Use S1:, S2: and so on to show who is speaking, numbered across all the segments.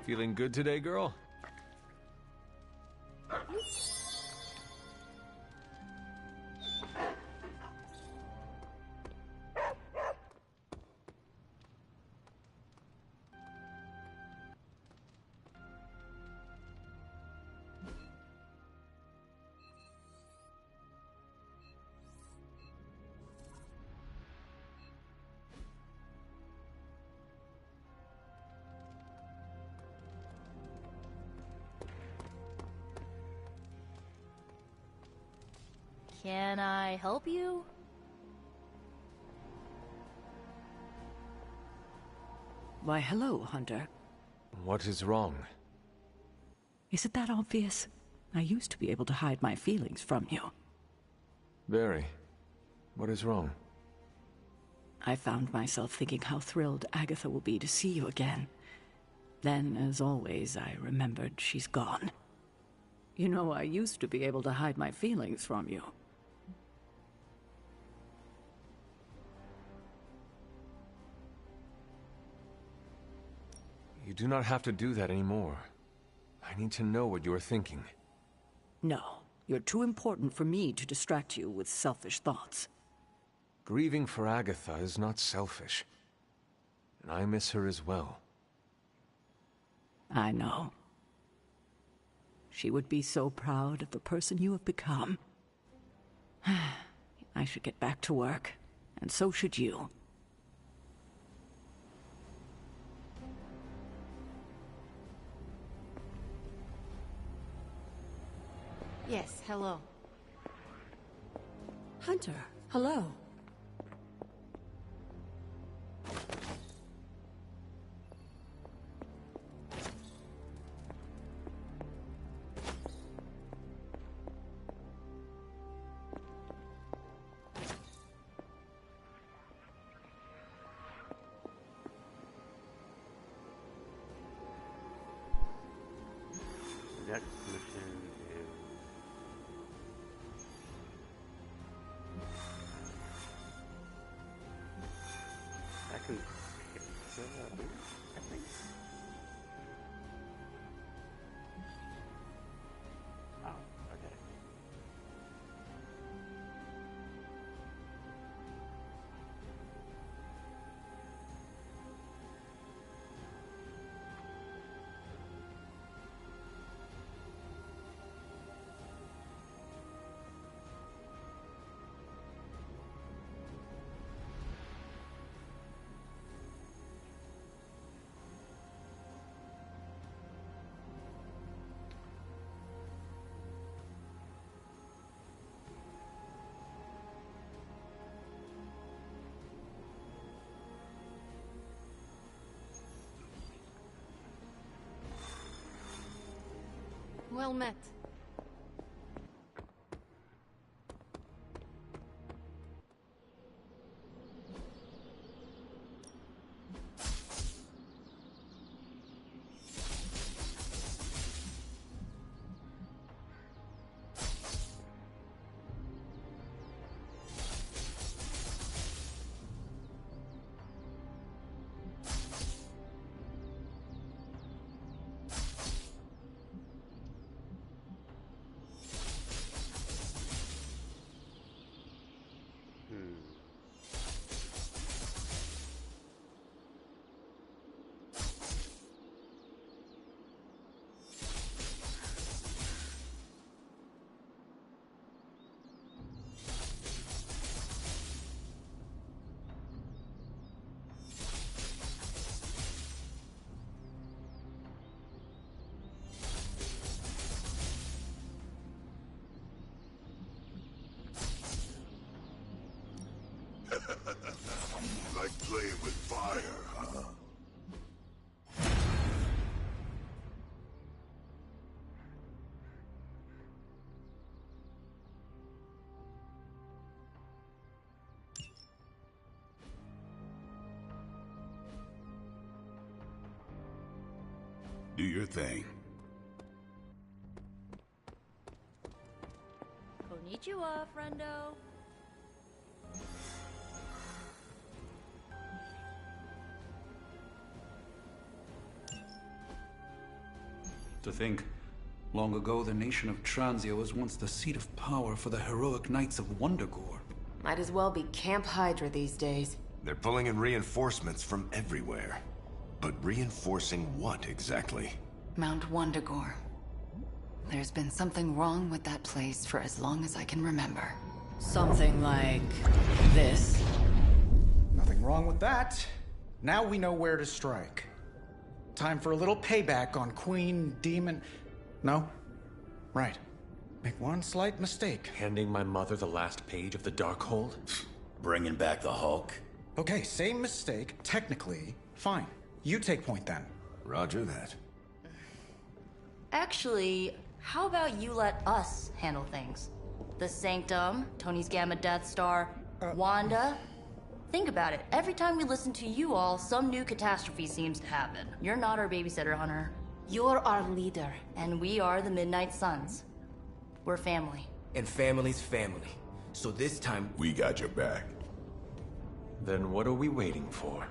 S1: Feeling good today, girl?
S2: Can I help you?
S3: Why, hello, Hunter.
S1: What is wrong?
S3: Is it that obvious? I used to be able to hide my feelings from you.
S1: Very. What is wrong?
S3: I found myself thinking how thrilled Agatha will be to see you again. Then, as always, I remembered she's gone. You know, I used to be able to hide my feelings from you.
S1: You do not have to do that anymore. I need to know what you are thinking.
S3: No, you're too important for me to distract you with selfish thoughts.
S1: Grieving for Agatha is not selfish. And I miss her as well.
S3: I know. She would be so proud of the person you have become. I should get back to work, and so should you.
S4: Yes, hello.
S3: Hunter, hello.
S5: Next mission is I can kill that loot, I think. Oh, okay.
S4: Well met.
S6: Like playing with fire, huh? Do your thing.
S2: Konnichiwa, friendo.
S7: To think, long ago the nation of Transia was once the seat of power for the heroic knights of Wondergore.
S4: Might as well be Camp Hydra these days.
S6: They're pulling in reinforcements from everywhere. But reinforcing what exactly?
S8: Mount Wondergore. There's been something wrong with that place for as long as I can remember.
S3: Something like this.
S9: Nothing wrong with that. Now we know where to strike. Time for a little payback on Queen Demon... No? Right. Make one slight mistake.
S1: Handing my mother the last page of the Darkhold?
S10: Bringing back the Hulk?
S9: Okay, same mistake. Technically, fine. You take point then.
S6: Roger that.
S2: Actually, how about you let us handle things? The Sanctum, Tony's Gamma Death Star, Wanda. Think about it. Every time we listen to you all, some new catastrophe seems to happen. You're not our babysitter, Hunter.
S4: You're our leader.
S2: And we are the Midnight Suns. We're family.
S10: And family's family. So this time...
S6: We got your back.
S1: Then what are we waiting for?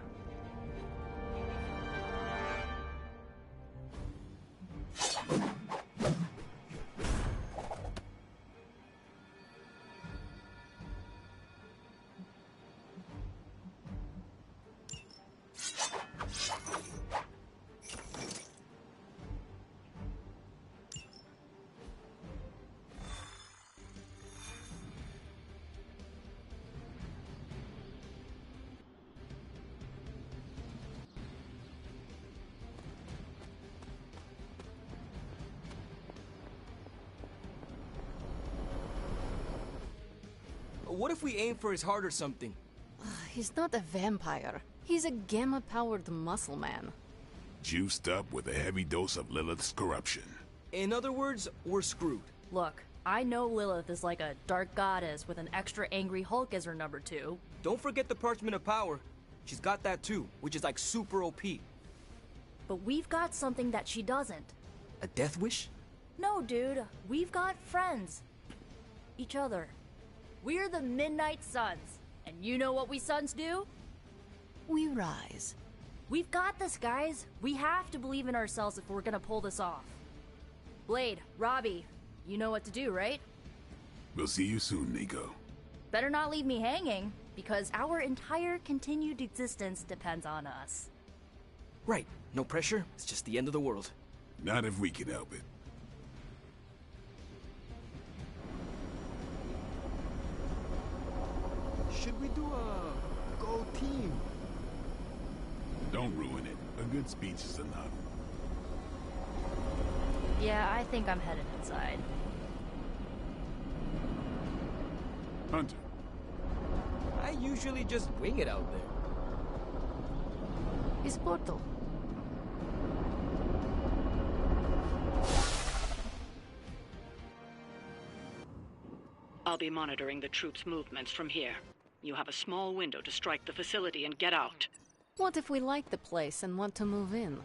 S10: What if we aim for his heart or something?
S4: He's not a vampire. He's a gamma-powered muscle man.
S6: Juiced up with a heavy dose of Lilith's corruption.
S10: In other words, we're screwed.
S2: Look, I know Lilith is like a dark goddess with an extra angry Hulk as her number 2.
S10: Don't forget the Parchment of Power. She's got that too, which is like super OP.
S2: But we've got something that she doesn't.
S10: A death wish?
S2: No, dude. We've got friends. Each other. We're the Midnight Suns. And you know what we Suns do?
S8: We rise.
S2: We've got this, guys. We have to believe in ourselves if we're gonna pull this off. Blade, Robbie, you know what to do, right?
S6: We'll see you soon, Nico.
S2: Better not leave me hanging, because our entire continued existence depends on us.
S10: Right. No pressure. It's just the end of the world.
S6: Not if we can help it.
S10: Should we do a go team?
S6: Don't ruin it. A good speech is enough.
S2: Yeah, I think I'm headed inside.
S6: Hunter.
S10: I usually just wing it out there.
S4: His portal.
S3: I'll be monitoring the troops' movements from here. You have a small window to strike the facility and get out.
S4: What if we like the place and want to move in?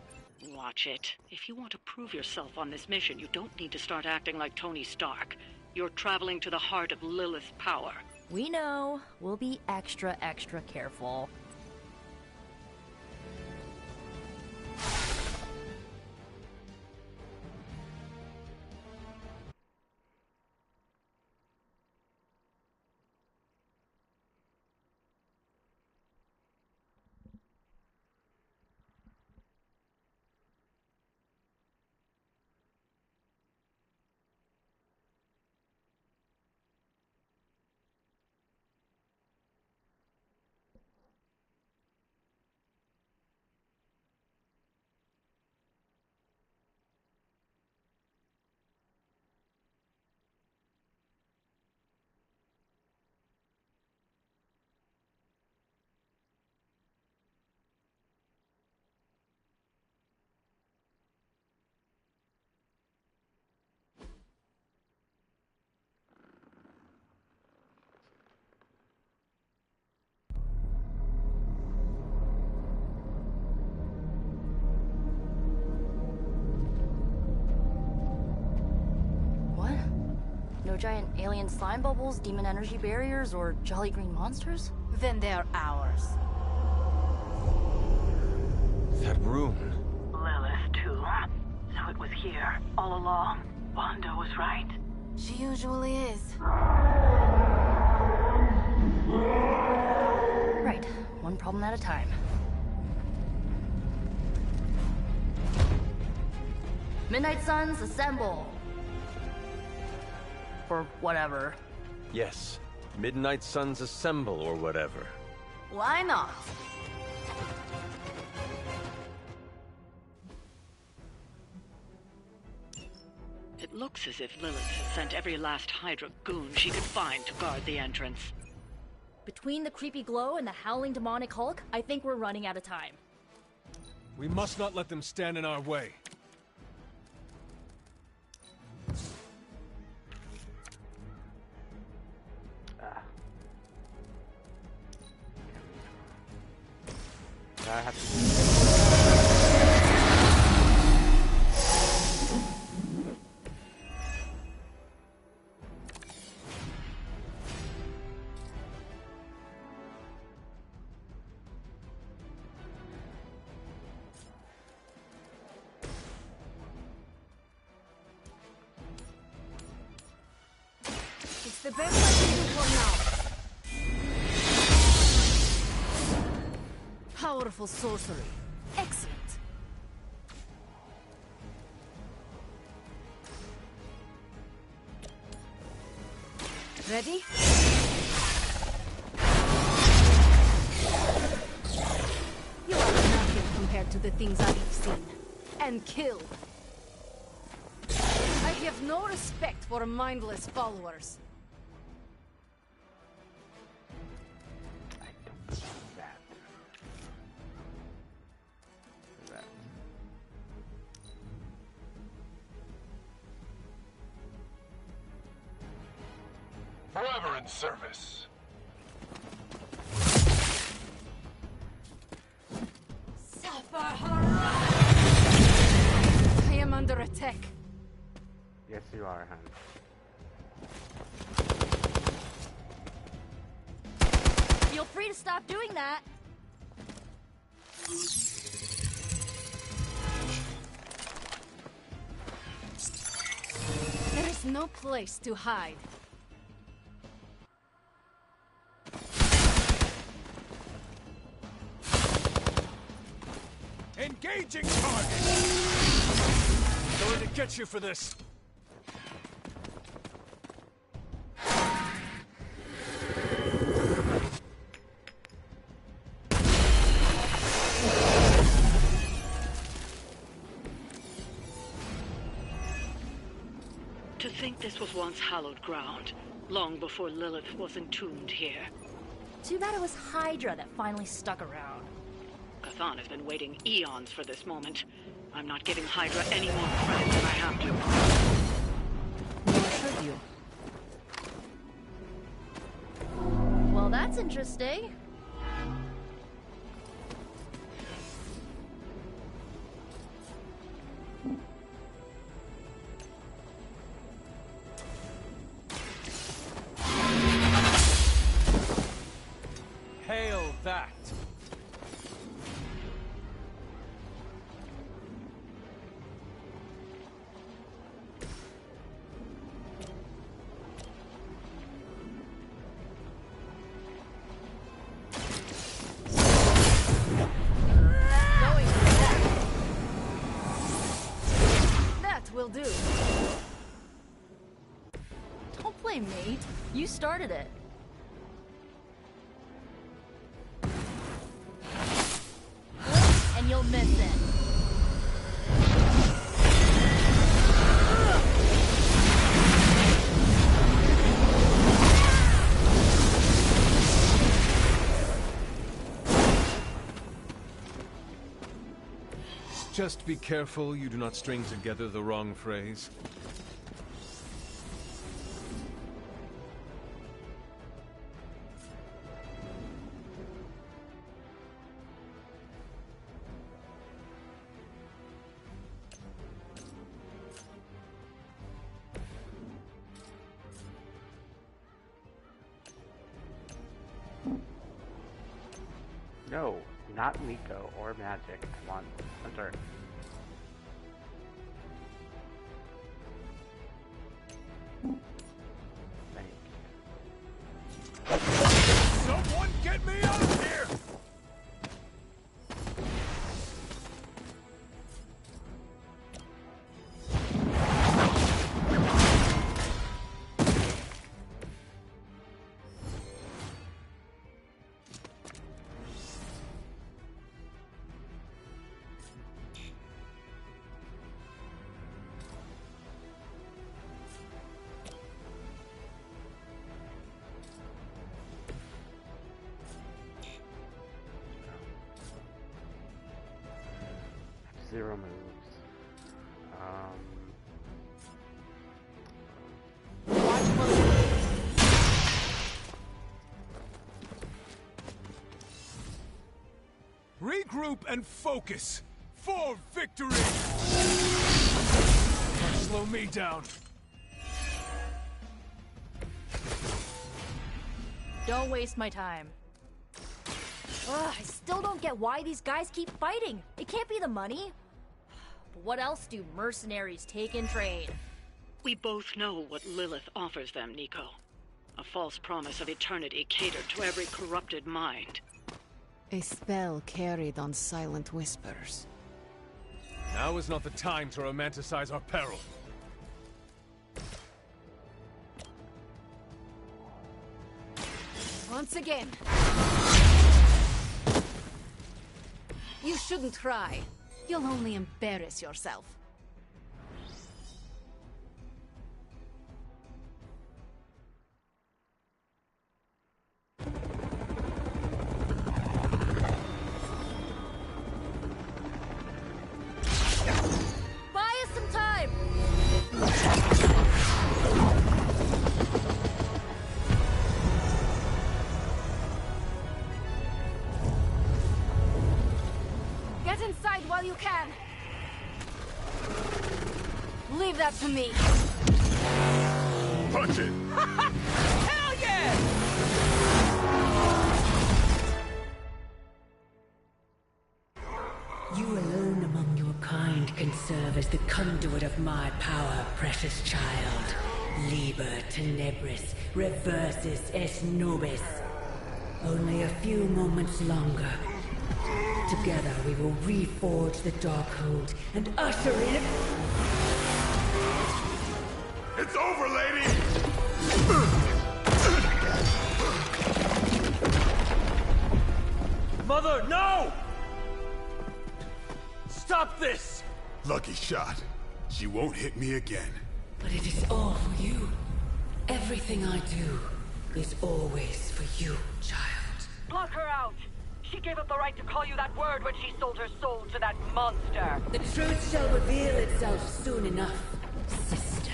S3: Watch it. If you want to prove yourself on this mission, you don't need to start acting like Tony Stark. You're traveling to the heart of Lilith's power.
S2: We know. We'll be extra careful. No giant alien slime bubbles, demon energy barriers, or jolly green monsters?
S4: Then they're ours.
S1: That rune.
S3: Lilith, too. So
S11: Lilith was here, all along. Wanda was right.
S4: She usually is.
S2: Right, one problem at a time. Midnight Suns, assemble! Or whatever.
S1: Yes. Midnight Suns assemble or whatever.
S4: Why not?
S3: It looks as if Lilith has sent every last Hydra goon she could find to guard the entrance.
S2: Between the creepy glow and the howling demonic Hulk, I think we're running out of time.
S1: We must not let them stand in our way.
S5: I have to...
S4: It's the best I can do for now. Powerful sorcery. Excellent. Ready? You are nothing compared to the things I've seen and killed. I have no respect for mindless followers.
S5: I don't see that. That.
S6: Forever in service.
S4: Suffer horror! I am under attack.
S5: Yes, you are, hon.
S2: Feel free to stop doing that.
S4: There is no place to hide.
S1: Engaging target! Going to get you for this.
S3: To think this was once hallowed ground, long before Lilith was entombed here.
S2: Too bad it was Hydra that finally stuck around.
S3: Cathan has been waiting eons for this moment. I'm not giving Hydra any more credit than I have to.
S2: Nor should you. Well, that's interesting.
S1: Hail that!
S4: That will do.
S2: Don't blame me. You started it. And you'll miss it.
S1: Just be careful you do not string together the wrong phrase.
S5: No, not Miko or magic. I want Hunter.
S1: Someone get me out of here!
S5: Zero moves.
S1: Regroup and focus for victory! Don't slow me down.
S12: Don't waste my time. Ugh, I still don't get why these guys keep fighting. It can't be the money. But what else do mercenaries take in trade?
S13: We both know what Lilith offers them, Nico. A false promise of eternity catered to every corrupted mind.
S4: A spell carried on silent whispers.
S1: Now is not the time to romanticize our peril.
S4: Once again. You shouldn't try. You'll only embarrass yourself.
S12: Buy us some time!
S4: Get inside while you can. Leave that to me.
S1: Punch it!
S12: Hell yeah!
S14: You alone among your kind can serve as the conduit of my power, precious child. Liber tenebris, reversus est nobis. Only a few moments longer. Together we will reforge the Darkhold and usher in...
S6: It's over, lady!
S10: Mother, no! Stop this!
S6: Lucky shot. She won't hit me again.
S14: But it is all for you. Everything I do is always for you, child.
S11: Block her out! She gave up the right to call you that word when she sold her soul to that monster.
S14: The truth shall reveal itself soon enough, sister.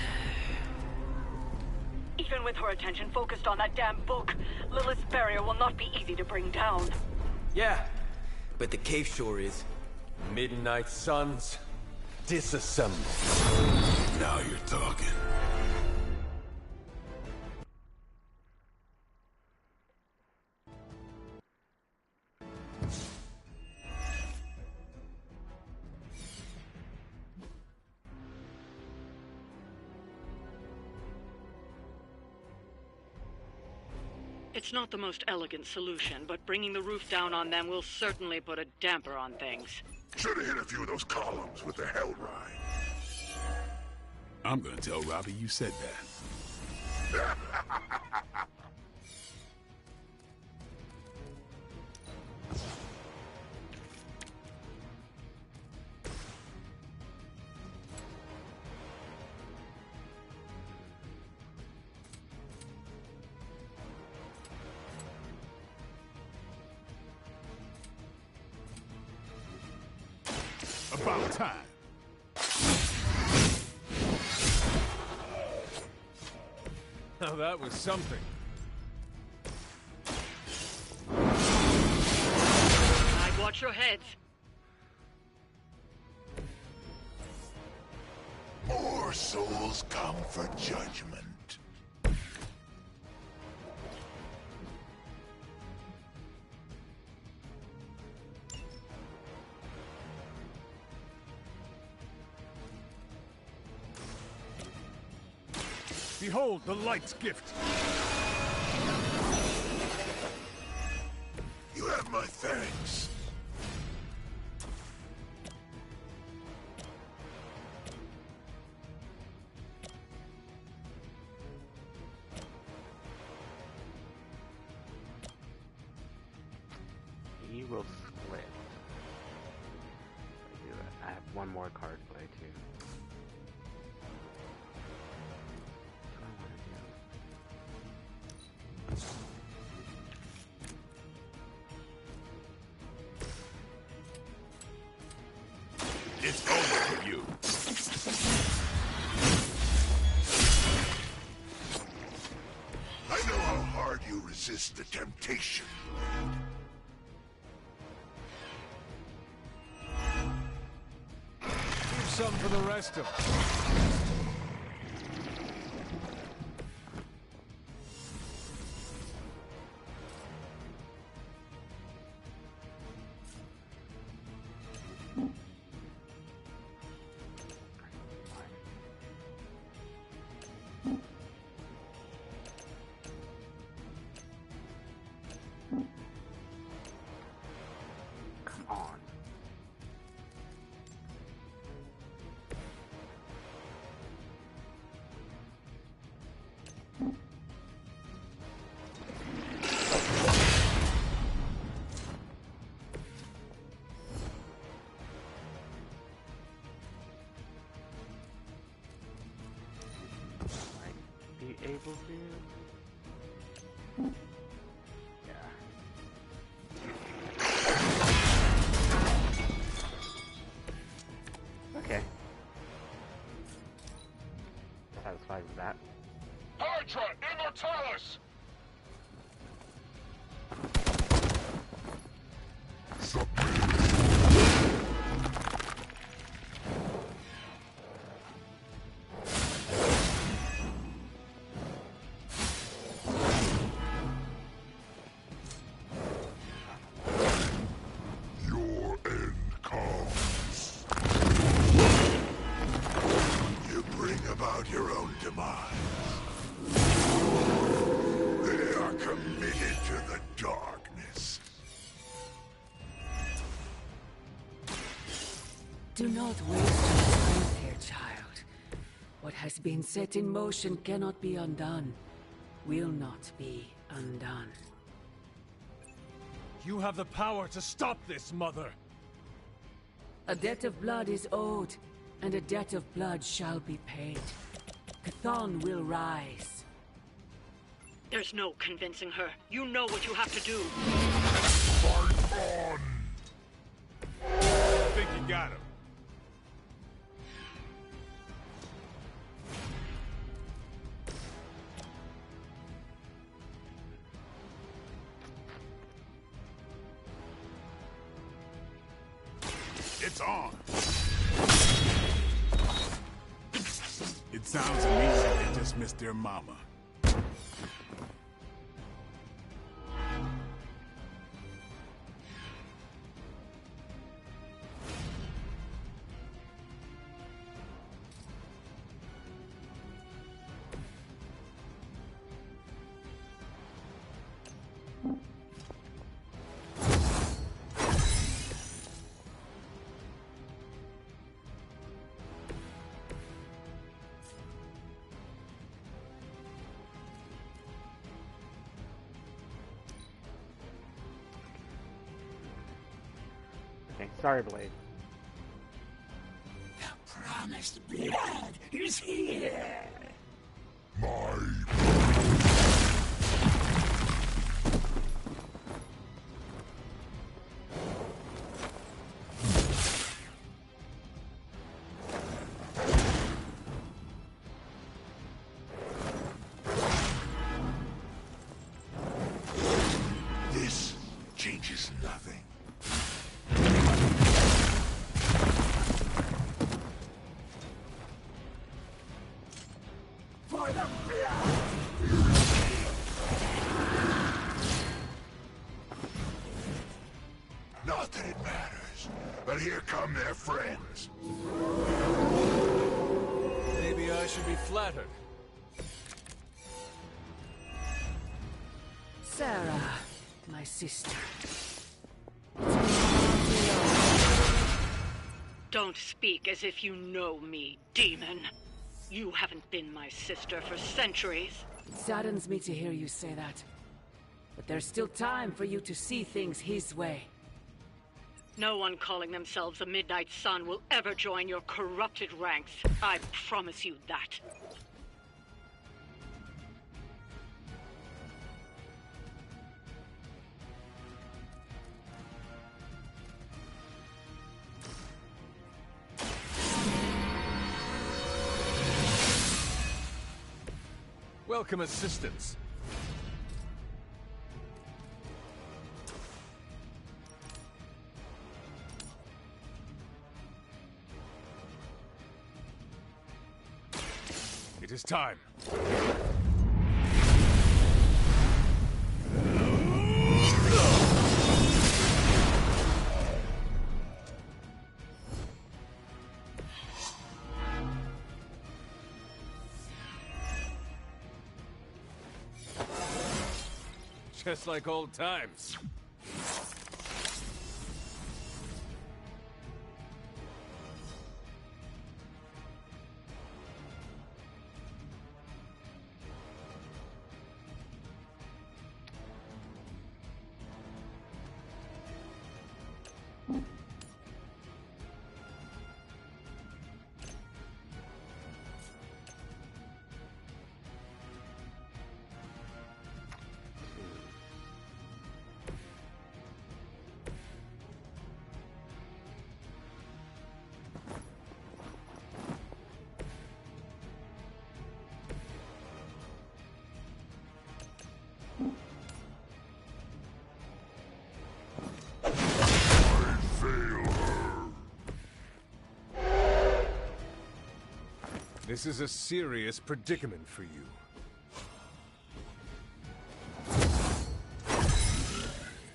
S11: Even with her attention focused on that damn book, Lilith's barrier will not be easy to bring down.
S10: Yeah, but the cave sure is. Midnight suns, disassemble.
S6: Now you're talking.
S13: It's not the most elegant solution, but bringing the roof down on them will certainly put a damper on things.
S6: Should've hit a few of those columns with the hell ride. I'm gonna tell Robbie you said that. About time.
S1: Now that was something.
S13: I'd watch your heads.
S6: More souls come for judgment. Behold the light's gift.
S15: You have my thanks.
S5: He will split. I do that. I have one more card play too. What do I want to do?
S6: It's over for you.
S15: I know how hard you resist the temptation.
S1: Leave some for the rest of us.
S5: Come on. Might be able to. Yeah. Okay. Satisfied with that.
S15: Hydra Immortalis! Your end comes. You bring about your own demise. They are committed to the darkness.
S14: Do not waste your time here, child. What has been set in motion cannot be undone. Will not be undone.
S1: You have the power to stop this, Mother.
S14: A debt of blood is owed, and a debt of blood shall be paid. Chthon will rise.
S13: There's no convincing her. You know what you have to do.
S15: Fight on!
S6: I think you got him. It's on. It sounds to me like they just missed their mama.
S5: Okay, sorry, Blade.
S15: The promised blood is here! My This changes nothing. For the blood! Not that it matters, but here come their friends.
S1: Maybe I should be flattered.
S14: Sarah, my sister.
S13: Don't speak as if you know me, demon. You haven't been my sister for centuries.
S14: It saddens me to hear you say that. But there's still time for you to see things his way.
S13: No one calling themselves a Midnight Sun will ever join your corrupted ranks. I promise you that.
S1: Welcome assistance. It is time. Just like old times. This is a serious predicament for you.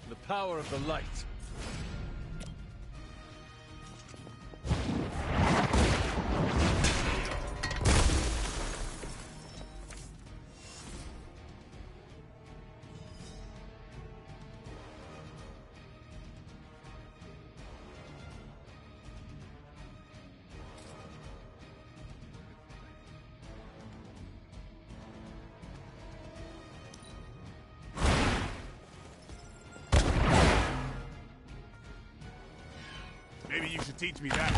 S1: The power of the light.
S6: Maybe you should teach me that.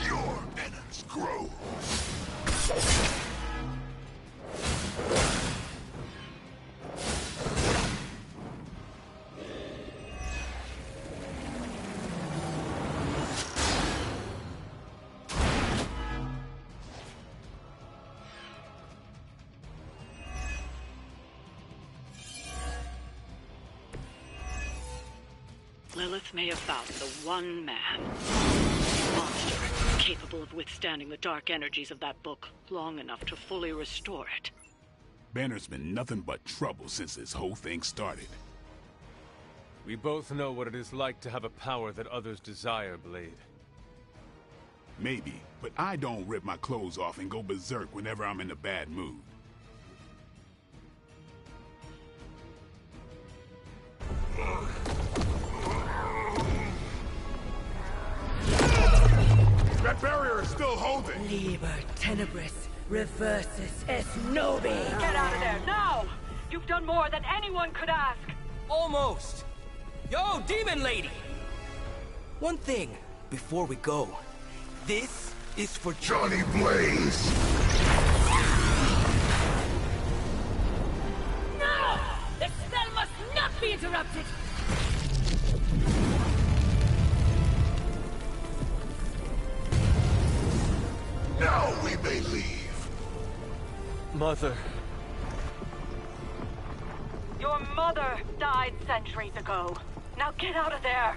S15: Your penance grows.
S13: Lilith may have found the one man, monster, capable of withstanding the dark energies of that book long enough to fully restore it.
S6: Banner's been nothing but trouble since this whole thing started.
S1: We both know what it is like to have a power that others desire, Blade.
S6: Maybe, but I don't rip my clothes off and go berserk whenever I'm in a bad mood. That barrier is still holding!
S14: Liber tenebris reversus es nobi!
S11: Get out of there, now! You've done more than anyone could ask!
S10: Almost! Yo, demon lady! One thing, before we go. This is for
S15: Johnny Blaze!
S14: No! The spell must not be interrupted!
S15: Now we may leave.
S10: Mother.
S11: Your mother died centuries ago. Now get out of there!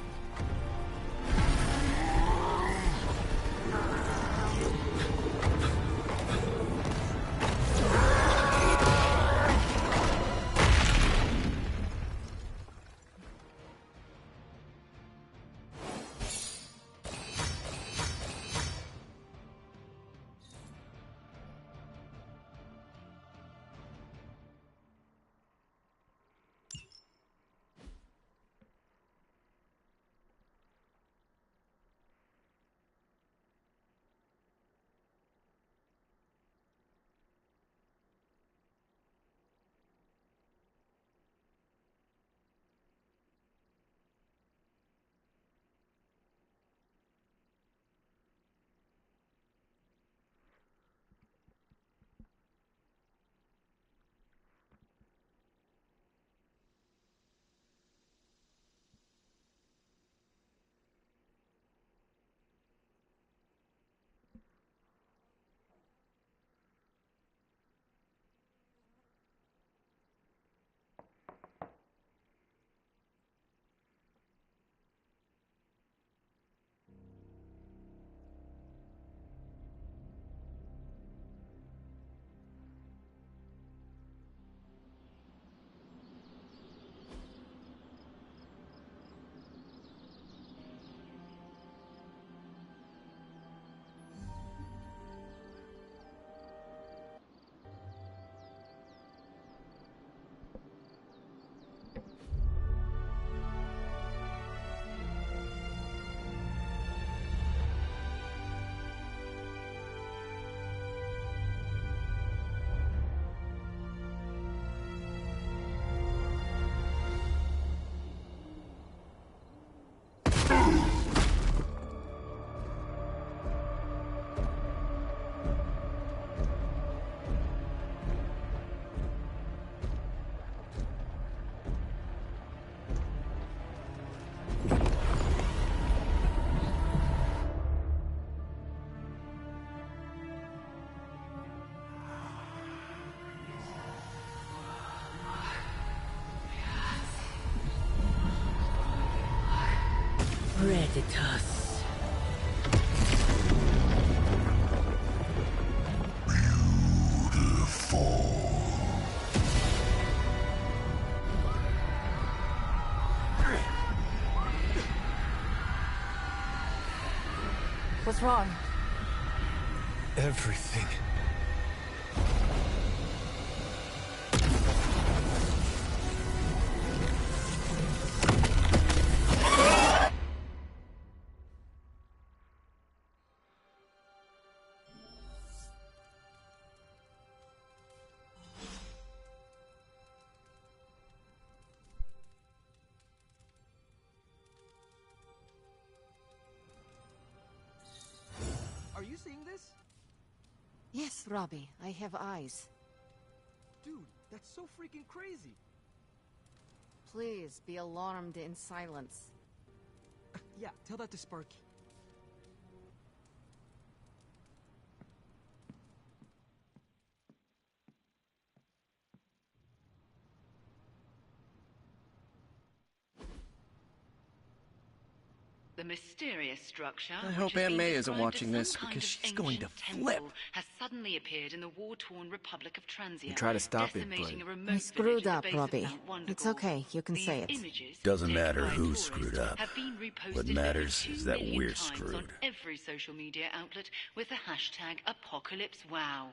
S14: Predators.
S12: What's wrong?
S1: Everything.
S10: Are you seeing this?
S4: Yes, Robbie, I have eyes.
S10: Dude, that's so freaking crazy.
S4: Please be alarmed in silence.
S10: Yeah, tell that to Sparky.
S13: The mysterious structure.
S16: I hope Aunt May isn't watching this, because she's going to flip.
S13: Has suddenly appeared in the war-torn Republic of Transia.
S16: You try to stop it, but
S4: I screwed up, Robbie. It's okay, you can say it.
S17: Doesn't matter who screwed up. What matters is that we're screwed.
S13: On every social media outlet with the hashtag #ApocalypseWow.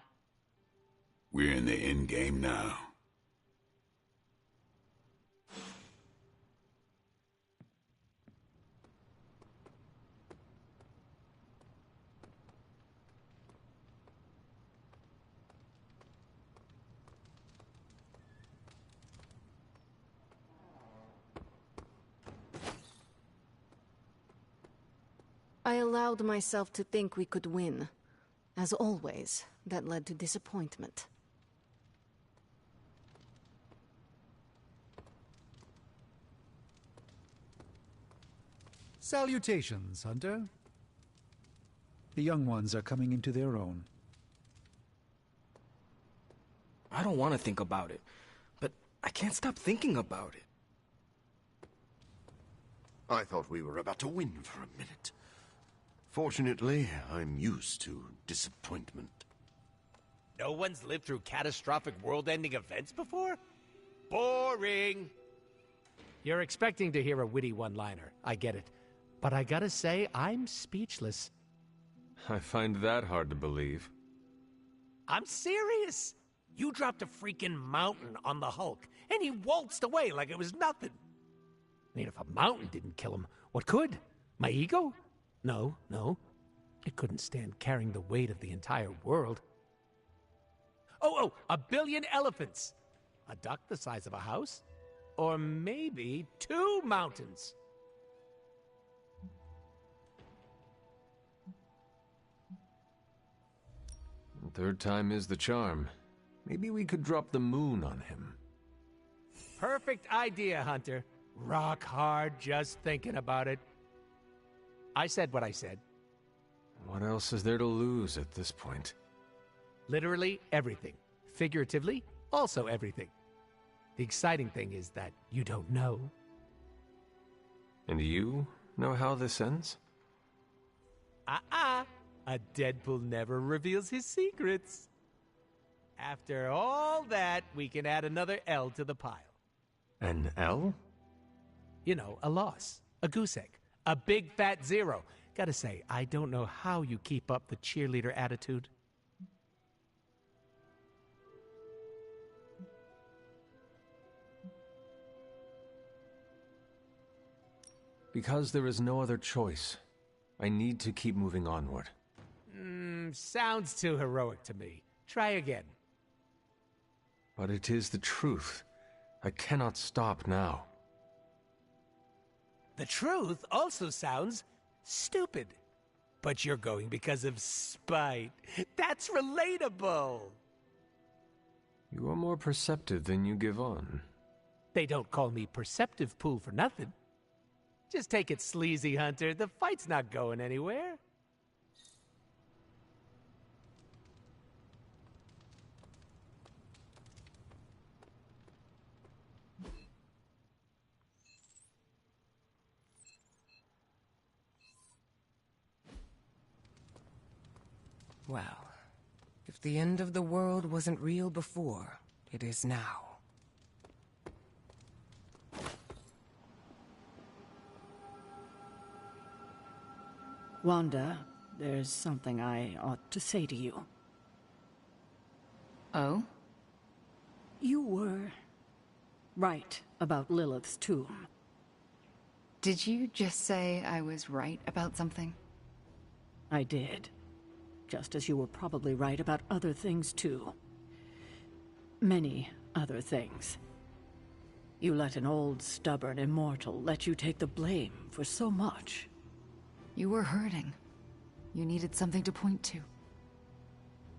S6: We're in the end game now.
S4: I allowed myself to think we could win. As always, that led to disappointment.
S18: Salutations, Hunter. The young ones are coming into their own.
S10: I don't want to think about it, but I can't stop thinking about it.
S15: I thought we were about to win for a minute. Fortunately, I'm used to disappointment.
S19: No one's lived through catastrophic world-ending events before? Boring!
S20: You're expecting to hear a witty one-liner. I get it. But I gotta say, I'm speechless.
S1: I find that hard to believe.
S19: I'm serious! You dropped a freaking mountain on the Hulk, and he waltzed away like it was nothing. I mean, if a mountain didn't kill him, what could? My ego? No. It couldn't stand carrying the weight of the entire world. Oh, 1 billion elephants! A duck the size of a house? Or maybe 2 mountains?
S1: Third time is the charm. Maybe we could drop the moon on him.
S20: Perfect idea, Hunter. Rock hard just thinking about it. I said what I said.
S1: What else is there to lose at this point?
S20: Literally everything. Figuratively, also everything. The exciting thing is that you don't know.
S1: And you know how this ends?
S20: A Deadpool never reveals his secrets. After all that, we can add another L to the pile.
S1: An L?
S20: You know, a loss. A goose egg. A big fat 0. Gotta say, I don't know how you keep up the cheerleader attitude.
S1: Because there is no other choice. I need to keep moving onward.
S20: Sounds too heroic to me. Try again.
S1: But it is the truth. I cannot stop now.
S19: The truth also sounds stupid. But you're going because of spite. That's relatable.
S1: You are more perceptive than you give on.
S20: They don't call me Perceptive Pool for nothing. Just take it sleazy, Hunter. The fight's not going anywhere.
S21: Well, if the end of the world wasn't real before, it is now.
S3: Wanda, there's something I ought to say to you.
S8: Oh?
S3: You were right about Lilith's tomb.
S8: Did you just say I was right about something?
S3: I did. Just as you were probably right about other things, too. Many other things. You let an old, stubborn immortal let you take the blame for so much.
S8: You were hurting. You needed something to point to.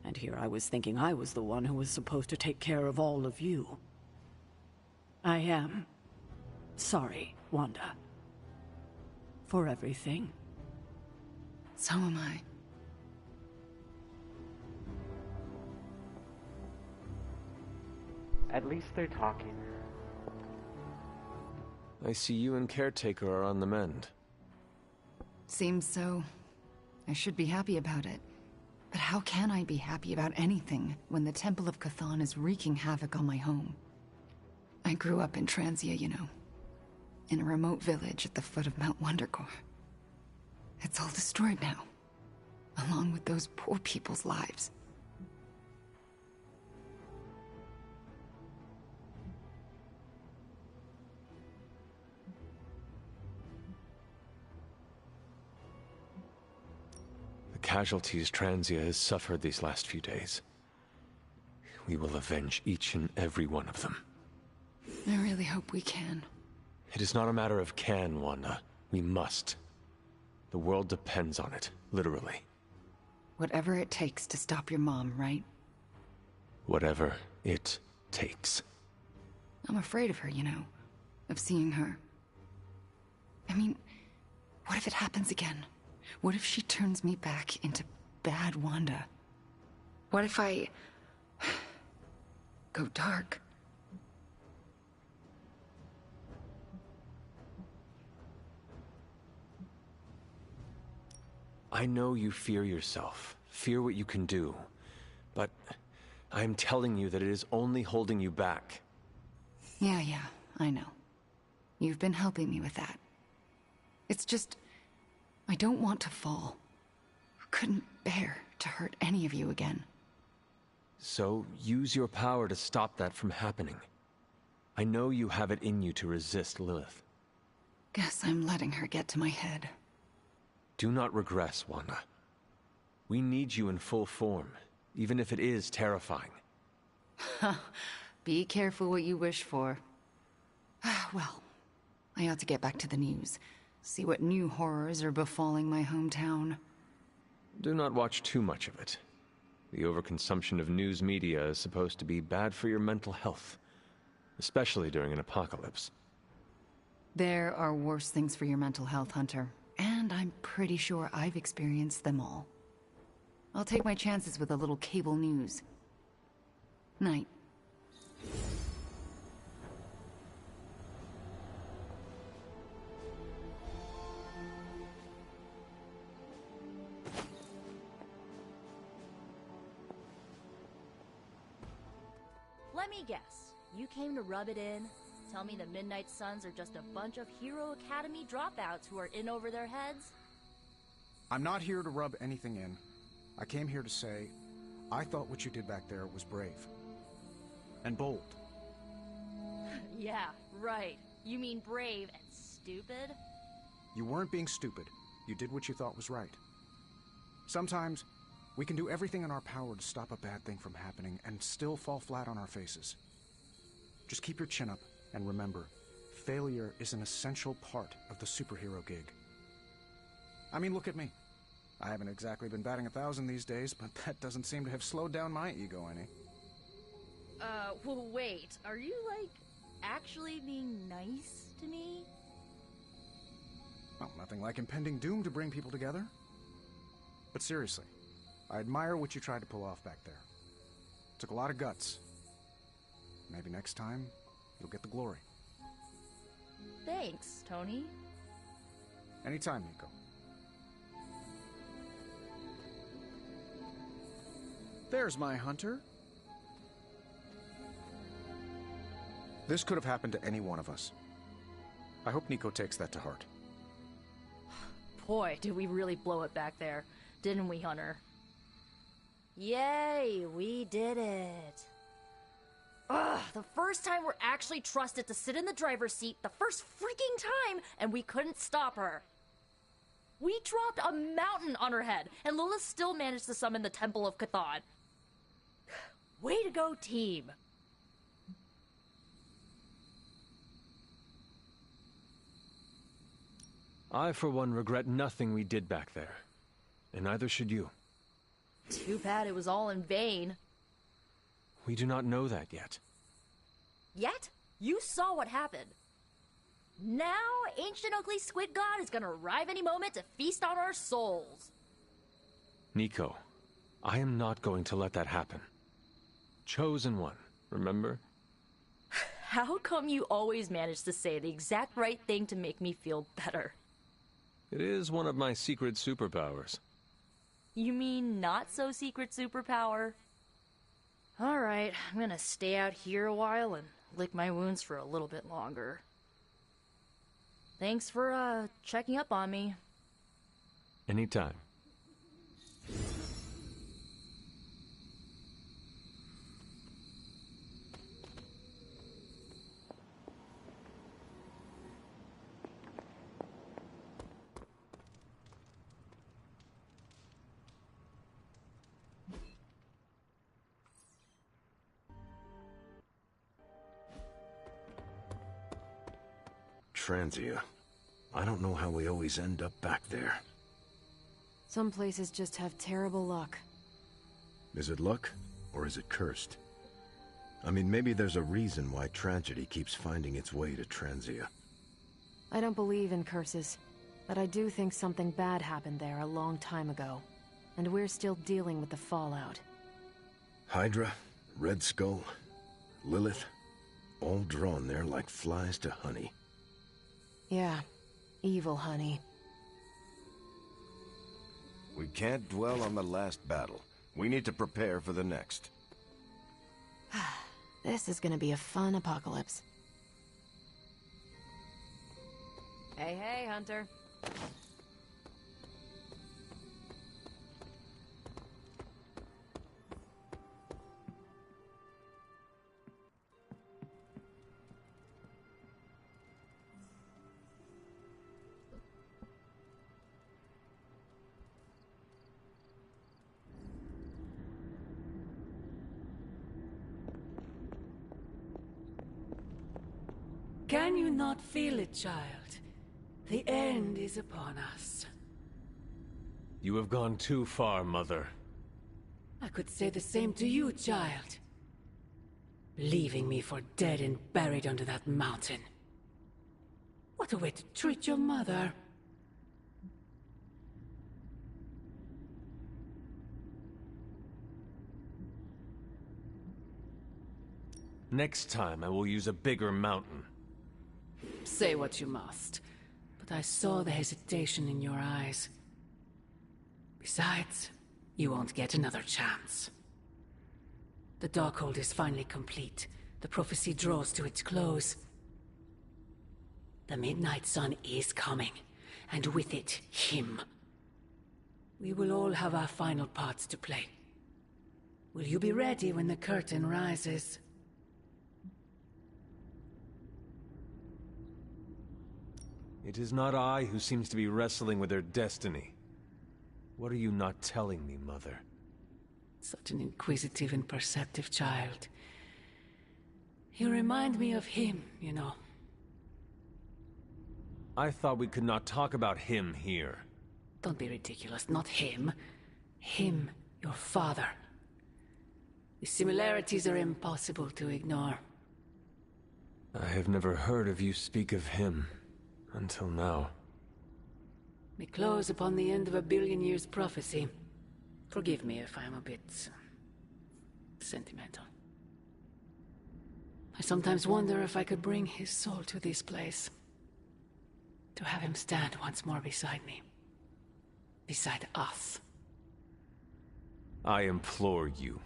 S3: And here I was thinking I was the one who was supposed to take care of all of you. I am sorry, Wanda. For everything.
S8: So am I.
S5: At least they're talking.
S1: I see you and Caretaker are on the mend.
S8: Seems so. I should be happy about it. But how can I be happy about anything when the Temple of Chthon is wreaking havoc on my home? I grew up in Transia, you know. In a remote village at the foot of Mount Wondergore. It's all destroyed now. Along with those poor people's lives.
S1: The casualties Transia has suffered these last few days. We will avenge each and every one of them.
S8: I really hope we can.
S1: It is not a matter of can, Wanda. We must. The world depends on it, literally.
S8: Whatever it takes to stop your mom, right?
S1: Whatever it takes.
S8: I'm afraid of her, you know. Of seeing her. I mean, what if it happens again? What if she turns me back into bad Wanda? What if I go dark?
S1: I know you fear yourself, fear what you can do, but I'm telling you that it is only holding you back.
S8: Yeah, I know. You've been helping me with that. It's just, I don't want to fall. I couldn't bear to hurt any of you again.
S1: So use your power to stop that from happening. I know you have it in you to resist Lilith.
S8: Guess I'm letting her get to my head.
S1: Do not regress, Wanda. We need you in full form, even if it is terrifying.
S8: Be careful what you wish for. Well, I ought to get back to the news. See what new horrors are befalling my hometown.
S1: Do not watch too much of it. The overconsumption of news media is supposed to be bad for your mental health, especially during an apocalypse.
S8: There are worse things for your mental health, Hunter. And I'm pretty sure I've experienced them all. I'll take my chances with a little cable news. Night.
S12: Let me guess. You came to rub it in? Tell me the Midnight Suns are just a bunch of Hero Academy dropouts who are in over their heads?
S9: I'm not here to rub anything in. I came here to say, I thought what you did back there was brave. And bold.
S12: Yeah, right. You mean brave and stupid?
S9: You weren't being stupid. You did what you thought was right. Sometimes, we can do everything in our power to stop a bad thing from happening and still fall flat on our faces. Just keep your chin up. And remember, failure is an essential part of the superhero gig. I mean, look at me. I haven't exactly been batting 1,000 these days, but that doesn't seem to have slowed down my ego any.
S12: Well, wait. Are you, like, actually being nice to me?
S9: Well, nothing like impending doom to bring people together. But seriously, I admire what you tried to pull off back there. Took a lot of guts. Maybe next time, you'll get the glory.
S12: Thanks, Tony.
S9: Anytime, Nico. There's my hunter. This could have happened to any one of us. I hope Nico takes that to heart.
S12: Boy, did we really blow it back there, didn't we, Hunter? Yay, we did it. Ugh, the first time we're actually trusted to sit in the driver's seat, the first freaking time, and we couldn't stop her. We dropped a mountain on her head, and Lilith still managed to summon the Temple of Chthon. Way to go, team.
S1: I, for one, regret nothing we did back there. And neither should you.
S12: Too bad it was all in vain.
S1: We do not know that yet.
S12: Yet? You saw what happened. Now, ancient ugly squid god is gonna arrive any moment to feast on our souls.
S1: Nico, I am not going to let that happen. Chosen one, remember?
S12: How come you always manage to say the exact right thing to make me feel better?
S1: It is one of my secret superpowers.
S12: You mean not so secret superpower? Alright, I'm gonna stay out here a while and lick my wounds for a little bit longer. Thanks for, checking up on me.
S1: Anytime.
S15: Transia. I don't know how we always end up back there.
S4: Some places just have terrible luck.
S15: Is it luck, or is it cursed? I mean, maybe there's a reason why tragedy keeps finding its way to Transia.
S4: I don't believe in curses, but I do think something bad happened there a long time ago, and we're still dealing with the fallout.
S15: Hydra, Red Skull, Lilith, all drawn there like flies to honey.
S4: Yeah, evil honey.
S15: We can't dwell on the last battle. We need to prepare for the next.
S4: This is gonna be a fun apocalypse. Hey, hey, Hunter.
S14: Can you not feel it, child? The end is upon us.
S1: You have gone too far, Mother.
S14: I could say the same to you, child. Leaving me for dead and buried under that mountain. What a way to treat your mother.
S1: Next time, I will use a bigger mountain.
S14: Say what you must, but I saw the hesitation in your eyes. Besides, you won't get another chance. The Darkhold is finally complete. The prophecy draws to its close. The Midnight Sun is coming, and with it, him. We will all have our final parts to play. Will you be ready when the curtain rises?
S1: It is not I who seems to be wrestling with their destiny. What are you not telling me, Mother?
S14: Such an inquisitive and perceptive child. You remind me of him, you know.
S1: I thought we could not talk about him here.
S14: Don't be ridiculous, not him. Him, your father. The similarities are impossible to ignore.
S1: I have never heard of you speak of him. Until now.
S14: We close upon the end of a billion years prophecy. Forgive me if I'm a bit sentimental. I sometimes wonder if I could bring his soul to this place. To have him stand once more beside me. Beside us.
S1: I implore you,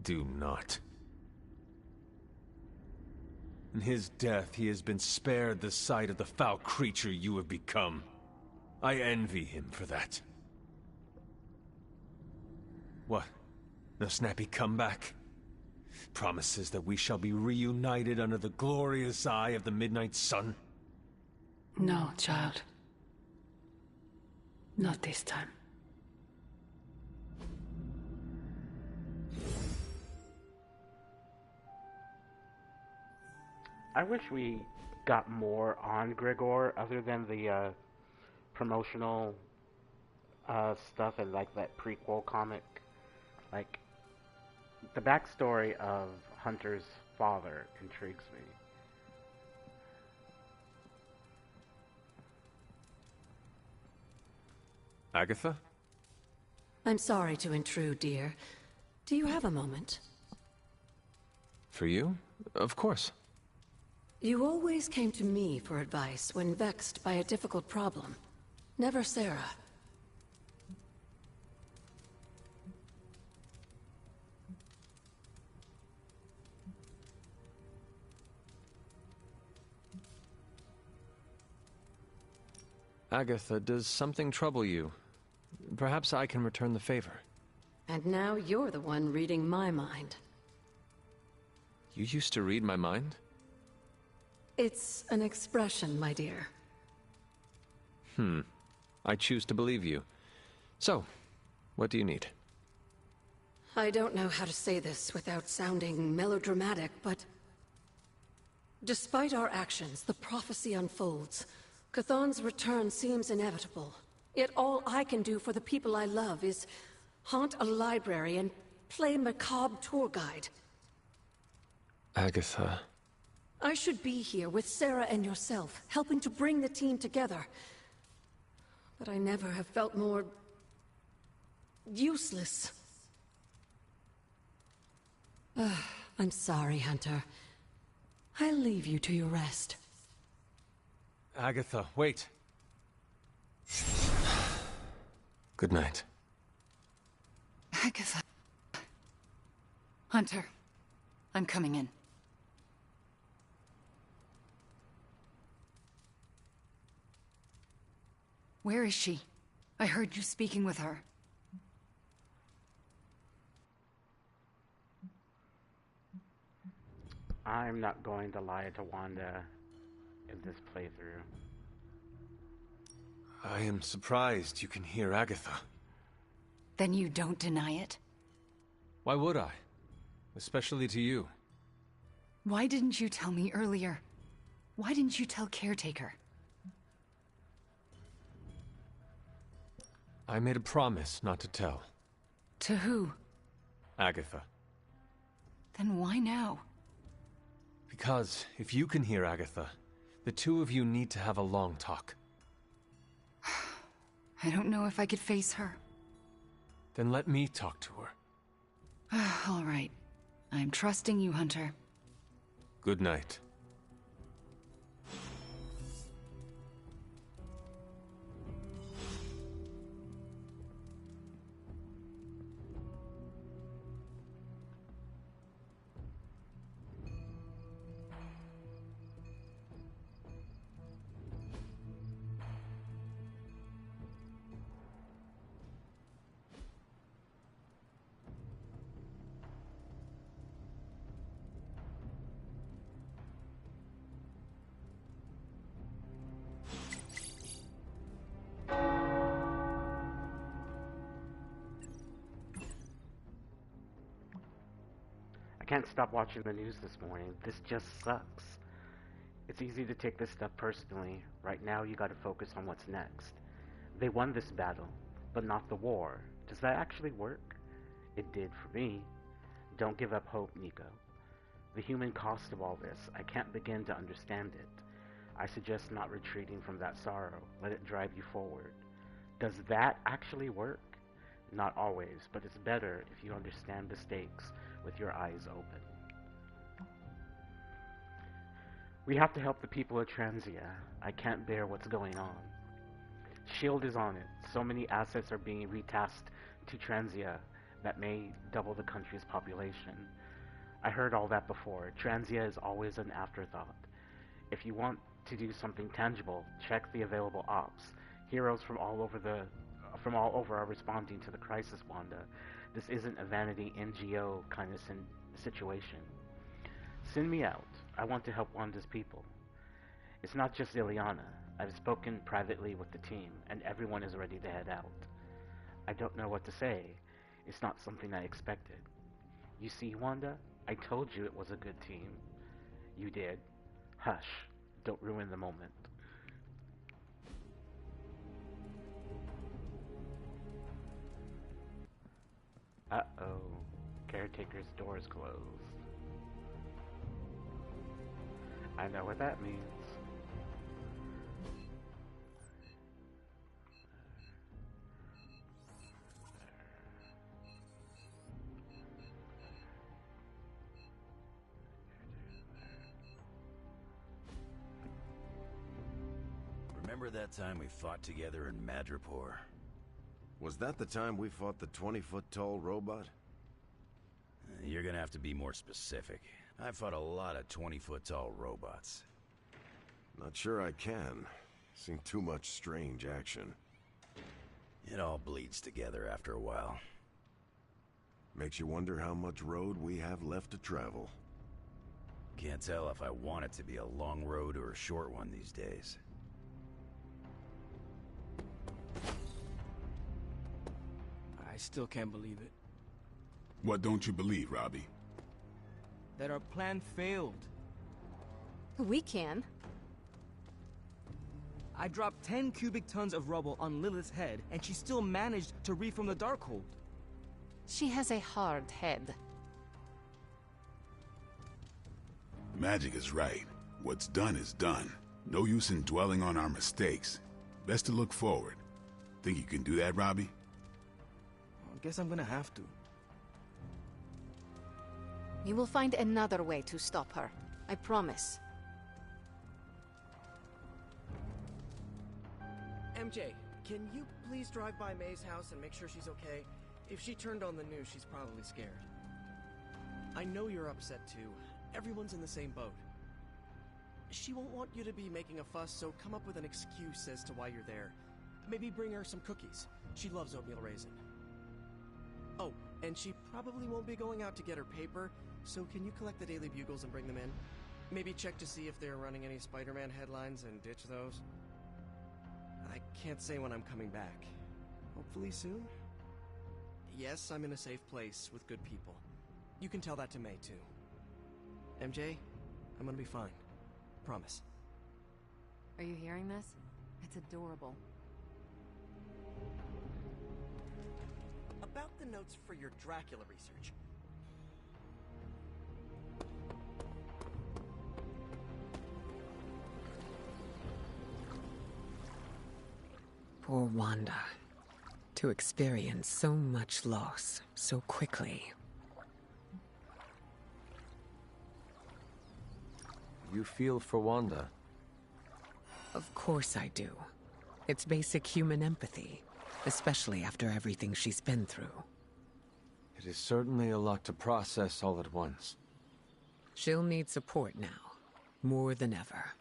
S1: do not. In his death, he has been spared the sight of the foul creature you have become. I envy him for that. What? No snappy comeback? Promises that we shall be reunited under the glorious eye of the midnight sun?
S3: No, child. Not this time.
S5: I wish we got more on Gregor other than the promotional stuff and like that prequel comic. Like, the backstory of Hunter's father intrigues me.
S1: Agatha?
S14: I'm sorry to intrude, dear. Do you have a moment?
S1: For you? Of course.
S14: You always came to me for advice when vexed by a difficult problem. Never Sarah.
S1: Agatha, does something trouble you? Perhaps I can return the favor.
S14: And now you're the one reading my mind.
S1: You used to read my mind?
S14: It's an expression, my dear.
S1: I choose to believe you. So, what do you need?
S14: I don't know how to say this without sounding melodramatic, but... despite our actions, the prophecy unfolds. Chthon's return seems inevitable. Yet all I can do for the people I love is haunt a library and play macabre tour guide.
S1: Agatha...
S14: I should be here with Sarah and yourself, helping to bring the team together. But I never have felt more... useless. I'm sorry, Hunter. I'll leave you to your rest.
S1: Agatha, wait. Good night.
S8: Agatha. Hunter, I'm coming in. Where is she? I heard you speaking with her.
S5: I'm not going to lie to Wanda in this playthrough.
S1: I am surprised you can hear Agatha.
S8: Then you don't deny it?
S1: Why would I? Especially to you.
S8: Why didn't you tell me earlier? Why didn't you tell Caretaker?
S1: I made a promise not to tell.
S8: To who?
S1: Agatha.
S8: Then why now?
S1: Because if you can hear Agatha, the two of you need to have a long talk.
S8: I don't know if I could face her.
S1: Then let me talk to her.
S8: All right. I'm trusting you, Hunter.
S1: Good night.
S5: I can't stop watching the news this morning. This just sucks. It's easy to take this stuff personally. Right now, you gotta focus on what's next. They won this battle, but not the war. Does that actually work? It did for me. Don't give up hope, Nico. The human cost of all this, I can't begin to understand it. I suggest not retreating from that sorrow. Let it drive you forward. Does that actually work? Not always, but it's better if you understand the stakes with your eyes open. We have to help the people of Transia. I can't bear what's going on. S.H.I.E.L.D. is on it. So many assets are being retasked to Transia that may double the country's population. I heard all that before. Transia is always an afterthought. If you want to do something tangible, check the available ops. Heroes from all over are responding to the crisis, Wanda. This isn't a vanity NGO kind of situation. Send me out. I want to help Wanda's people. It's not just Ileana. I've spoken privately with the team, and everyone is ready to head out. I don't know what to say. It's not something I expected. You see, Wanda? I told you it was a good team. You did. Hush. Don't ruin the moment. Uh-oh. Caretaker's door is closed. I know what that means.
S17: Remember that time we fought together in Madripoor?
S15: Was that the time we fought the 20-foot-tall robot?
S17: You're gonna have to be more specific. I fought a lot of 20-foot-tall robots.
S15: Not sure I can. Seen too much strange action.
S17: It all bleeds together after a while.
S15: Makes you wonder how much road we have left to travel.
S17: Can't tell if I want it to be a long road or a short one these days.
S16: I still can't believe it.
S6: What don't you believe, Robbie?
S16: That our plan failed.
S4: We can.
S16: I dropped 10 cubic tons of rubble on Lilith's head, and she still managed to reform the Darkhold.
S4: She has a hard head.
S6: Magic is right. What's done is done. No use in dwelling on our mistakes. Best to look forward. Think you can do that, Robbie?
S16: I guess I'm gonna have to.
S4: We will find another way to stop her. I promise.
S7: MJ, can you please drive by May's house and make sure she's okay? If she turned on the news, she's probably scared. I know you're upset too. Everyone's in the same boat. She won't want you to be making a fuss, so come up with an excuse as to why you're there. Maybe bring her some cookies. She loves oatmeal raisin. Oh, and she probably won't be going out to get her paper, so can you collect the Daily Bugles and bring them in? Maybe check to see if they're running any Spider-Man headlines and ditch those. I can't say when I'm coming back. Hopefully soon? Yes, I'm in a safe place with good people. You can tell that to May, too. MJ, I'm gonna be fine. Promise.
S4: Are you hearing this? It's adorable.
S7: About the notes for your Dracula research.
S21: Poor Wanda. To experience so much loss so quickly.
S1: You feel for Wanda?
S21: Of course I do. It's basic human empathy, especially after everything she's been through.
S1: It is certainly a lot to process all at once.
S21: She'll need support now, more than ever.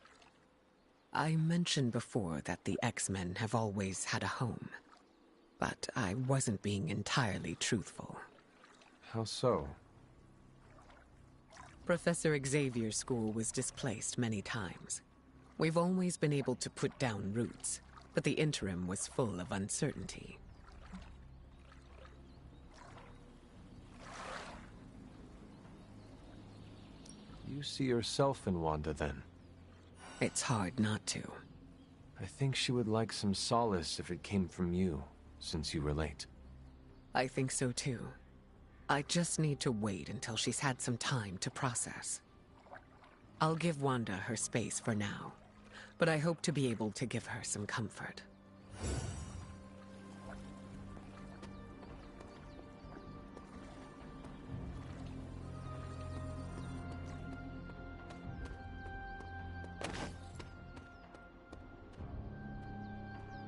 S21: I mentioned before that the X-Men have always had a home, but I wasn't being entirely truthful.
S1: How so?
S21: Professor Xavier's school was displaced many times. We've always been able to put down roots, but the interim was full of uncertainty.
S1: You see yourself in Wanda, then?
S21: It's hard not to.
S1: I think she would like some solace if it came from you, since you relate.
S21: I think so too. I just need to wait until she's had some time to process. I'll give Wanda her space for now, but I hope to be able to give her some comfort.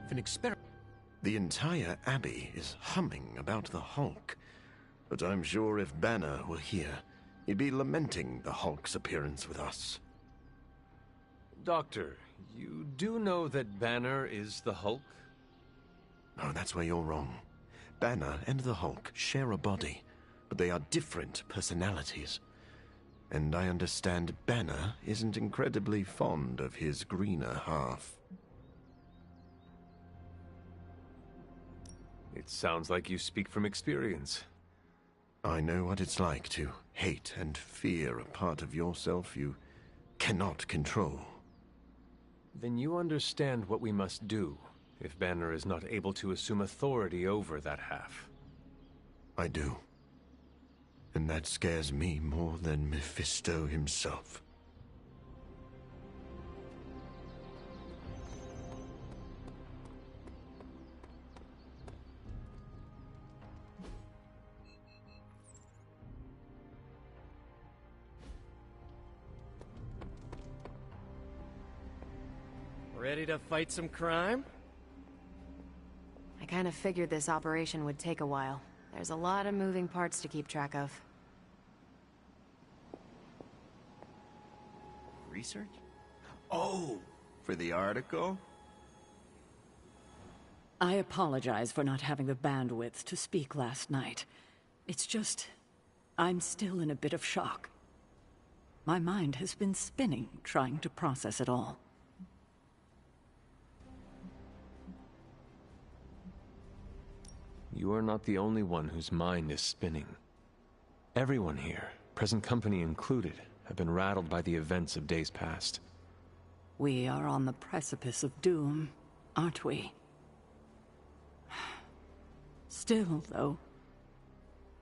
S22: An experiment. The entire Abbey is humming about the Hulk.
S2: But I'm sure if Banner were here, he'd be lamenting the Hulk's appearance with us.
S1: Doctor, you do know that Banner is the Hulk?
S2: No, that's where you're wrong. Banner and the Hulk share a body, but they are different personalities. And I understand Banner isn't incredibly fond of his greener half.
S1: It sounds like you speak from experience.
S2: I know what it's like to hate and fear a part of yourself you cannot control.
S1: Then you understand what we must do if Banner is not able to assume authority over that half.
S2: I do. And that scares me more than Mephisto himself.
S7: Ready to fight some crime?
S4: I kind of figured this operation would take a while. There's a lot of moving parts to keep track of.
S2: Research? Oh, for the article?
S3: I apologize for not having the bandwidth to speak last night. It's just, I'm still in a bit of shock. My mind has been spinning, trying to process it all.
S1: You are not the only one whose mind is spinning. Everyone here, present company included, have been rattled by the events of days past.
S3: We are on the precipice of doom, aren't we? Still, though,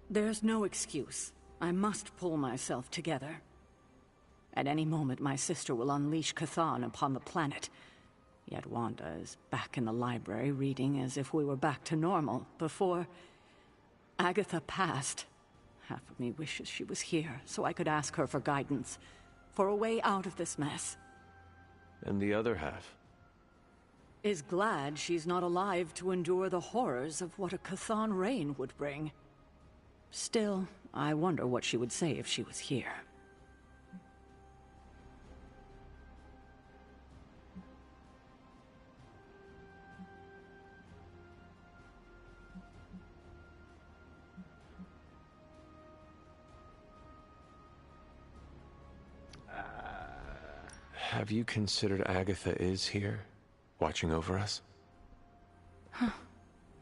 S3: there's no excuse. I must pull myself together. At any moment, my sister will unleash Chthon upon the planet. Yet Wanda is back in the library reading as if we were back to normal before Agatha passed. Half of me wishes she was here so I could ask her for guidance, for a way out of this mess.
S1: And the other half?
S3: Is glad she's not alive to endure the horrors of what a Chthon reign would bring. Still, I wonder what she would say if she was here.
S1: Have you considered Agatha is here, watching over us?
S3: Huh.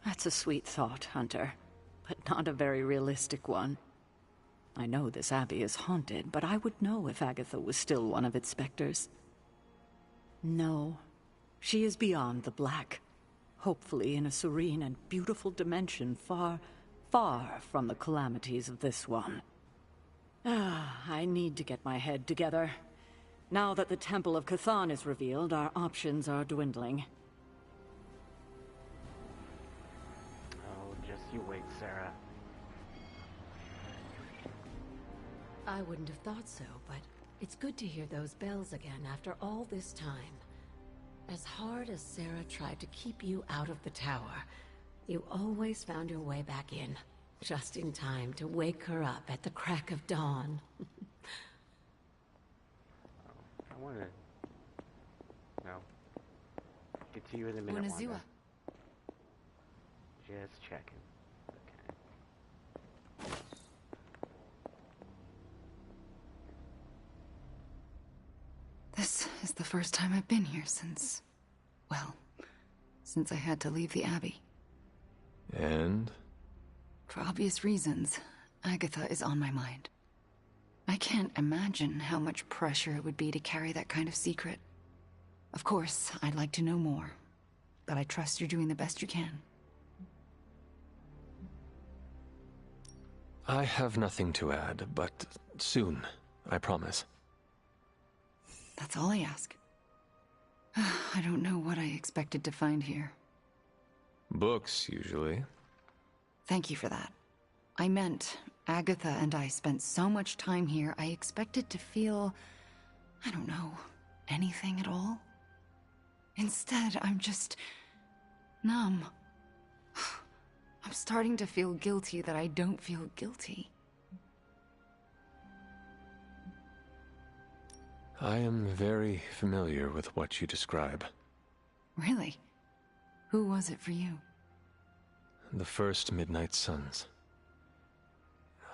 S3: That's a sweet thought, Hunter, but not a very realistic one. I know this abbey is haunted, but I would know if Agatha was still one of its specters. No, she is beyond the black, hopefully in a serene and beautiful dimension far, far from the calamities of this one. I need to get my head together. Now that the Temple of Chthon is revealed, our options are dwindling.
S5: Oh, just you wait, Sarah.
S14: I wouldn't have thought so, but it's good to hear those bells again after all this time. As hard as Sarah tried to keep you out of the tower, you always found your way back in, just in time to wake her up at the crack of dawn.
S5: I wanna... No. Get to you in a minute, Wanda. Just checking. Okay.
S8: This is the first time I've been here since... well, since I had to leave the Abbey.
S1: And?
S8: For obvious reasons, Agatha is on my mind. I can't imagine how much pressure it would be to carry that kind of secret. Of course, I'd like to know more, but I trust you're doing the best you can.
S1: I have nothing to add, but soon, I promise.
S8: That's all I ask. I don't know what I expected to find here.
S1: Books, usually.
S8: Thank you for that. I meant, Agatha and I spent so much time here, I expected to feel... I don't know, anything at all? Instead, I'm just... numb. I'm starting to feel guilty that I don't feel guilty.
S1: I am very familiar with what you describe.
S8: Really? Who was it for you?
S1: The first Midnight Suns.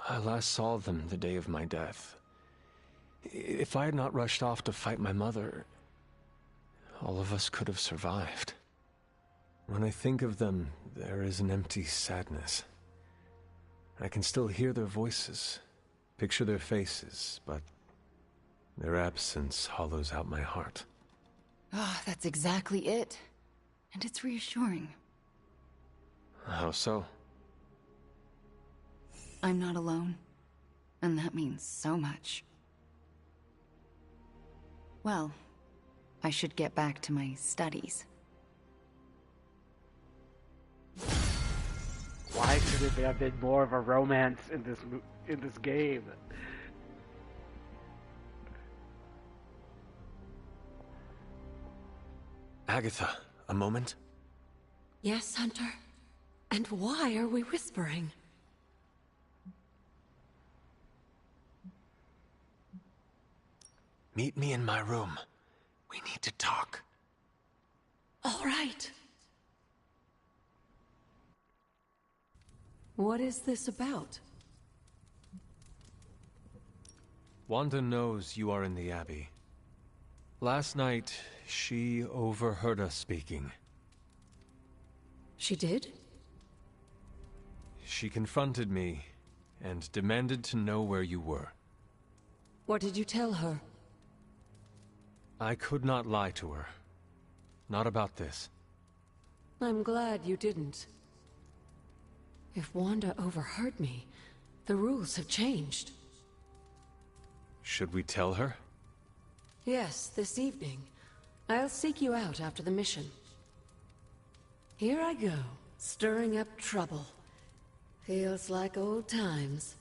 S1: I last saw them the day of my death. If I had not rushed off to fight my mother, all of us could have survived. When I think of them, there is an empty sadness. I can still hear their voices, picture their faces, but their absence hollows out my heart.
S8: Ah, that's exactly it. And it's reassuring.
S1: How so?
S8: I'm not alone. And that means so much. Well, I should get back to my studies.
S5: Why couldn't there have been more of a romance in this game?
S1: Agatha, a moment?
S14: Yes, Hunter? And why are we whispering?
S1: Meet me in my room. We need to talk.
S14: All right. What is this about?
S1: Wanda knows you are in the Abbey. Last night, she overheard us speaking.
S14: She did?
S1: She confronted me and demanded to know where you were.
S14: What did you tell her?
S1: I could not lie to her. Not about this.
S14: I'm glad you didn't. If Wanda overheard me, the rules have changed.
S1: Should we tell her?
S14: Yes, this evening. I'll seek you out after the mission. Here I go, stirring up trouble. Feels like old times.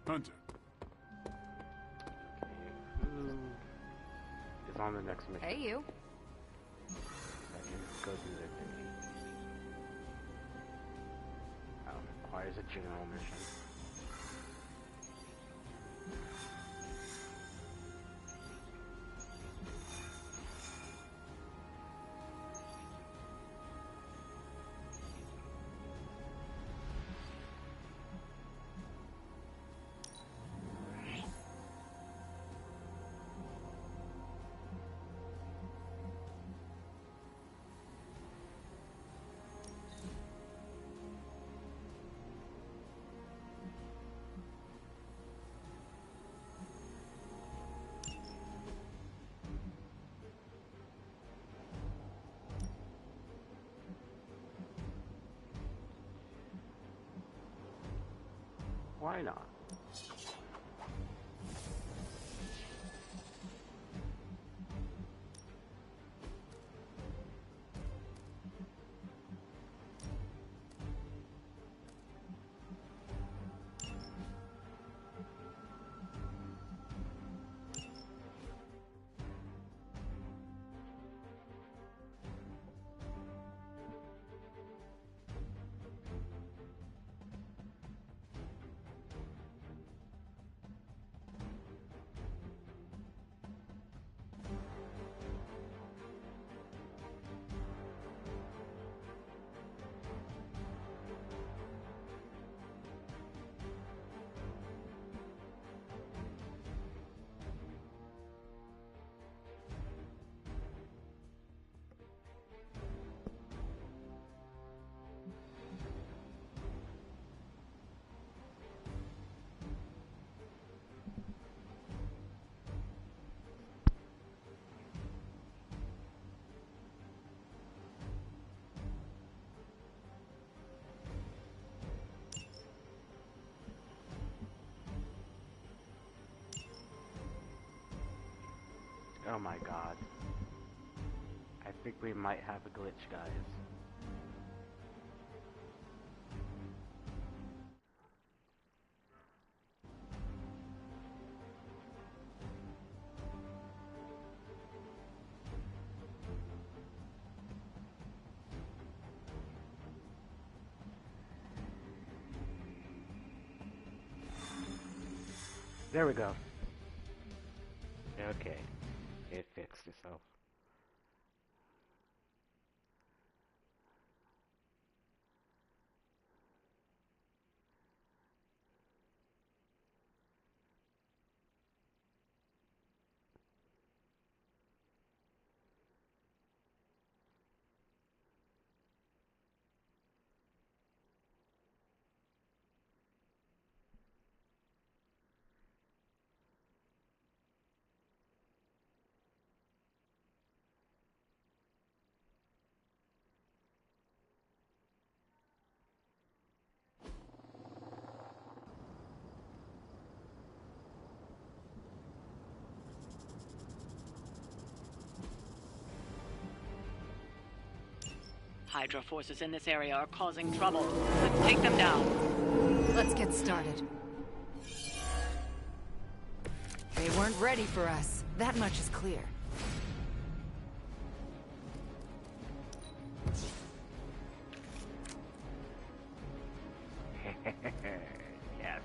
S6: Hunter.
S5: Who is on the next mission?
S4: Hey, you.
S5: I can go do their thing. Requires a general mission. Why not? Oh my god. I think we might have a glitch, guys. There we go. Okay. It fixed itself.
S13: Hydra forces in this area are causing trouble. Let's take them down.
S8: Let's get started. They weren't ready for us. That much is clear.
S5: Yes.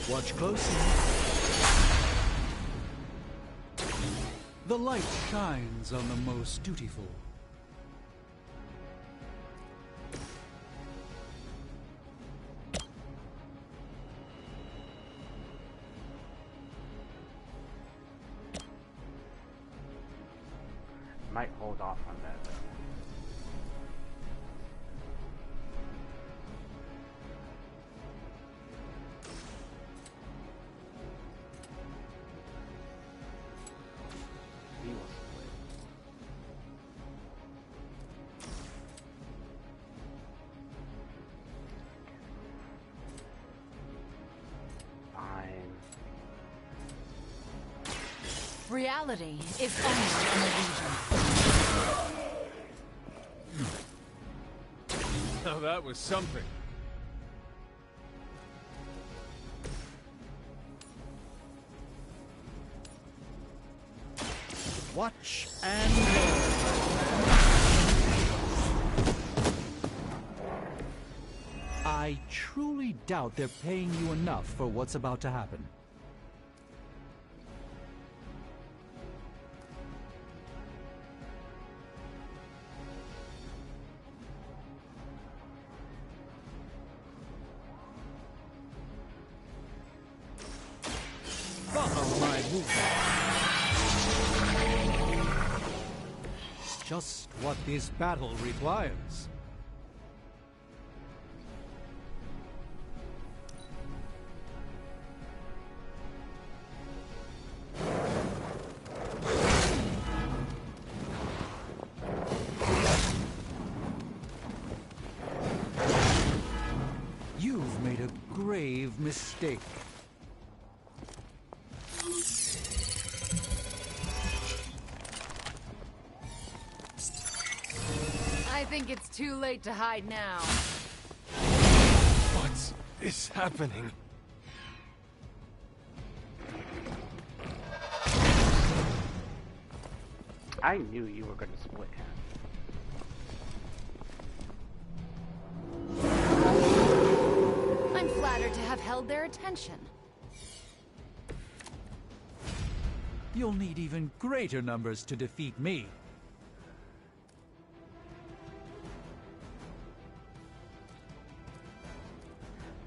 S18: Watch closely. The light shines on the most dutiful.
S5: Might hold off on that though. He will split. Fine.
S8: Reality is only an illusion.
S1: Now that was something.
S18: Watch and learn. I truly doubt they're paying you enough for what's about to happen. Follow my movement. Just what this battle requires. You've made a grave mistake.
S8: I think it's too late to hide now.
S1: What is happening?
S5: I knew you were going to split him.
S8: I'm flattered to have held their attention.
S18: You'll need even greater numbers to defeat me.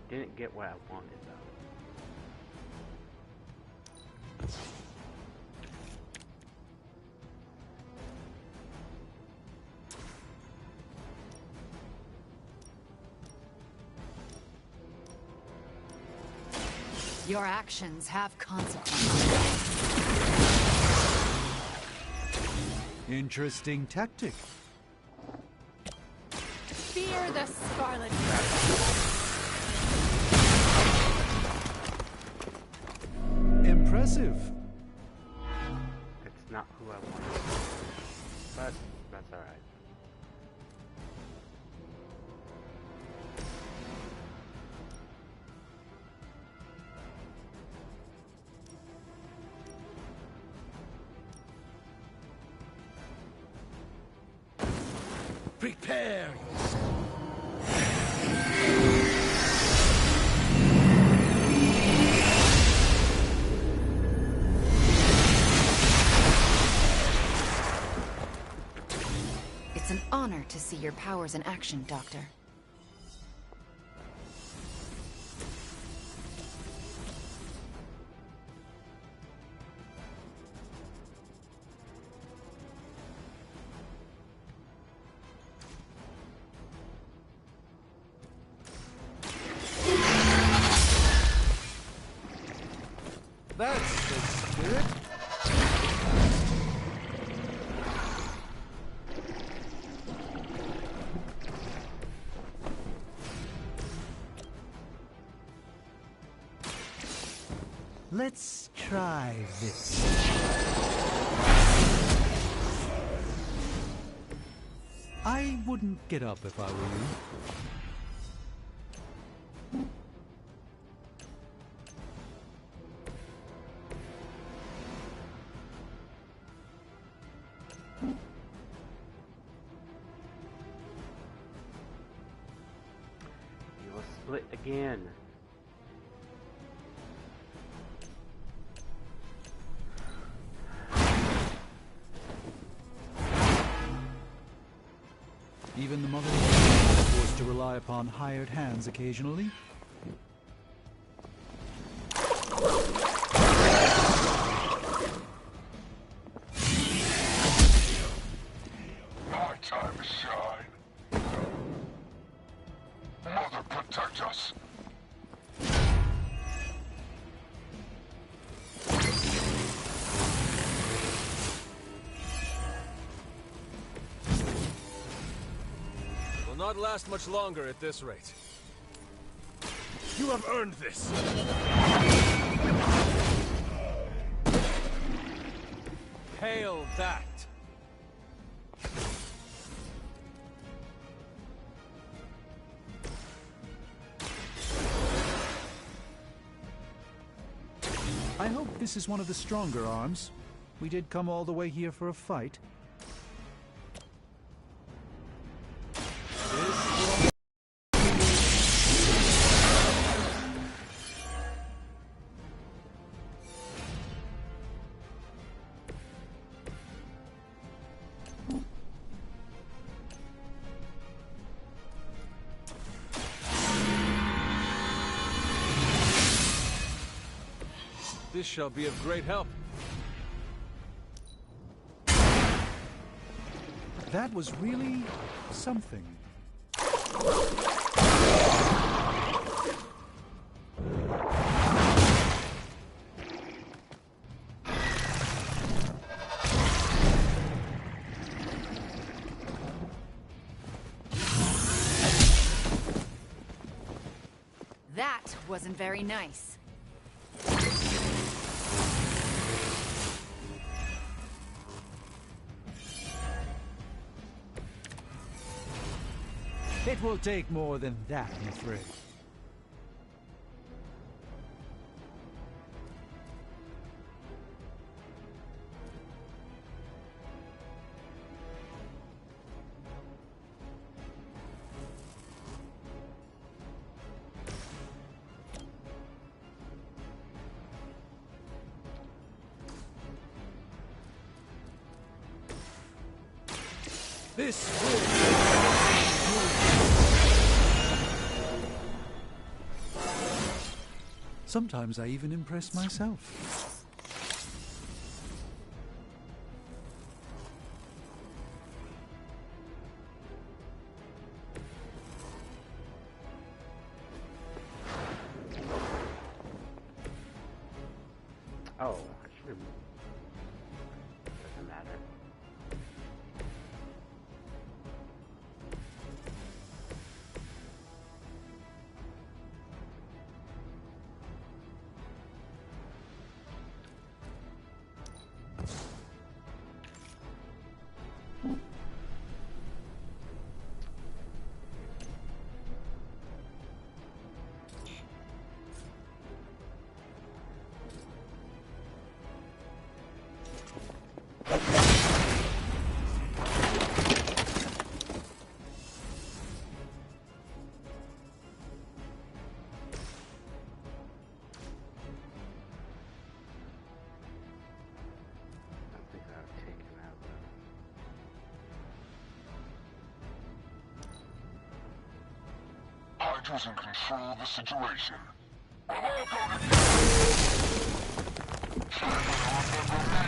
S5: Didn't get what I wanted though.
S8: Your actions have consequences.
S18: Interesting tactic.
S8: Fear the Scarlet.
S18: Impressive.
S5: It's not who I wanted, but that's all right.
S10: Prepare yourself.
S8: It's an honor to see your powers in action, Doctor.
S18: That's the spirit. Let's try this. I wouldn't get up if I were you.
S5: You will split again.
S18: Even the Mother is forced to rely upon hired hands occasionally.
S11: My time to shine. Mother, protect us.
S1: Will not last much longer at this rate.
S11: You have earned this.
S1: Hail that!
S18: I hope this is one of the stronger arms. We did come all the way here for a fight.
S1: This shall be of great help.
S18: That was really something.
S8: That wasn't very nice.
S18: It will take more than that, I'm afraid.
S1: This will...
S18: Sometimes I even impress myself.
S5: Oh, I should have... Doesn't matter.
S11: Hunter's in control of the situation. I'm all going to... So you better remember me.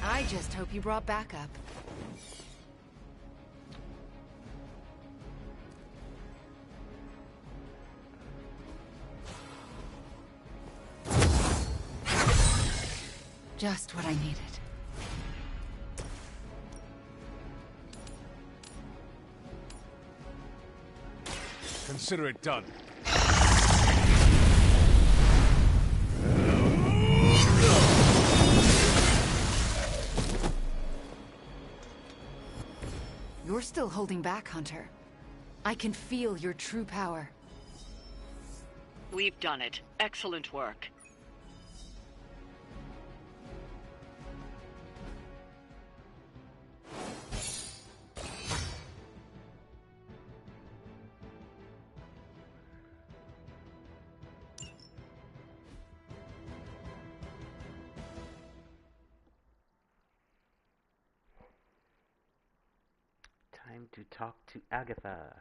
S4: I just hope you brought backup.
S8: Just what I needed.
S11: Consider it done.
S8: You're still holding back, Hunter. I can feel your true power.
S13: We've done it. Excellent work.
S5: Time to talk to Agatha.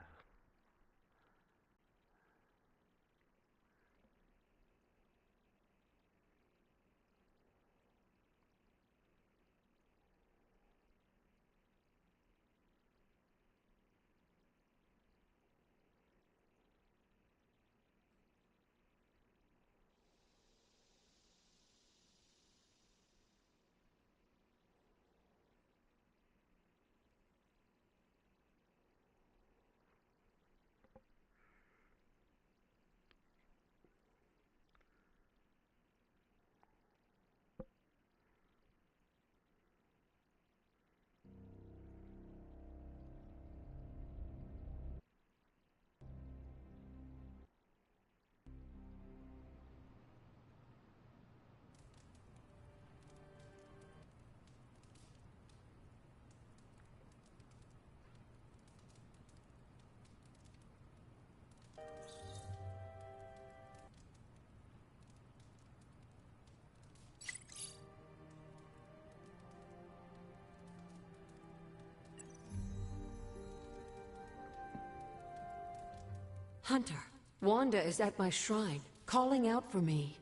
S3: Hunter, Wanda is at my shrine, calling out for me.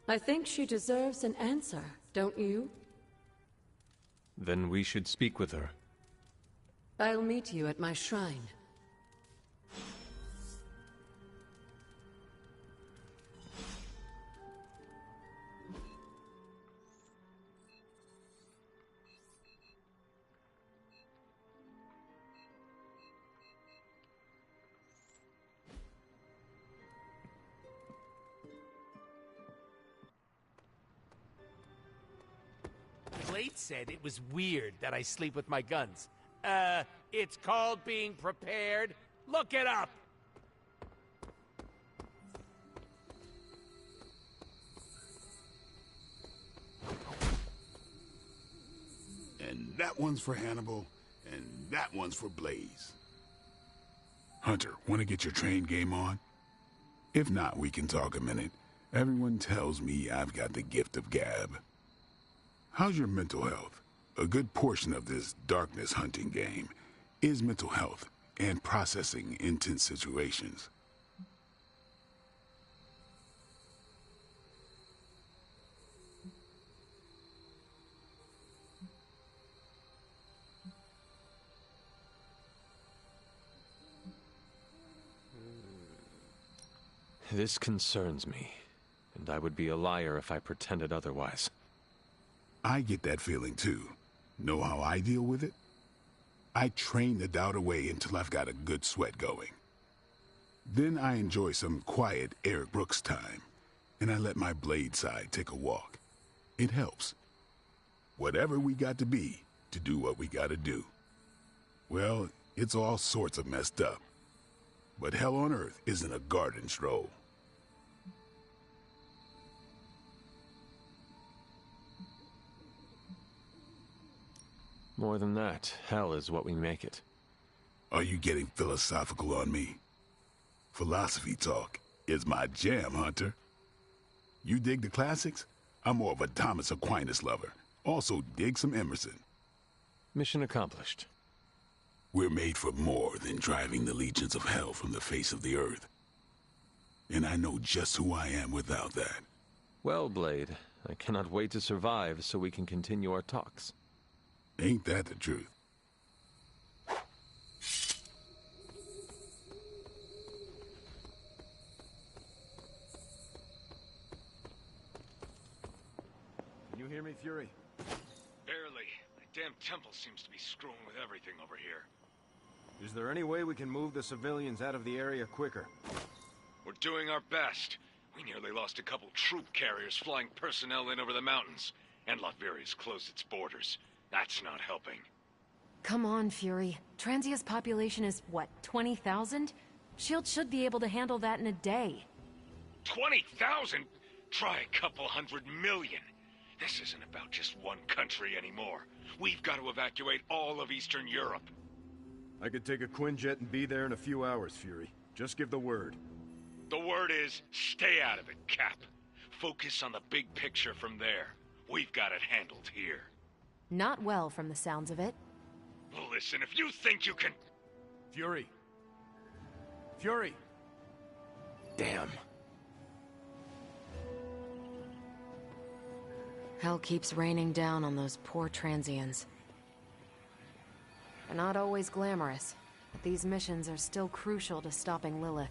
S3: I think she deserves an answer, don't you?
S1: Then we should speak with her.
S3: I'll meet you at my shrine.
S20: Blade said it was weird that I sleep with my guns. It's called being prepared. Look it up!
S6: And that one's for Hannibal, and that one's for Blaze. Hunter, want to get your train game on? If not, we can talk a minute. Everyone tells me I've got the gift of gab. How's your mental health? A good portion of this darkness hunting game is mental health and processing intense situations.
S1: This concerns me, and I would be a liar if I pretended otherwise.
S6: I get that feeling too. Know how I deal with it? I train the doubt away until I've got a good sweat going. Then I enjoy some quiet Eric Brooks time, and I let my blade side take a walk. It helps. Whatever we got to be to do what we gotta do. Well, it's all sorts of messed up. But hell on earth isn't a garden stroll.
S1: More than that, hell is what we make it.
S6: Are you getting philosophical on me? Philosophy talk is my jam, Hunter. You dig the classics? I'm more of a Thomas Aquinas lover. Also dig some Emerson.
S1: Mission accomplished.
S6: We're made for more than driving the legions of hell from the face of the earth. And I know just who I am without that.
S1: Well, Blade, I cannot wait to survive so we can continue our talks.
S6: Ain't that the truth?
S15: Can you hear me, Fury?
S19: Barely. The damn temple seems to be screwing with everything over here.
S15: Is there any way we can move the civilians out of the area quicker?
S19: We're doing our best. We nearly lost a couple troop carriers flying personnel in over the mountains. And Latveria's closed its borders. That's not helping.
S4: Come on, Fury. Transia's population is, what, 20,000? S.H.I.E.L.D. should be able to handle that in a day.
S19: 20,000? Try a couple 100 million. This isn't about just one country anymore. We've got to evacuate all of Eastern Europe.
S15: I could take a Quinjet and be there in a few hours, Fury. Just give the word.
S19: The word is, stay out of it, Cap. Focus on the big picture from there. We've got it handled here.
S4: Not well, from the sounds of it.
S19: Listen, if you think you can...
S15: Fury! Fury!
S1: Damn.
S4: Hell keeps raining down on those poor transients. They're not always glamorous, but these missions are still crucial to stopping Lilith.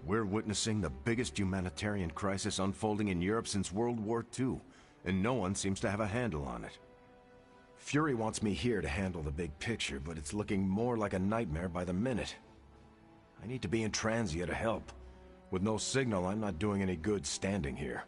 S2: We're witnessing the biggest humanitarian crisis unfolding in Europe since World War II, and no one seems to have a handle on it.
S15: Fury wants me here to handle the big picture, but it's looking more like a nightmare by the minute. I need to be in Transia to help. With no signal, I'm not doing any good standing here.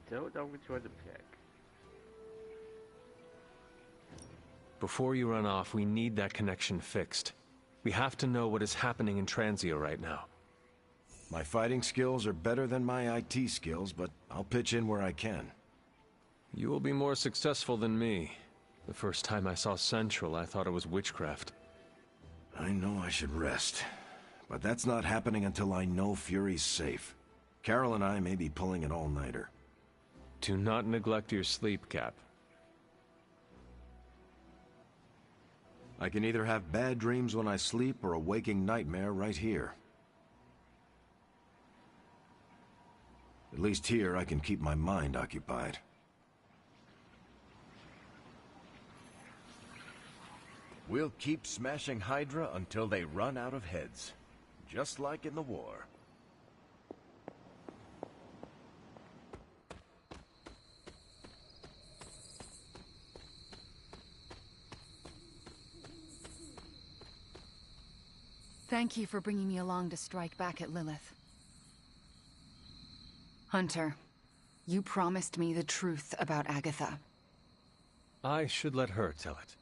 S5: Don't know which one to pick.
S1: Before you run off, we need that connection fixed. We have to know what is happening in Transia right now.
S15: My fighting skills are better than my IT skills, but I'll pitch in where I can.
S1: You will be more successful than me. The first time I saw Central, I thought it was witchcraft.
S15: I know I should rest, but that's not happening until I know Fury's safe. Carol and I may be pulling an all-nighter.
S1: Do not neglect your sleep, Cap.
S15: I can either have bad dreams when I sleep or a waking nightmare right here. At least here I can keep my mind occupied.
S2: We'll keep smashing Hydra until they run out of heads. Just like in the war.
S8: Thank you for bringing me along to strike back at Lilith. Hunter, you promised me the truth about Agatha.
S1: I should let her tell it.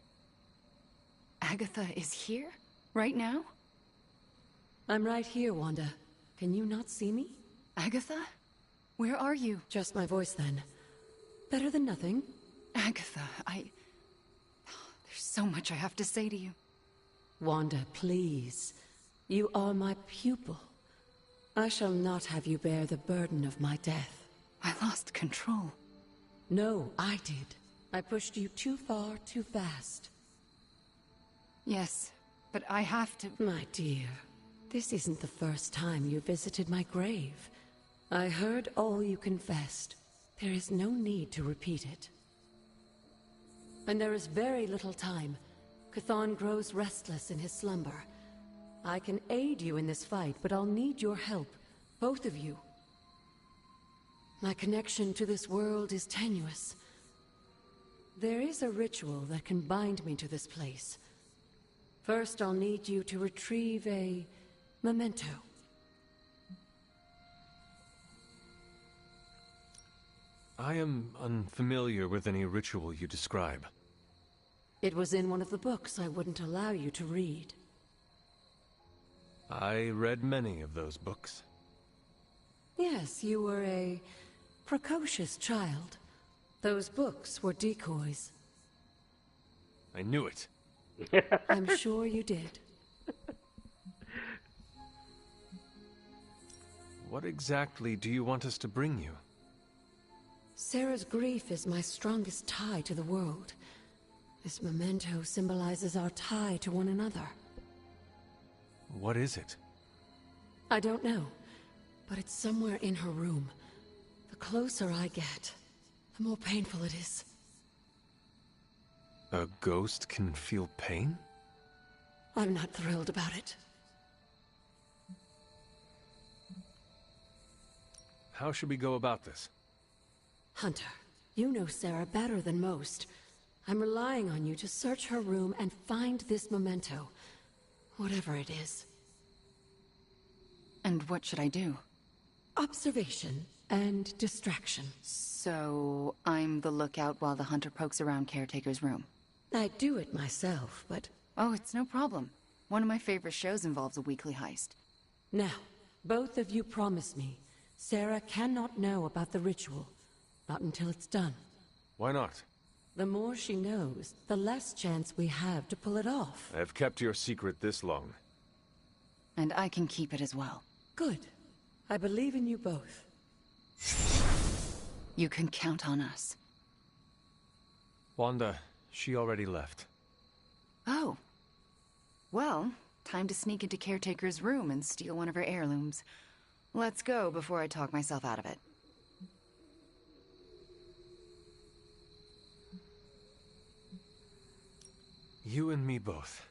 S8: Agatha is here? Right now?
S14: I'm right here, Wanda. Can you not see me?
S8: Agatha? Where are you?
S14: Just my voice, then. Better than nothing.
S8: Agatha, There's so much I have to say to you.
S14: Wanda, please. You are my pupil. I shall not have you bear the burden of my death.
S8: I lost control.
S14: No, I did. I pushed you too far, too fast.
S8: Yes, but I have to...
S14: My dear, this isn't the first time you visited my grave. I heard all you confessed. There is no need to repeat it. And there is very little time. Chthon grows restless in his slumber. I can aid you in this fight, but I'll need your help. Both of you. My connection to this world is tenuous. There is a ritual that can bind me to this place. First, I'll need you to retrieve a memento.
S1: I am unfamiliar with any ritual you describe.
S14: It was in one of the books I wouldn't allow you to read.
S1: I read many of those books.
S14: Yes, you were a precocious child. Those books were decoys.
S1: I knew it.
S14: I'm sure you did.
S1: What exactly do you want us to bring you?
S14: Sarah's grief is my strongest tie to the world. This memento symbolizes our tie to one another.
S1: What is it?
S14: I don't know, but it's somewhere in her room. The closer I get, the more painful it is.
S1: A ghost can feel pain?
S14: I'm not thrilled about it.
S1: How should we go about this?
S14: Hunter, you know Sarah better than most. I'm relying on you to search her room and find this memento. Whatever it is.
S8: And what should I do?
S14: Observation and distraction.
S8: So, I'm the lookout while the hunter pokes around Caretaker's room.
S14: I do it myself, but...
S8: Oh, it's no problem. One of my favorite shows involves a weekly heist.
S14: Now, both of you promise me, Sarah cannot know about the ritual. Not until it's done.
S1: Why not?
S14: The more she knows, the less chance we have to pull it off.
S1: I have kept your secret this long.
S8: And I can keep it as well.
S14: Good. I believe in you both.
S8: You can count on us.
S1: Wanda, she already left.
S8: Oh. Well, time to sneak into Caretaker's room and steal one of her heirlooms. Let's go before I talk myself out of it.
S1: You and me both.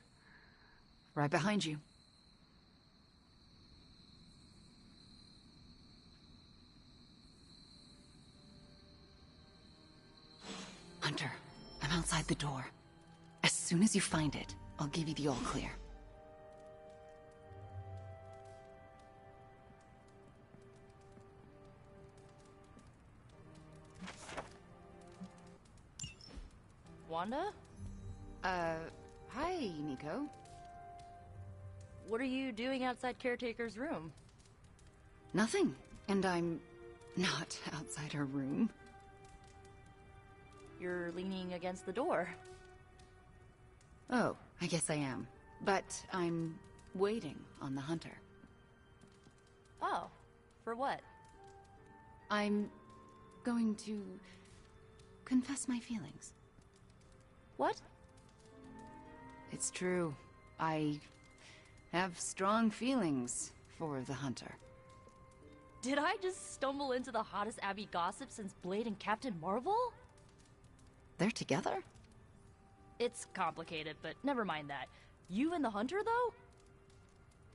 S8: Right behind you. Hunter, I'm outside the door. As soon as you find it, I'll give you the all clear.
S12: Wanda?
S8: Hi, Nico.
S12: What are you doing outside Caretaker's room?
S8: Nothing. And I'm not outside her room.
S12: You're leaning against the door.
S8: Oh, I guess I am. But I'm waiting on the hunter.
S12: Oh, for what?
S8: I'm going to confess my feelings.
S12: What?
S8: It's true. I have strong feelings for the hunter.
S12: Did I just stumble into the hottest Abby gossip since Blade and Captain Marvel?
S8: They're together?
S12: It's complicated, but never mind that. You and the hunter, though?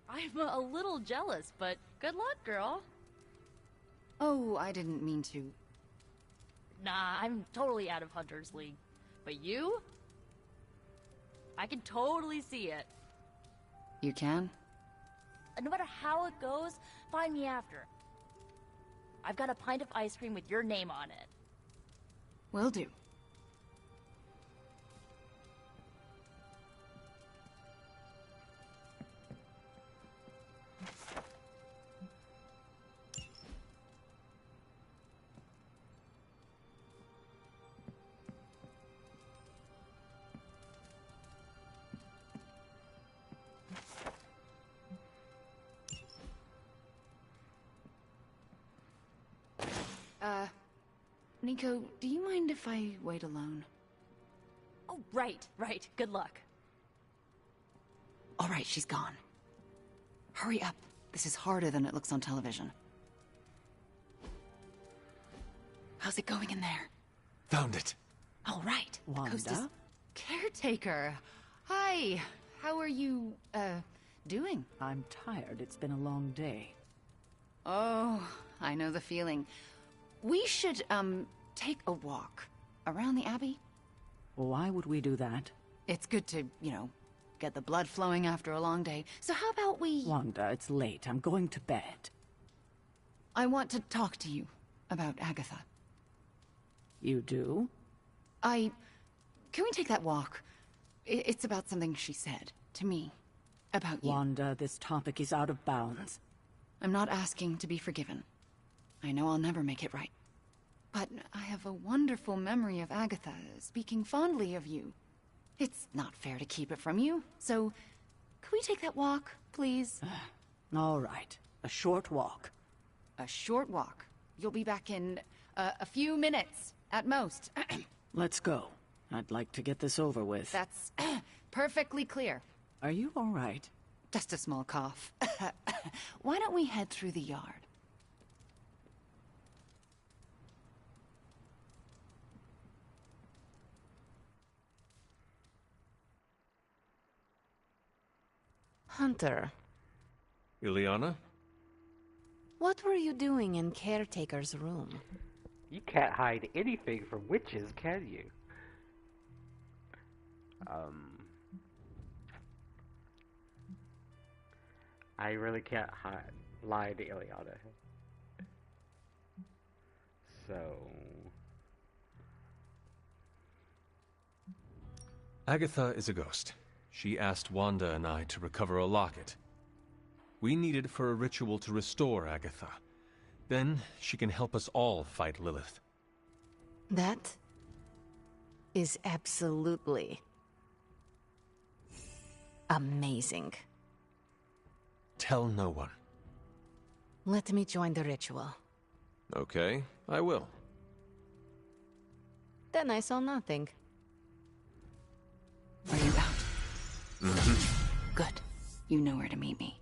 S12: I'm a little jealous, but good luck, girl.
S8: Oh, I didn't mean to.
S12: Nah, I'm totally out of Hunter's League. But you? I can totally see it.
S8: You can?
S12: No matter how it goes, find me after. I've got a pint of ice cream with your name on it.
S8: Will do. Nico, do you mind if I wait alone?
S12: Oh, right. Good luck.
S8: All right, she's gone. Hurry up. This is harder than it looks on television. How's it going in there?
S1: Found it.
S8: All right.
S14: Wanda?
S8: The coast is... Caretaker. Hi. How are you, doing?
S3: I'm tired. It's been a long day.
S8: Oh, I know the feeling. We should, take a walk around the Abbey.
S3: Why would we do that?
S8: It's good to, get the blood flowing after a long day. So how about we...
S3: Wanda, it's late. I'm going to bed.
S8: I want to talk to you about Agatha.
S3: You do?
S8: Can we take that walk? It's about something she said to me. About you.
S3: Wanda, this topic is out of bounds.
S8: I'm not asking to be forgiven. I know I'll never make it right. But I have a wonderful memory of Agatha speaking fondly of you. It's not fair to keep it from you, so could we take that walk, please?
S3: All right. A short walk.
S8: A short walk. You'll be back in a few minutes, at most.
S3: Let's go. I'd like to get this over with.
S8: That's perfectly clear.
S3: Are you all right?
S8: Just a small cough. Why don't we head through the yard?
S4: Hunter,
S1: Ileana?
S4: what were you doing in Caretaker's room?
S5: You can't hide anything from witches, can you? I really can't lie to Ileana. So...
S1: Agatha is a ghost. She asked Wanda and I to recover a locket. We need it for a ritual to restore Agatha. Then she can help us all fight Lilith.
S4: That is absolutely amazing.
S1: Tell no one.
S4: Let me join the ritual.
S1: Okay, I will.
S4: Then I saw nothing.
S8: Are you out? Good. You know where to meet me.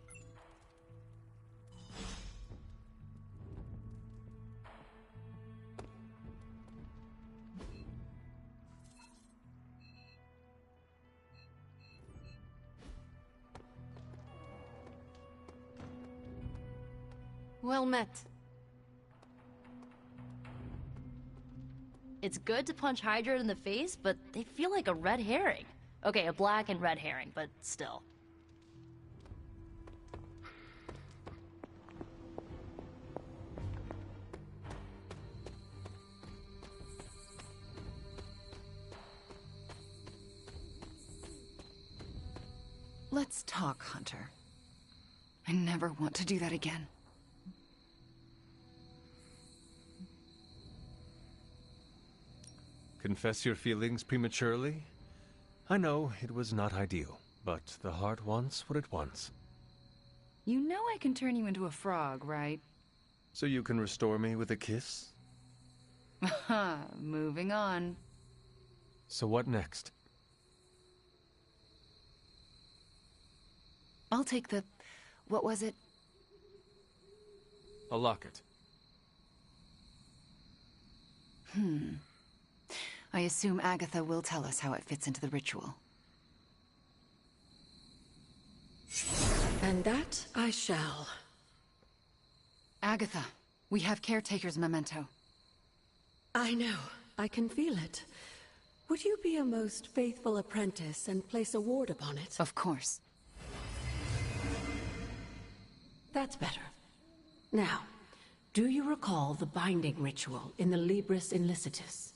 S4: Well met.
S12: It's good to punch Hydra in the face, but they feel like a red herring. Okay, a black and red herring, but still.
S8: Let's talk, Hunter. I never want to do that again.
S1: Confess your feelings prematurely? I know it was not ideal, but the heart wants what it wants.
S8: You know I can turn you into a frog, right?
S1: So you can restore me with a kiss?
S8: Moving on.
S1: So what next?
S8: I'll take the... what was it?
S1: A locket.
S8: I assume Agatha will tell us how it fits into the ritual.
S14: And that I shall.
S8: Agatha, we have Caretaker's memento.
S14: I know. I can feel it. Would you be a most faithful apprentice and place a ward upon it?
S8: Of course.
S14: That's better. Now, do you recall the binding ritual in the Libris Inlicitus?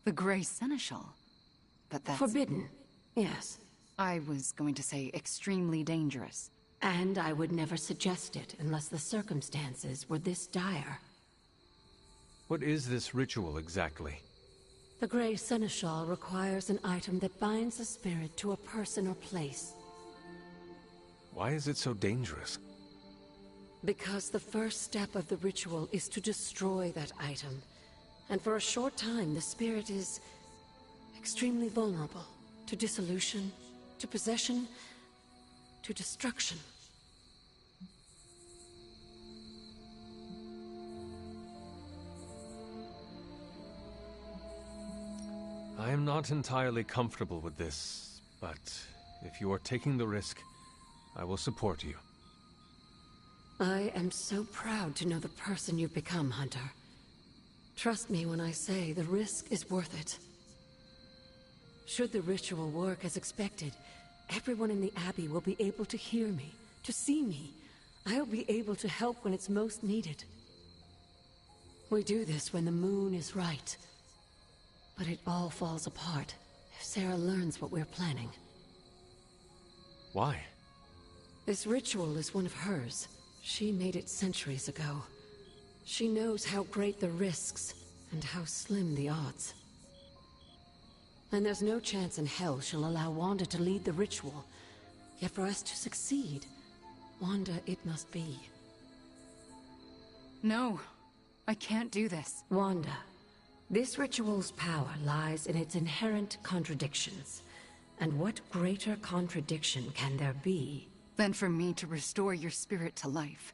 S8: The Grey Seneschal. But that's...
S14: Forbidden, yes.
S8: I was going to say extremely dangerous.
S14: And I would never suggest it unless the circumstances were this dire.
S1: What is this ritual exactly?
S14: The Grey Seneschal requires an item that binds a spirit to a person or place.
S1: Why is it so dangerous?
S14: Because the first step of the ritual is to destroy that item. And for a short time, the spirit is extremely vulnerable to dissolution, to possession, to destruction.
S1: I am not entirely comfortable with this, but if you are taking the risk, I will support you.
S14: I am so proud to know the person you've become, Hunter. Trust me when I say the risk is worth it. Should the ritual work as expected, everyone in the Abbey will be able to hear me, to see me. I'll be able to help when it's most needed. We do this when the moon is right, But it all falls apart if Sarah learns what we're planning.
S1: Why?
S14: This ritual is one of hers. She made it centuries ago. She knows how great the risks and how slim the odds. And there's no chance in hell she'll allow Wanda to lead the ritual. Yet for us to succeed, Wanda it must be.
S8: No, I can't do this.
S14: Wanda, this ritual's power lies in its inherent contradictions. And what greater contradiction can there be
S8: than for me to restore your spirit to life?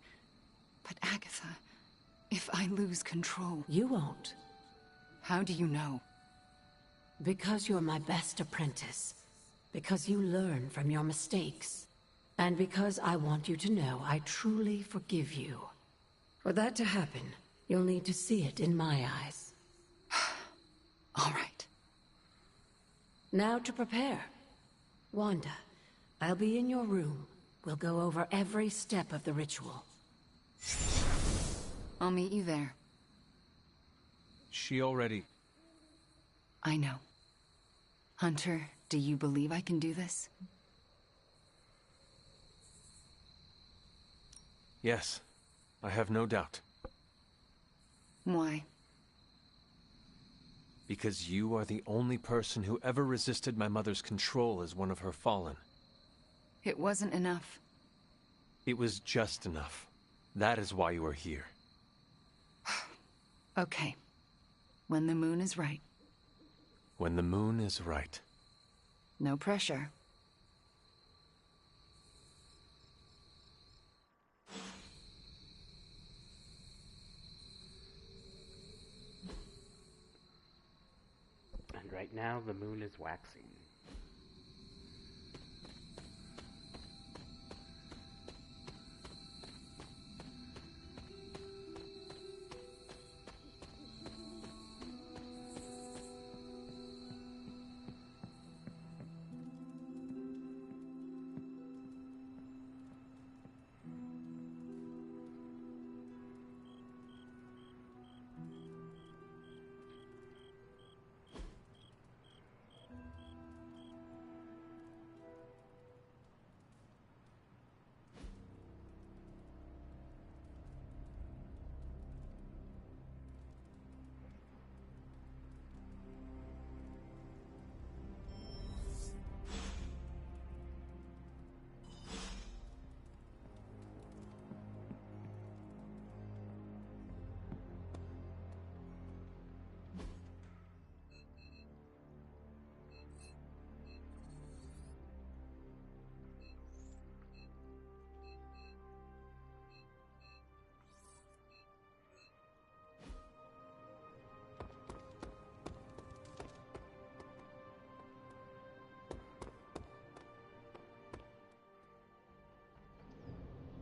S8: But Agatha, if I lose control...
S14: You won't.
S8: How do you know?
S14: Because you're my best apprentice. Because you learn from your mistakes. And because I want you to know I truly forgive you. For that to happen, you'll need to see it in my eyes.
S8: All right.
S14: Now to prepare. Wanda, I'll be in your room. We'll go over every step of the ritual.
S8: I'll meet you there.
S1: She already...
S8: I know. Hunter, do you believe I can do this?
S1: Yes, I have no doubt.
S8: Why?
S1: Because you are the only person who ever resisted my mother's control as one of her fallen.
S8: It wasn't enough.
S1: It was just enough. That is why you are here.
S8: Okay. When the moon is right.
S1: When the moon is right.
S8: No pressure.
S5: And right now, the moon is waxing.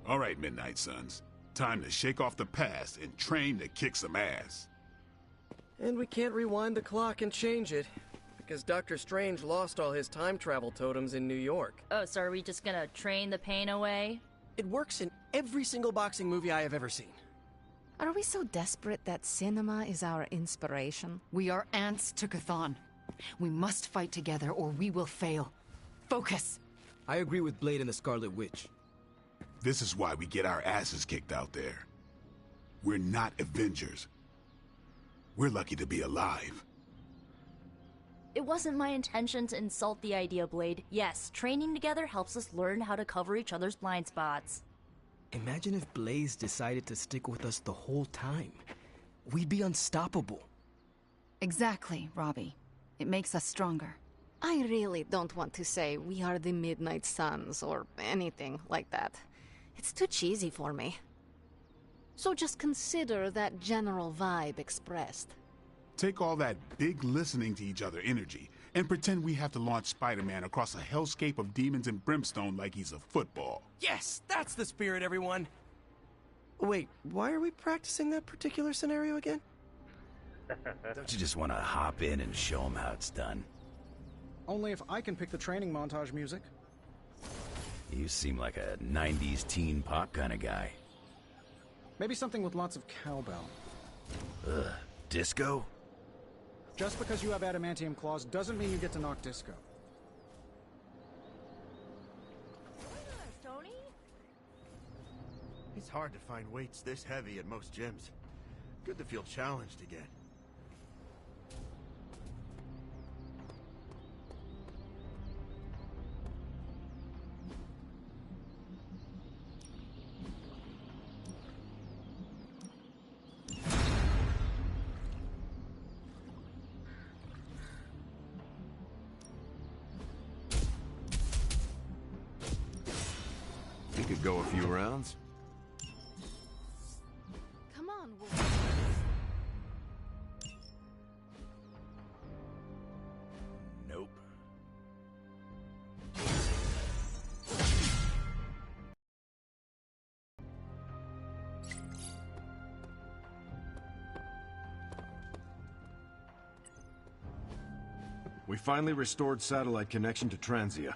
S6: All right, Midnight Suns. Time to shake off the past and train to kick some ass.
S7: And we can't rewind the clock and change it, because Dr. Strange lost all his time travel totems in New York.
S12: Oh, so are we just gonna train the pain away?
S7: It works in every single boxing movie I have ever seen.
S4: Are we so desperate that cinema is our inspiration?
S8: We are ants to Chthon. We must fight together or we will fail. Focus!
S16: I agree with Blade and the Scarlet Witch.
S6: This is why we get our asses kicked out there. We're not Avengers. We're lucky to be alive.
S12: It wasn't my intention to insult the idea, Blade. Yes, training together helps us learn how to cover each other's blind spots.
S16: Imagine if Blaze decided to stick with us the whole time. We'd be unstoppable.
S8: Exactly, Robbie. It makes us stronger.
S4: I really don't want to say we are the Midnight Suns or anything like that. It's too cheesy for me. So just consider that general vibe expressed.
S6: Take all that big listening to each other energy and pretend we have to launch Spider-Man across a hellscape of demons and brimstone like he's a football.
S7: Yes, that's the spirit, everyone! Wait, why are we practicing that particular scenario again?
S17: Don't you just want to hop in and show them how it's done?
S9: Only if I can pick the training montage music.
S17: You seem like a 90s teen pop kind of guy.
S9: Maybe something with lots of cowbell.
S17: Ugh, disco?
S9: Just because you have adamantium claws doesn't mean you get to knock Disco.
S12: Tony?
S2: It's hard to find weights this heavy at most gyms. Good to feel challenged again.
S15: We could go a few rounds.
S4: Come on, Wolf.
S17: Nope.
S15: We finally restored satellite connection to Transia.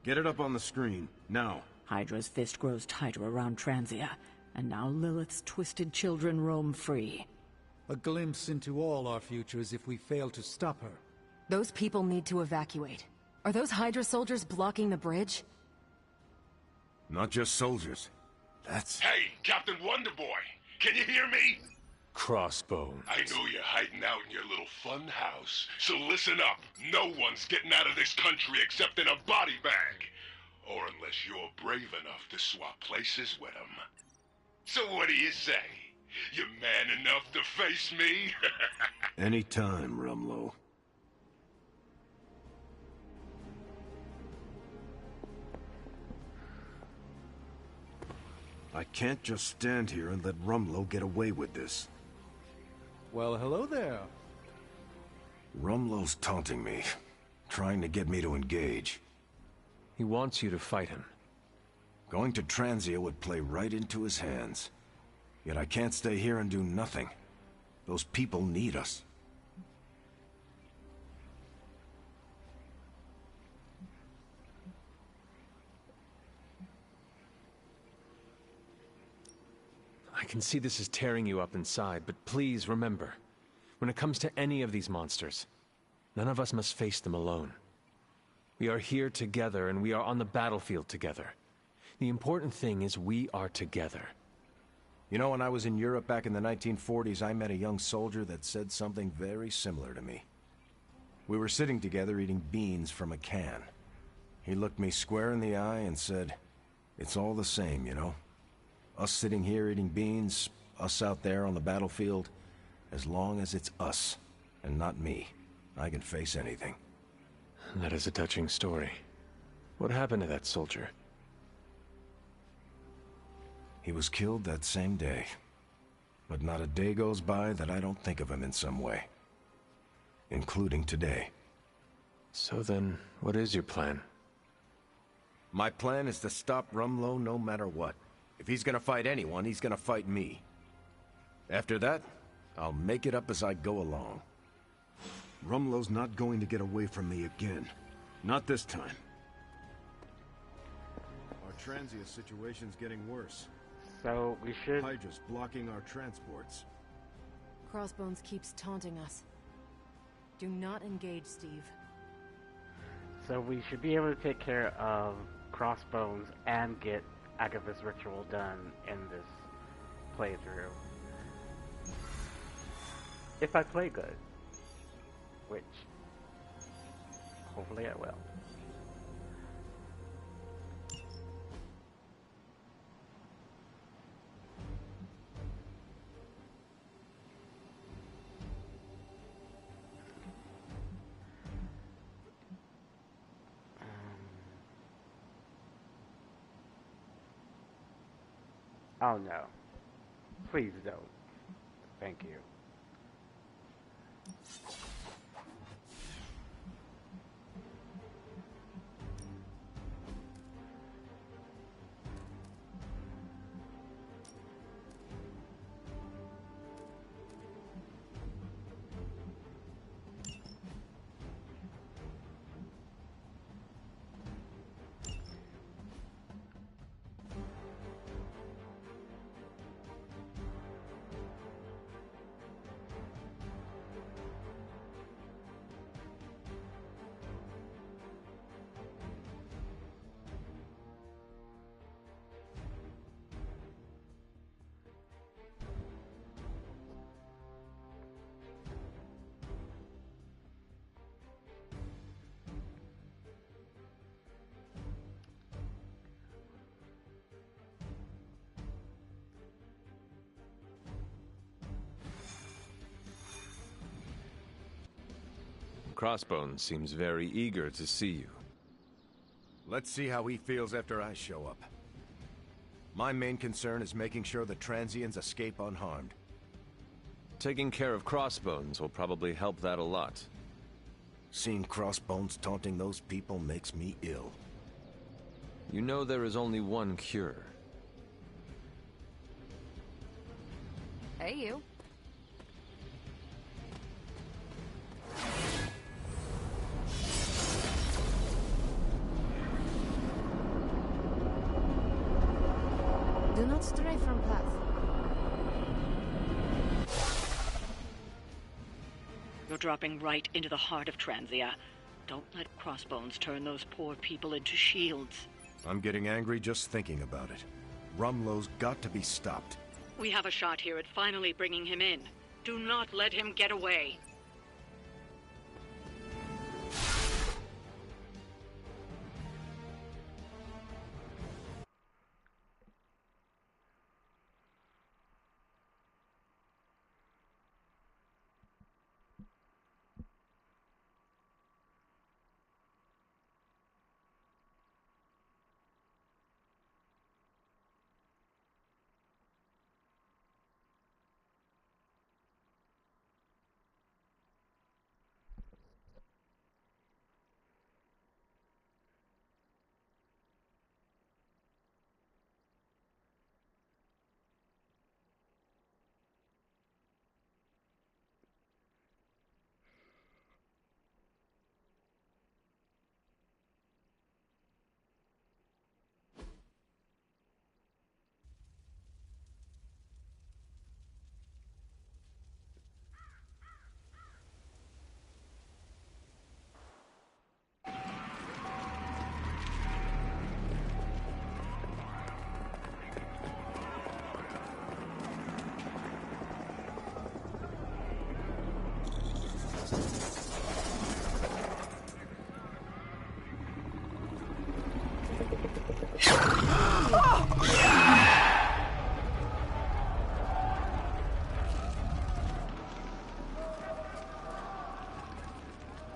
S15: Get it up on the screen, now.
S3: Hydra's fist grows tighter around Transia, and now Lilith's twisted children roam free.
S18: A glimpse into all our futures if we fail to stop her.
S21: Those people need to evacuate. Are those Hydra soldiers blocking the bridge?
S15: Not just soldiers. That's...
S19: Hey, Captain Wonderboy! Can you hear me?
S1: Crossbones.
S19: I know you're hiding out in your little fun house, so listen up. No one's getting out of this country except in a body bag. Or unless you're brave enough to swap places with them. So what do you say? You man enough to face me?
S15: Anytime, Rumlow. I can't just stand here and let Rumlow get away with this.
S18: Well, hello there.
S15: Rumlow's taunting me, trying to get me to engage.
S1: He wants you to fight him.
S15: Going to Transia would play right into his hands. Yet I can't stay here and do nothing. Those people need us.
S1: I can see this is tearing you up inside, but please remember, when it comes to any of these monsters, none of us must face them alone. We are here together, and we are on the battlefield together. The important thing is we are together.
S15: You know, when I was in Europe back in the 1940s, I met a young soldier that said something very similar to me. We were sitting together eating beans from a can. He looked me square in the eye and said, "It's all the same, you know? Us sitting here eating beans, us out there on the battlefield, as long as it's us, and not me, I can face anything."
S1: That is a touching story. What happened to that soldier?
S15: He was killed that same day. But not a day goes by that I don't think of him in some way. Including today.
S1: So then, what is your plan?
S15: My plan is to stop Rumlow no matter what. If he's gonna fight anyone, he's gonna fight me. After that, I'll make it up as I go along. Rumlow's not going to get away from me again. Not this time. Our Transia situation's getting worse.
S5: So we should...
S15: Hydra's blocking our transports.
S21: Crossbones keeps taunting us. Do not engage, Steve.
S5: So we should be able to take care of Crossbones and get Agatha's ritual done in this playthrough. If I play good. Which, hopefully I will. Oh no. Please don't. Thank you.
S1: Crossbones seems very eager to see you.
S15: Let's see how he feels after I show up. My main concern is making sure the transients escape unharmed.
S1: Taking care of Crossbones will probably help that a lot.
S15: Seeing Crossbones taunting those people makes me ill.
S1: You know there is only one cure.
S12: Hey, you.
S21: Do not stray from path.
S13: You're dropping right into the heart of Transia. Don't let Crossbones turn those poor people into shields.
S15: I'm getting angry just thinking about it. Rumlow's got to be stopped.
S13: We have a shot here at finally bringing him in. Do not let him get away.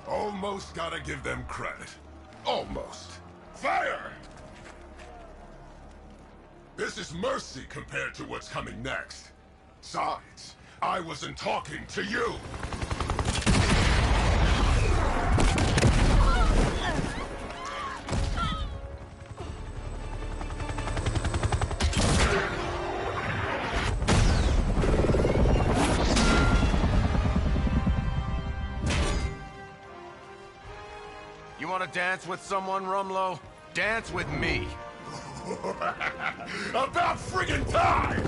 S19: Almost gotta give them credit. Almost. Fire! This is mercy compared to what's coming next. Besides, I wasn't talking to you!
S15: You want to dance with someone, Rumlow? Dance with me.
S19: About friggin' time!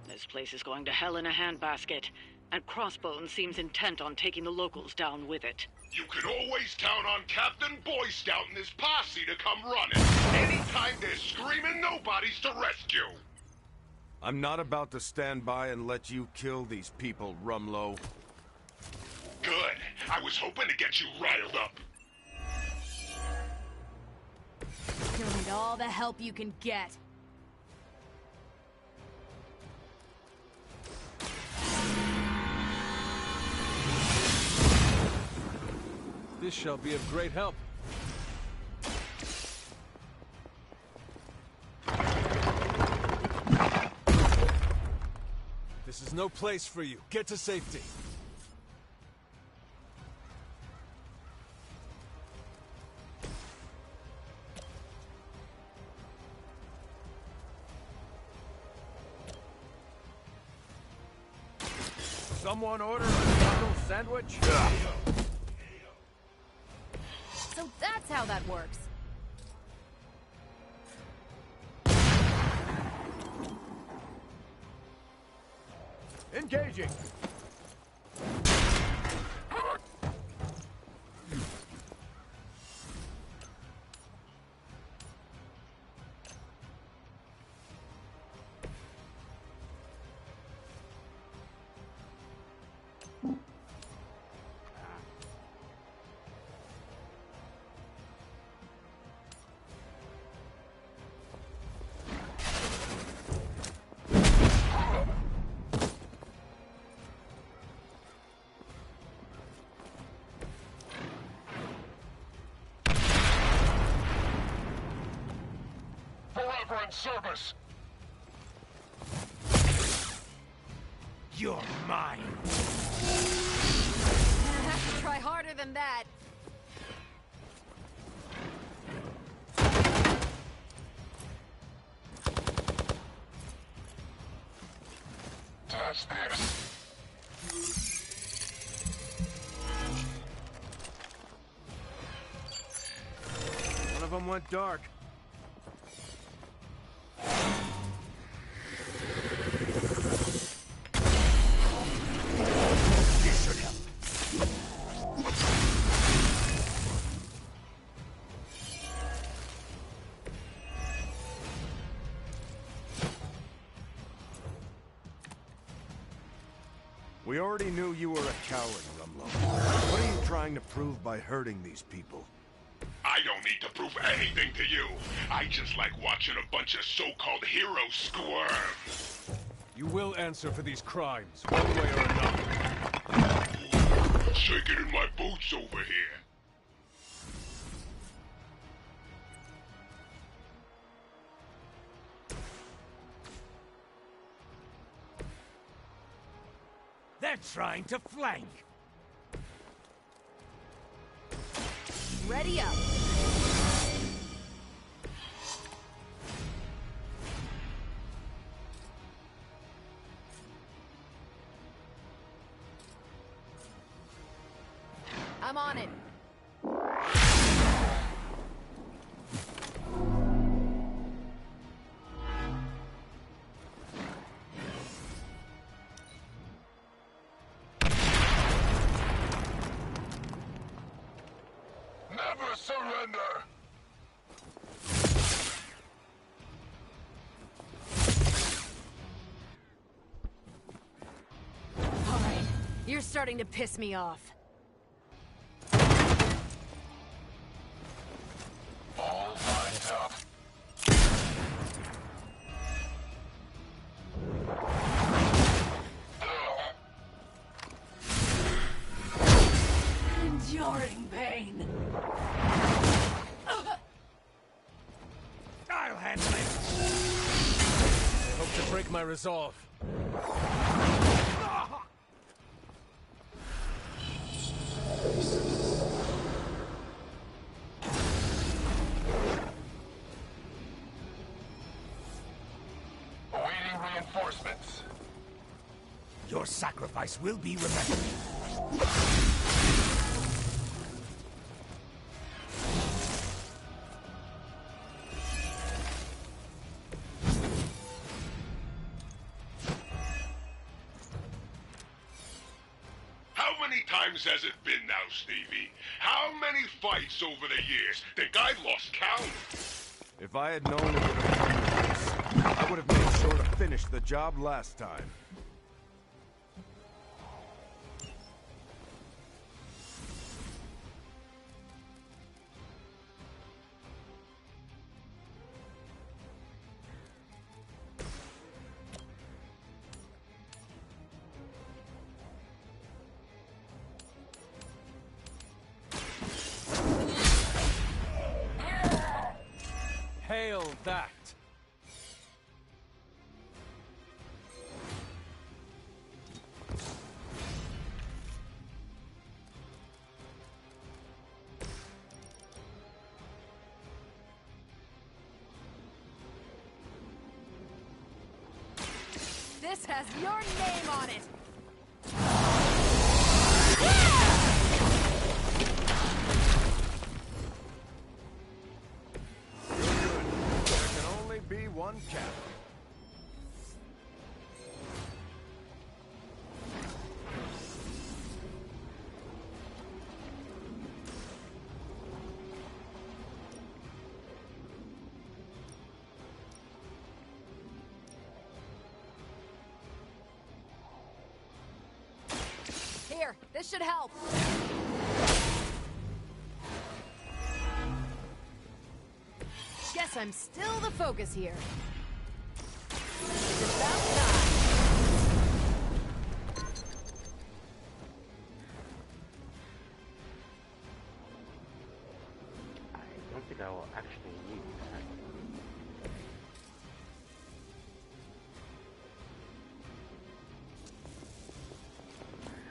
S13: This place is going to hell in a handbasket, and Crossbones seems intent on taking the locals down with it.
S19: You can always count on Captain Boy Scout and his posse to come running. Anytime there's screaming nobodies to rescue.
S15: I'm not about to stand by and let you kill these people, Rumlow.
S19: Good. I was hoping to get you riled up.
S21: You'll need all the help you can get.
S1: This shall be of great help. This is no place for you. Get to safety.
S15: Someone order a taco sandwich?
S21: So that's how that works.
S15: Engaging!
S11: never in service.
S20: You're mine.
S21: I have to try harder than that.
S11: Touch this.
S15: One of them went dark.
S20: This should help.
S15: We already knew you were a coward, Rumlow. What are you trying to prove by hurting these people?
S19: I don't need to prove anything to you. I just like watching a bunch of so-called heroes squirm.
S1: You will answer for these crimes, one way or another.
S19: Shaking in my boots over here.
S20: They're trying to flank.
S21: Ready up. I'm on it.
S11: Never surrender.
S21: All right. You're starting to piss me off.
S11: All lined up.
S3: Enduring pain.
S20: I'll handle it.
S1: Hope to break my resolve.
S11: Awaiting reinforcements.
S20: Your sacrifice will be remembered.
S19: How many times has it been now, Stevie? How many fights over the years? Think I lost count?
S15: If I had known it would have come to this, I would have made sure to finish the job last time.
S1: Hail that!
S21: This has your name on it.
S15: There can only be one captain.
S21: Here, this should help. Guess I'm still the focus here. It's about time.
S5: I don't think I will actually need that.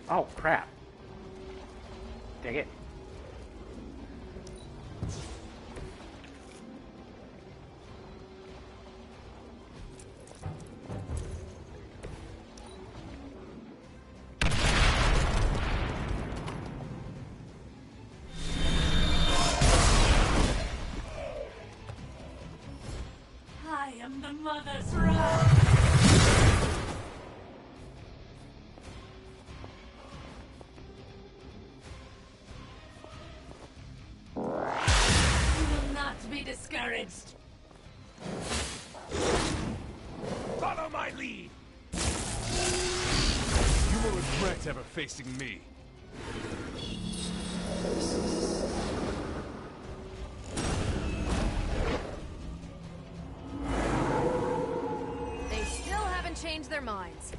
S5: Oh, crap. Dang it.
S14: I am the Mother's wrath. You will not be discouraged.
S10: Follow my lead! You will regret ever facing me.
S21: They still haven't changed their minds.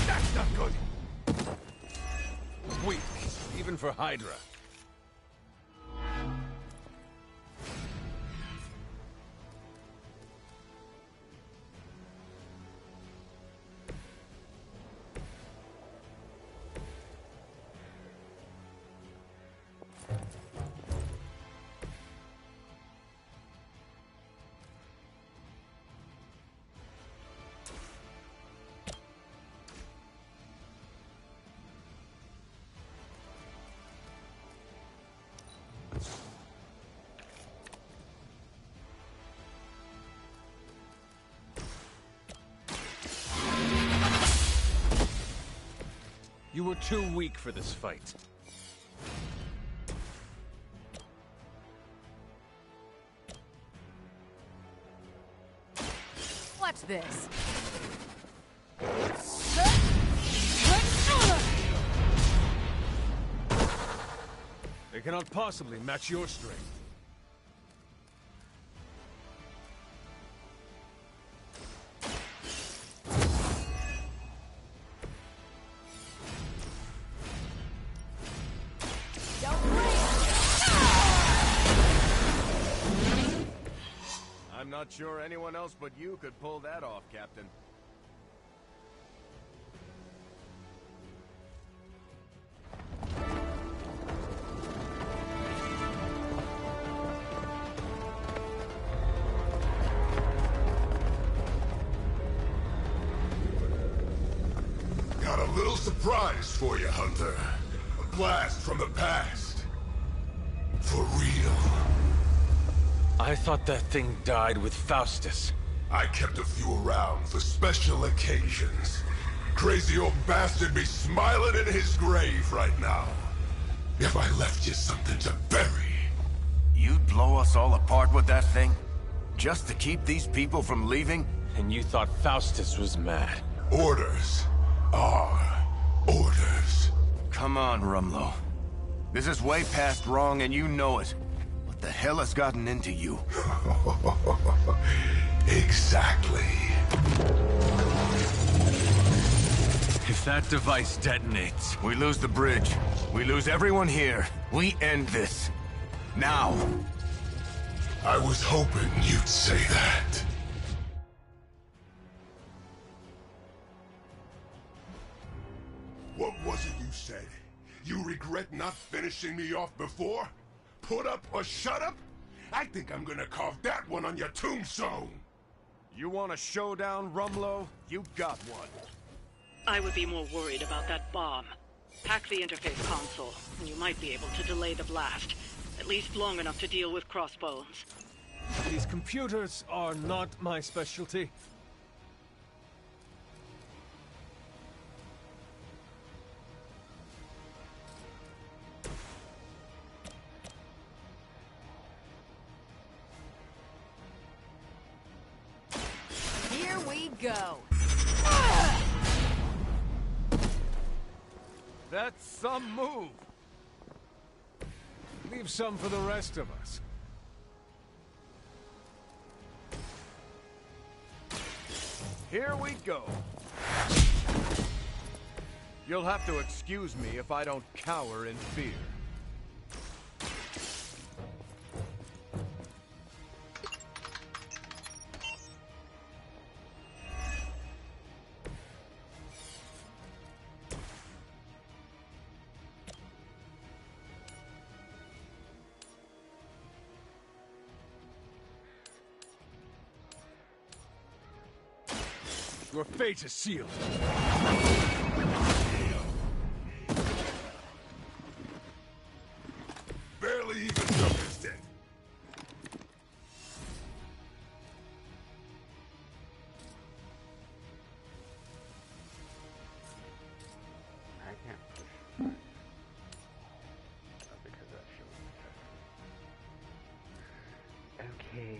S10: That's not good! Weak, even for Hydra. You were too weak for this fight.
S21: Watch this.
S10: They cannot possibly match your strength.
S15: I'm not sure anyone else but you could pull that off, Captain.
S19: Got a little surprise for you, Hunter. A blast from the past. For real.
S1: I thought that thing died with Faustus.
S19: I kept a few around for special occasions. Crazy old bastard be smiling in his grave right now. If I left you something to bury.
S15: You'd blow us all apart with that thing? Just to keep these people from leaving?
S1: And you thought Faustus was mad.
S19: Orders are orders.
S15: Come on, Rumlow. This is way past wrong and you know it. What the hell has gotten into you?
S19: Exactly.
S10: If that device detonates,
S15: we lose the bridge. We lose everyone here. We end this. Now.
S19: I was hoping you'd say that. What was it you said? You regret not finishing me off before? Put up or shut up? I think I'm gonna carve that one on your tombstone.
S15: You want a showdown, Rumlow? You got one.
S13: I would be more worried about that bomb. Hack the interface console, and you might be able to delay the blast. At least long enough to deal with crossbones.
S10: these computers are not my specialty.
S21: Here we go.
S10: That's some move. Leave some for the rest of us.
S16: here we go. You'll have to excuse me if I don't cower in fear.
S10: Your fate is sealed.
S19: Barely even noticed it.
S5: I can't push. Not because that shows. Okay.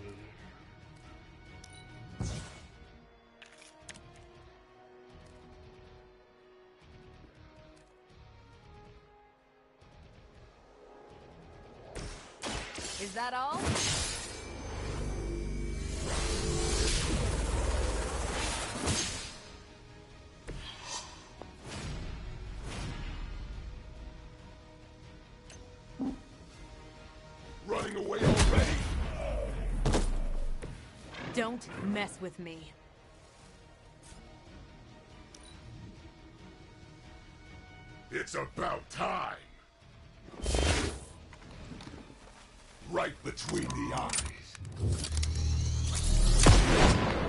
S21: Is that all?
S19: Running away already.
S21: Don't mess with me.
S19: It's about time. Right between the eyes.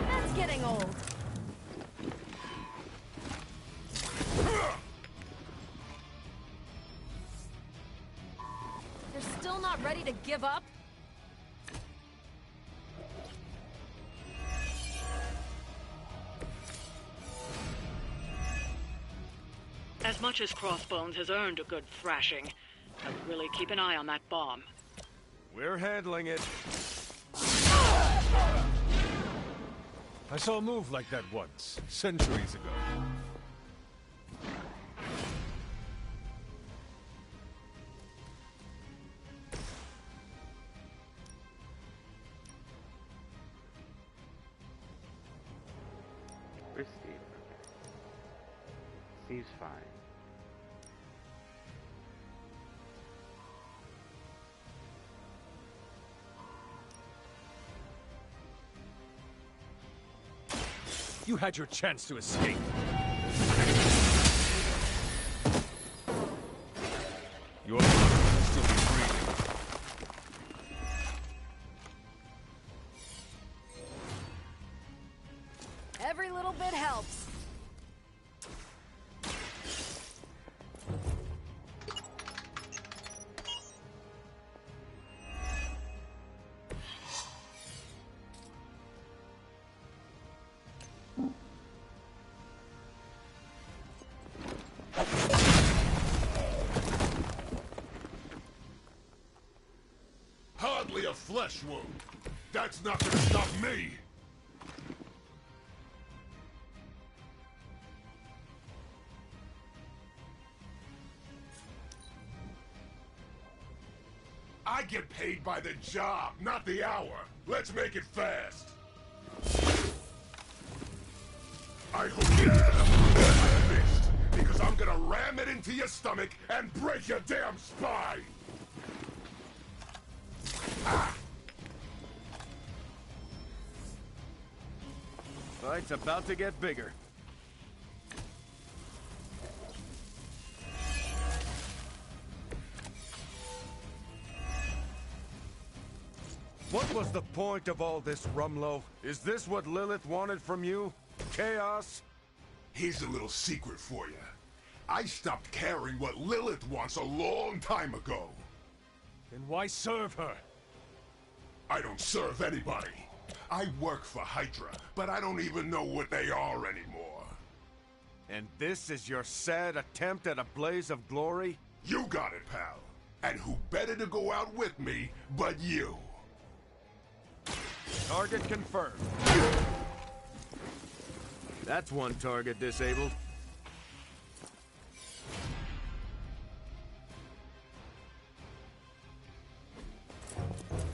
S21: That's getting old. You're still not ready to give up?
S13: As much as Crossbones has earned a good thrashing, I would really keep an eye on that bomb.
S16: We're handling it.
S10: I saw a move like that once, centuries ago.
S5: Where's Steve? Steve's fine.
S10: You had your chance to escape. Your mother will still be breathing.
S21: Every little bit helps.
S19: Hardly a flesh wound. That's not gonna stop me. I get paid by the job, not the hour. Let's make it fast. I hope you I missed, because I'm gonna ram it into your stomach and break your damn spine.
S16: Fight's about to get bigger. What was the point of all this, Rumlow? Is this what Lilith wanted from you? Chaos?
S19: Here's a little secret for you. I stopped caring what Lilith wants a long time ago.
S10: Then why serve her?
S19: I don't serve anybody. I work for Hydra, but I don't even know what they are anymore.
S16: And this is your sad attempt at a blaze of glory?
S19: You got it, pal. And who better to go out with me but you?
S16: Target confirmed. That's one target disabled.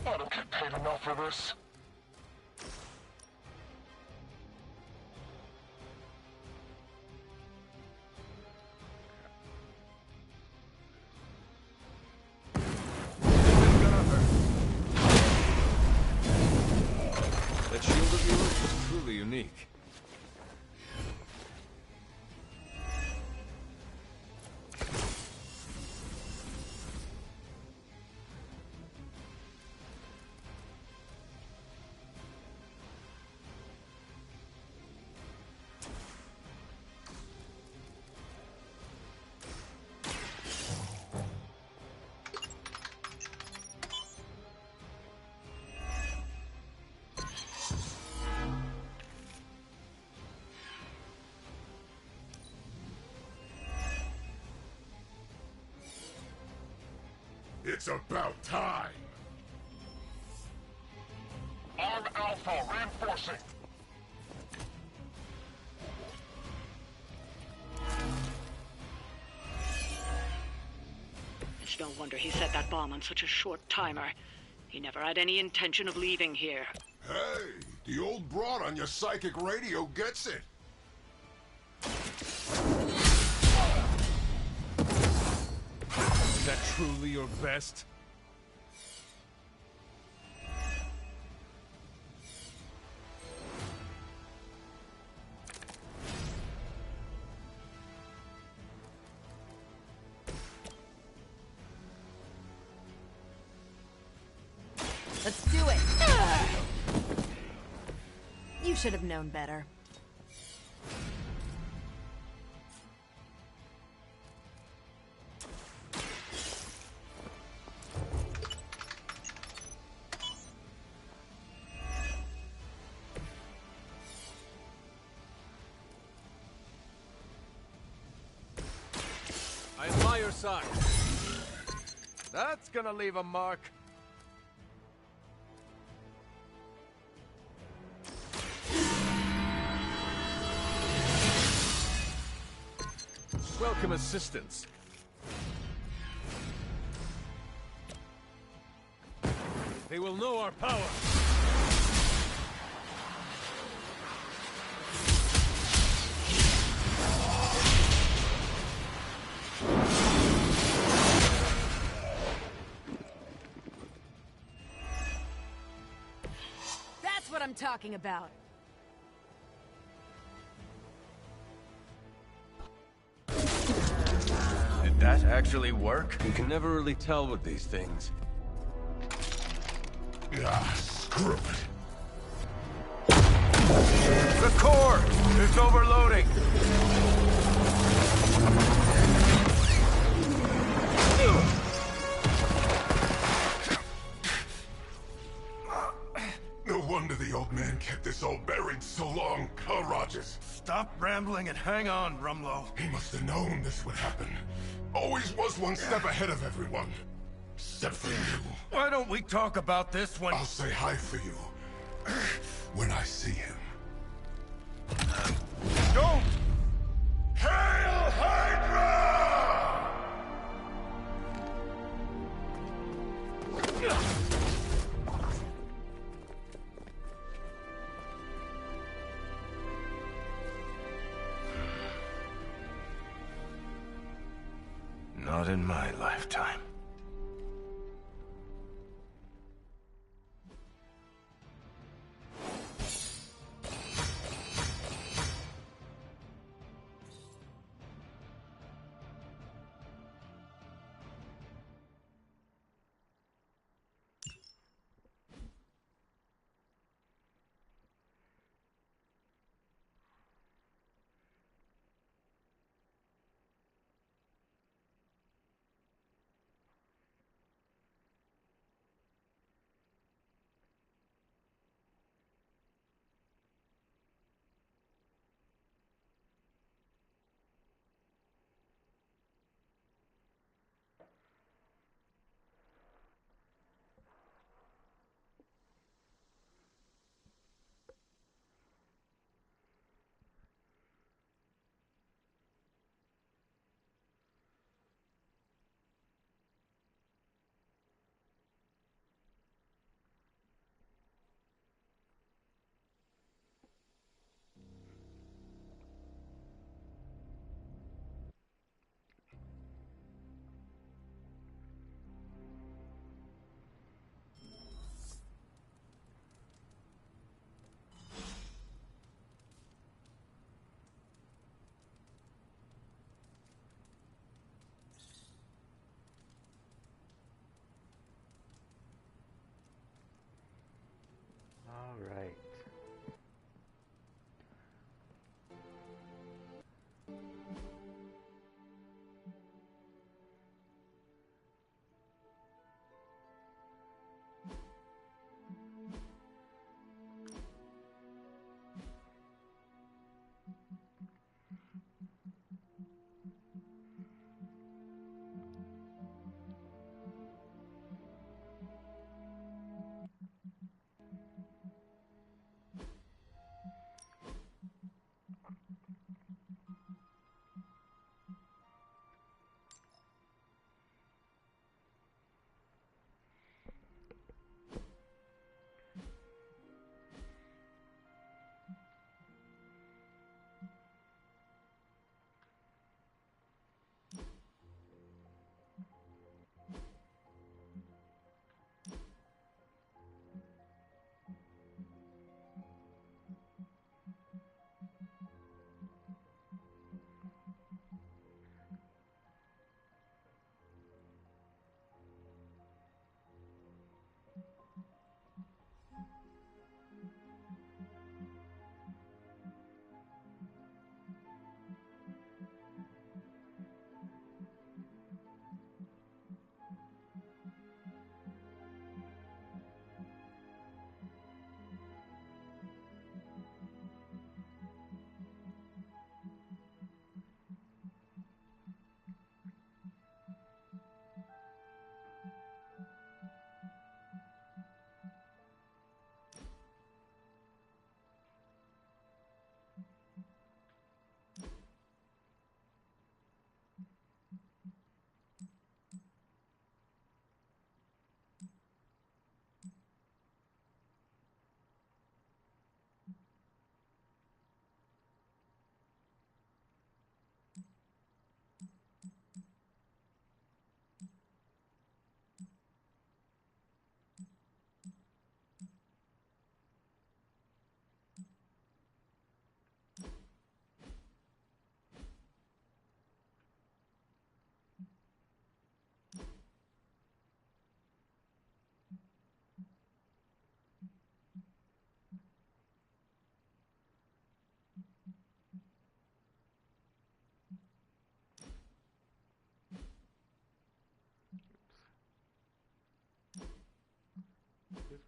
S11: I don't get paid enough for this.
S10: unique.
S19: It's about time!
S11: Arm Alpha reinforcing.
S13: It's no wonder he set that bomb on such a short timer. He never had any intention of leaving here.
S19: Hey, the old broad on your psychic radio gets it!
S10: Is that truly your best?
S21: Let's do it! You should have known better.
S10: I am by your side.
S16: That's gonna leave a mark.
S10: Welcome assistance. They will know our power.
S21: That's what I'm talking about.
S16: Did that actually work?
S10: You can never really tell with these things.
S19: Ah, screw it.
S16: The core is overloading.
S19: No wonder the old man kept this all buried so long, huh, Rogers?
S16: Stop rambling and hang on, Rumlow.
S19: He must have known this would happen. Always was one step ahead of everyone. Except for you.
S16: Why don't we talk about this when...
S19: I'll say hi for you. When I see him.
S16: Don't!
S19: Hail Hydra!
S16: Not in my lifetime.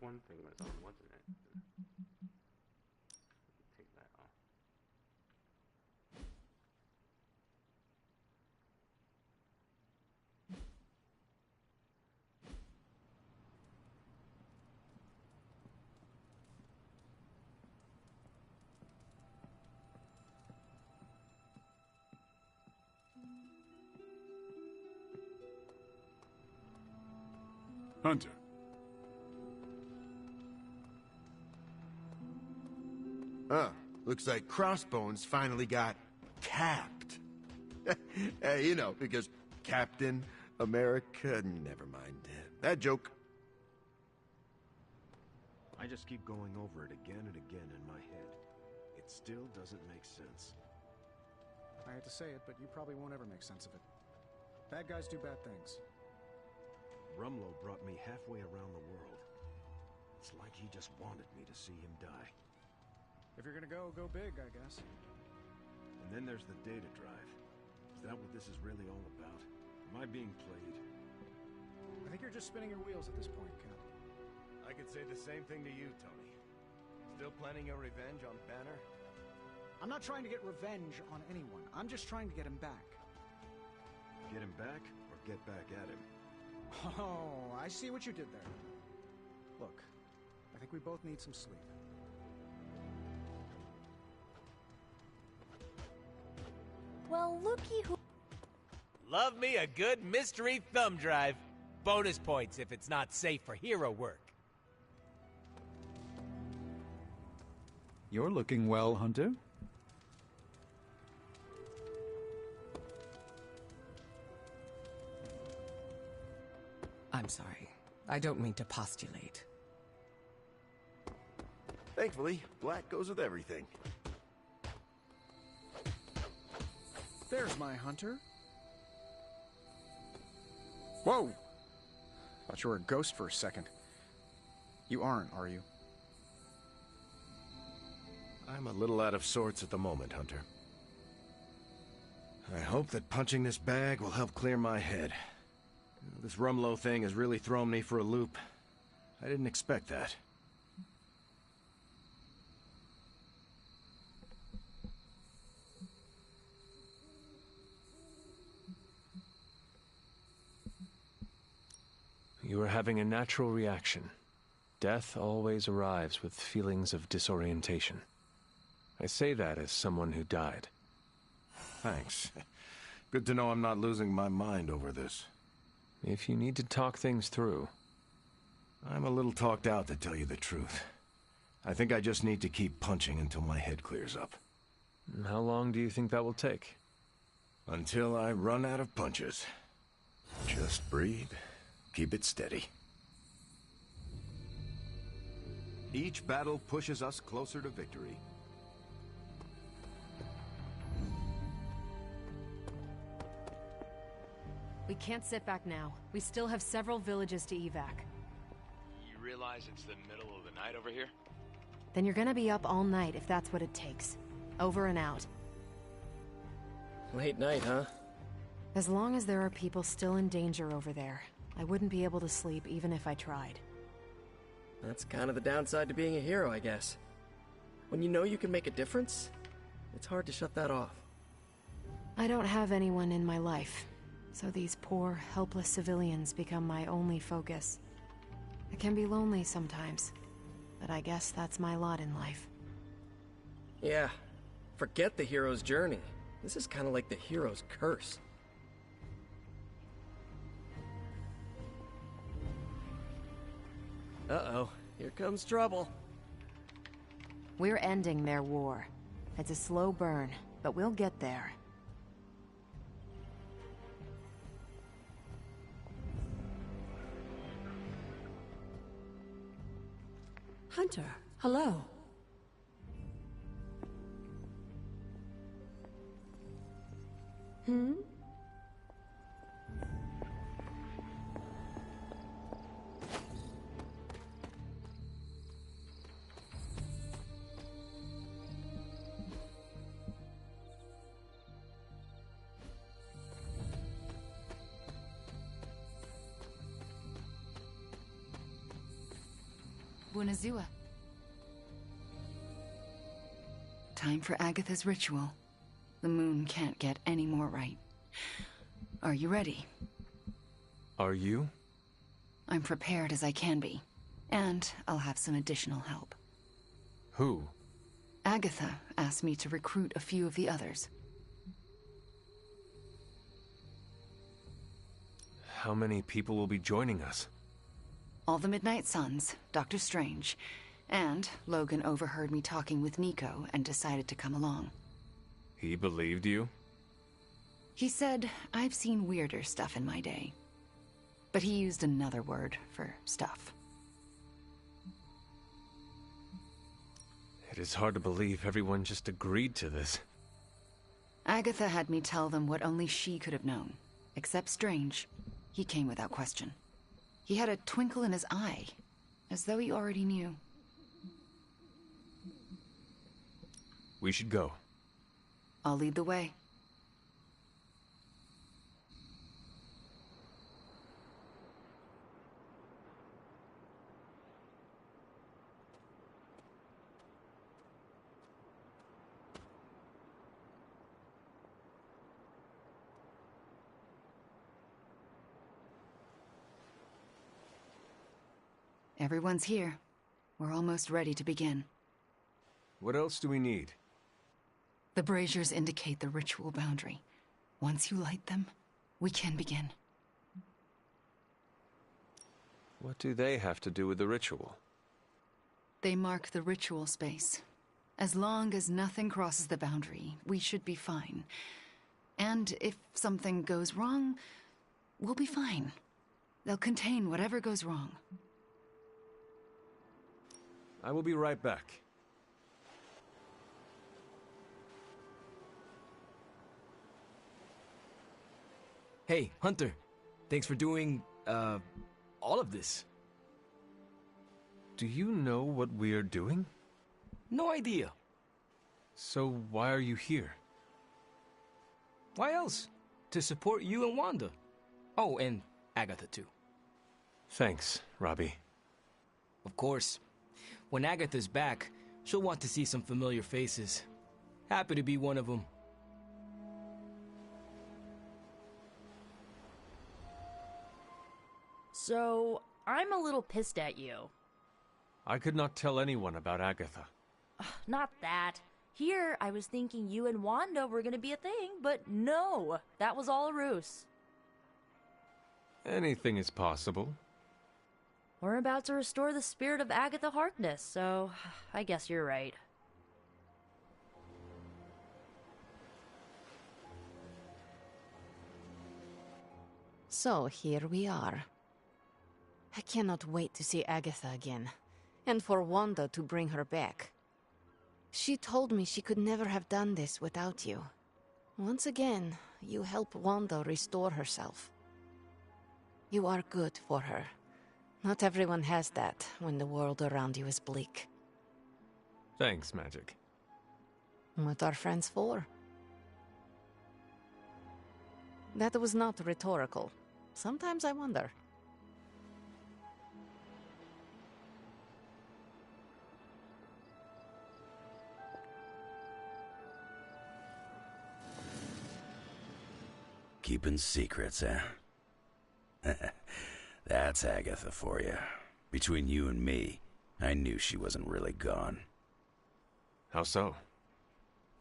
S5: one thing was on, wasn't it? Take that off.
S6: Hunter.
S2: Looks like Crossbones finally got capped. You know, because Captain America... Never mind. That joke.
S15: I just keep going over it again and again in my head. It still doesn't make sense.
S9: I hate to say it, but you probably won't ever make sense of it. Bad guys do bad things.
S15: Rumlow brought me halfway around the world. It's like he just wanted me to see him die.
S9: If you're gonna go, go big, I guess.
S15: And then there's the data drive. Is that what this is really all about? Am I being played?
S9: I think you're just spinning your wheels at this point, Cap.
S2: I could say the same thing to you, Tony. Still planning your revenge on Banner?
S9: I'm not trying to get revenge on anyone. I'm just trying to get him back.
S15: Get him back, or get back at him?
S9: Oh, I see what you did there. Look, I think we both need some sleep.
S21: Well, looky who...
S20: Love me a good mystery thumb drive. Bonus points if it's not safe for hero work.
S18: You're looking well, Hunter.
S8: I'm sorry. I don't mean to postulate.
S2: Thankfully, black goes with everything.
S9: There's my Hunter. Whoa! Thought you were a ghost for a second. You aren't, are you?
S15: I'm a little out of sorts at the moment, Hunter. I hope that punching this bag will help clear my head. This Rumlow thing has really thrown me for a loop. I didn't expect that.
S1: You are having a natural reaction. Death always arrives with feelings of disorientation. I say that as someone who died.
S15: Thanks. Good to know I'm not losing my mind over this.
S1: If you need to talk things through.
S15: I'm a little talked out, to tell you the truth. I think I just need to keep punching until my head clears up.
S1: How long do you think that will take?
S15: Until I run out of punches. Just breathe. Keep it steady. Each battle pushes us closer to victory.
S21: We can't sit back now. We still have several villages to evac.
S22: You realize it's the middle of the night over here?
S21: Then you're gonna be up all night if that's what it takes. Over and out.
S7: Late night, huh?
S21: As long as there are people still in danger over there, I wouldn't be able to sleep even if I tried.
S7: That's kind of the downside to being a hero, I guess. When you know you can make a difference, it's hard to shut that off.
S21: I don't have anyone in my life, so these poor, helpless civilians become my only focus. It can be lonely sometimes, but I guess that's my lot in life.
S7: Yeah, forget the hero's journey. This is kind of like the hero's curse. Uh-oh, here comes trouble.
S21: We're ending their war. It's a slow burn, but we'll get there.
S14: Hunter, hello. Hmm?
S4: Bunazua. Time for Agatha's ritual. The moon can't get any more right. Are you ready?
S1: Are you?
S4: I'm prepared as I can be. And I'll have some additional help.
S1: Who?
S4: Agatha asked me to recruit a few of the others.
S1: How many people will be joining us?
S4: All the Midnight Suns, Dr. Strange, and Logan overheard me talking with Nico and decided to come along.
S1: He believed you?
S4: He said, I've seen weirder stuff in my day. But he used another word for stuff.
S1: It is hard to believe everyone just agreed to this.
S4: Agatha had me tell them what only she could have known. Except Strange. He came without question. He had a twinkle in his eye, as though he already knew.
S1: We should go.
S4: I'll lead the way. Everyone's here. We're almost ready to begin.
S1: What else do we need?
S4: The braziers indicate the ritual boundary. Once you light them, we can begin.
S1: What do they have to do with the ritual?
S4: They mark the ritual space. As long as nothing crosses the boundary, we should be fine. And if something goes wrong, we'll be fine. They'll contain whatever goes wrong.
S1: I will be right back.
S17: Hey, Hunter. Thanks for doing, all of this.
S1: Do you know what we are doing?
S17: No idea.
S1: So why are you here?
S17: Why else? To support you and Wanda. Oh, and Agatha too.
S1: Thanks, Robbie.
S17: Of course. When Agatha's back, she'll want to see some familiar faces. Happy to be one of them.
S12: So, I'm a little pissed at you.
S1: I could not tell anyone about Agatha.
S12: Not that. Here, I was thinking you and Wanda were gonna be a thing, but no, that was all a ruse.
S1: Anything is possible.
S12: We're about to restore the spirit of Agatha Harkness, so I guess you're right.
S21: So here we are. I cannot wait to see Agatha again, and for Wanda to bring her back. She told me she could never have done this without you. Once again, you help Wanda restore herself. You are good for her. Not everyone has that when the world around you is bleak.
S1: Thanks, Magic.
S21: What are friends for? That was not rhetorical. Sometimes I wonder.
S23: Keeping secrets, eh? That's Agatha for you. Between you and me, I knew she wasn't really gone.
S1: How so?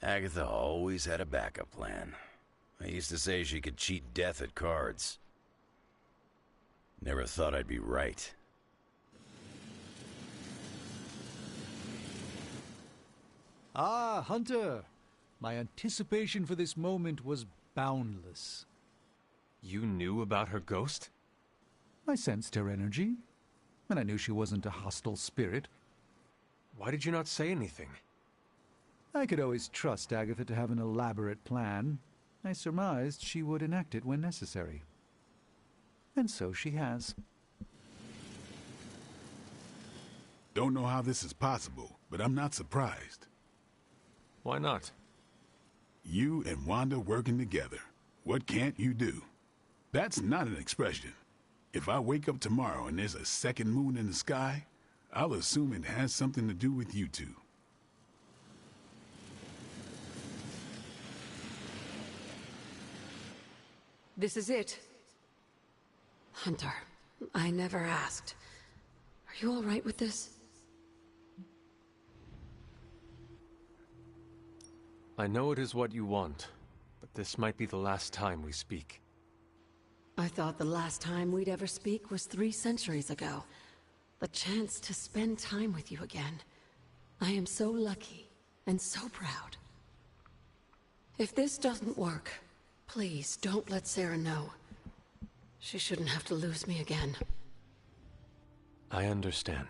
S23: Agatha always had a backup plan. I used to say she could cheat death at cards. Never thought I'd be right.
S18: Ah, Hunter! My anticipation for this moment was boundless.
S1: You knew about her ghost?
S18: I sensed her energy, and I knew she wasn't a hostile spirit.
S1: Why did you not say anything?
S18: I could always trust Agatha to have an elaborate plan. I surmised she would enact it when necessary. And so she has.
S6: Don't know how this is possible, but I'm not surprised.
S1: Why not?
S6: You and Wanda working together. What can't you do? That's not an expression. If I wake up tomorrow and there's a second moon in the sky, I'll assume it has something to do with you two.
S14: This is it. Hunter, I never asked. Are you all right with this?
S1: I know it is what you want, but this might be the last time we speak.
S14: I thought the last time we'd ever speak was 3 centuries ago. The chance to spend time with you again. I am so lucky and so proud. If this doesn't work, please don't let Sarah know. She shouldn't have to lose me again.
S1: I understand.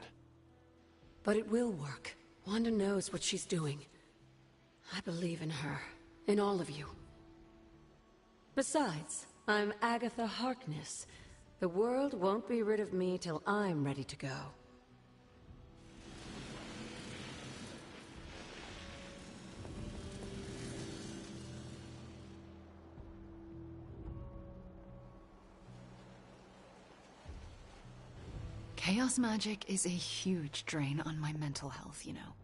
S14: But it will work. Wanda knows what she's doing. I believe in her. In all of you. Besides, I'm Agatha Harkness. The world won't be rid of me till I'm ready to go.
S4: Chaos magic is a huge drain on my mental health, you know.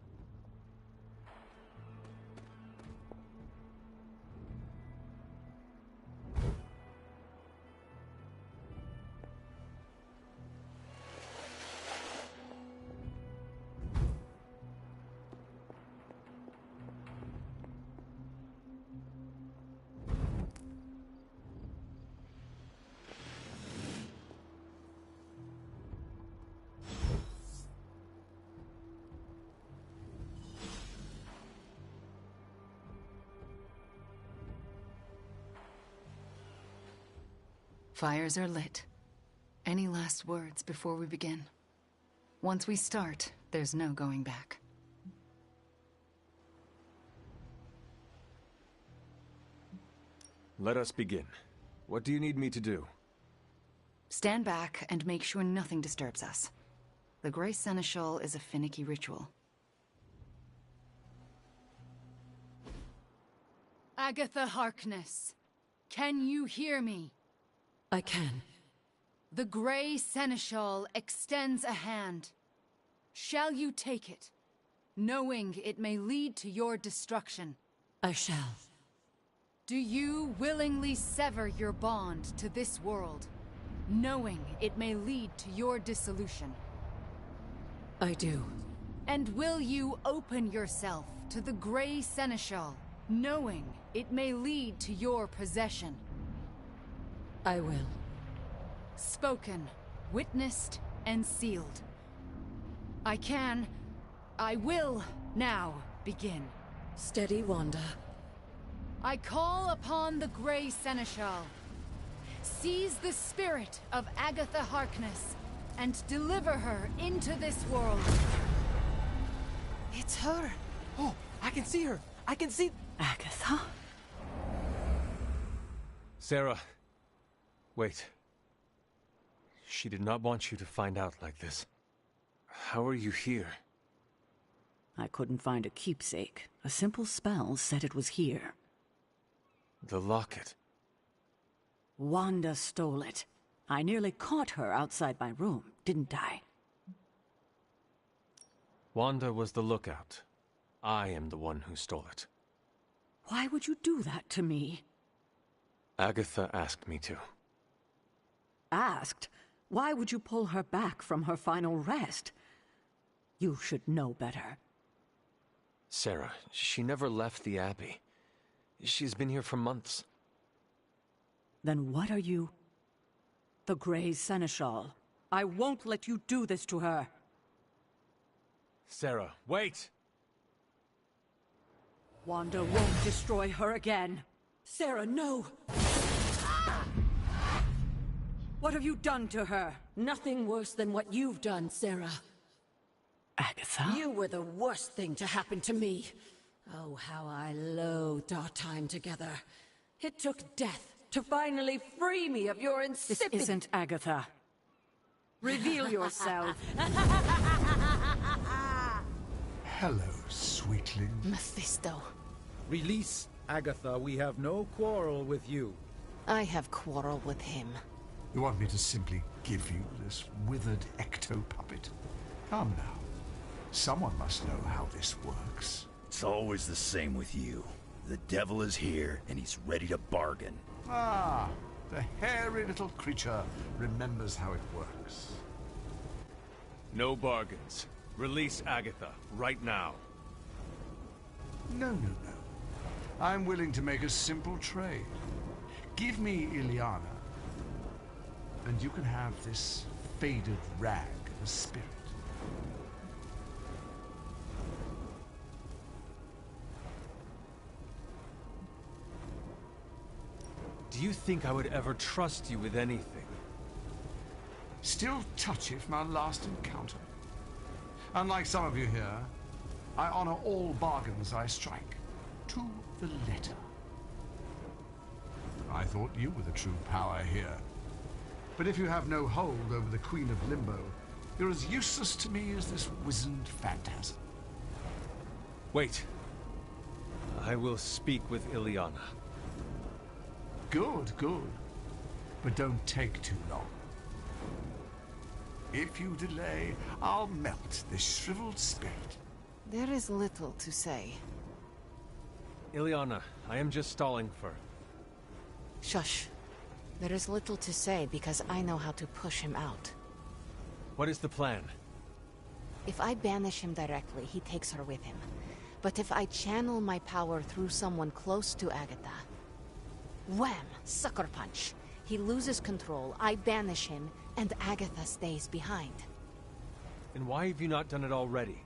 S4: Fires are lit. Any last words before we begin? Once we start, there's no going back.
S1: Let us begin. What do you need me to do?
S4: Stand back and make sure nothing disturbs us. The Grey Seneschal is a finicky ritual. Agatha Harkness, can you hear me?
S14: I can.
S4: The Grey Seneschal extends a hand. Shall you take it, knowing it may lead to your destruction?
S14: I shall.
S4: Do you willingly sever your bond to this world, knowing it may lead to your dissolution?
S14: I do.
S4: And will you open yourself to the Grey Seneschal, knowing it may lead to your possession?
S14: I will.
S4: Spoken, witnessed, and sealed. I will now begin.
S14: Steady, Wanda.
S4: I call upon the Grey Seneschal. Seize the spirit of Agatha Harkness and deliver her into this world.
S20: It's her. Oh, I can see her. I can see...
S14: Agatha?
S1: Sarah. Wait. She did not want you to find out like this. How are you here?
S3: I couldn't find a keepsake. A simple spell said it was here.
S1: The locket.
S3: Wanda stole it. I nearly caught her outside my room, didn't I?
S1: Wanda was the lookout. I am the one who stole it.
S3: Why would you do that to me?
S1: Agatha asked me to.
S3: Asked? Why would you pull her back from her final rest? You should know better.
S1: Sarah, she never left the Abbey. She's been here for months.
S3: Then what are you? The Grey Seneschal. I won't let you do this to her.
S1: Sarah, wait!
S3: Wanda won't destroy her again.
S14: Sarah, no!
S3: What have you done to her?
S14: Nothing worse than what you've done, Sarah.
S3: Agatha?
S14: You were the worst thing to happen to me. Oh, how I loathed our time together. It took death to finally free me of your insipid...
S3: This isn't Agatha. Reveal yourself.
S11: Hello, sweetling.
S4: Mephisto.
S13: Release Agatha. We have no quarrel with you.
S21: I have quarrel with him.
S11: You want me to simply give you this withered ecto-puppet? Come now. Someone must know how this works.
S23: It's always the same with you. The devil is here, and he's ready to bargain.
S11: Ah, the hairy little creature remembers how it works.
S1: No bargains. Release Agatha, right now.
S11: No. I'm willing to make a simple trade. Give me Ilyana, and you can have this faded rag of a spirit.
S1: Do you think I would ever trust you with anything?
S11: Still touchy from our last encounter. Unlike some of you here, I honor all bargains I strike, to the letter. I thought you were the true power here. But if you have no hold over the Queen of Limbo, you're as useless to me as this wizened phantasm.
S1: Wait. I will speak with Ilyana.
S11: Good. But don't take too long. If you delay, I'll melt this shriveled spirit.
S21: There is little to say.
S1: Ilyana, I am just stalling for...
S21: Shush. There is little to say because I know how to push him out.
S1: What is the plan?
S21: If I banish him directly, he takes her with him. But if I channel my power through someone close to Agatha... Wham! Sucker punch. He loses control, I banish him, and Agatha stays behind.
S1: And why have you not done it already?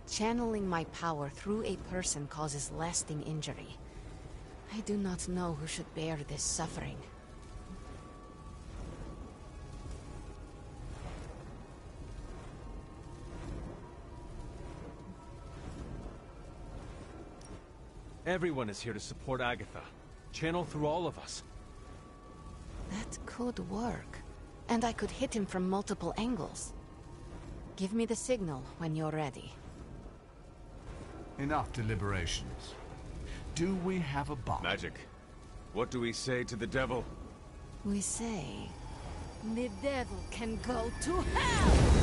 S21: Channeling my power through a person causes lasting injury. I do not know who should bear this suffering.
S1: Everyone is here to support Agatha. Channel through all of us.
S21: That could work. And I could hit him from multiple angles. Give me the signal when you're ready.
S11: Enough deliberations. Do we have a bomb?
S1: Magic. What do we say to the devil?
S21: We say... the devil can go to hell!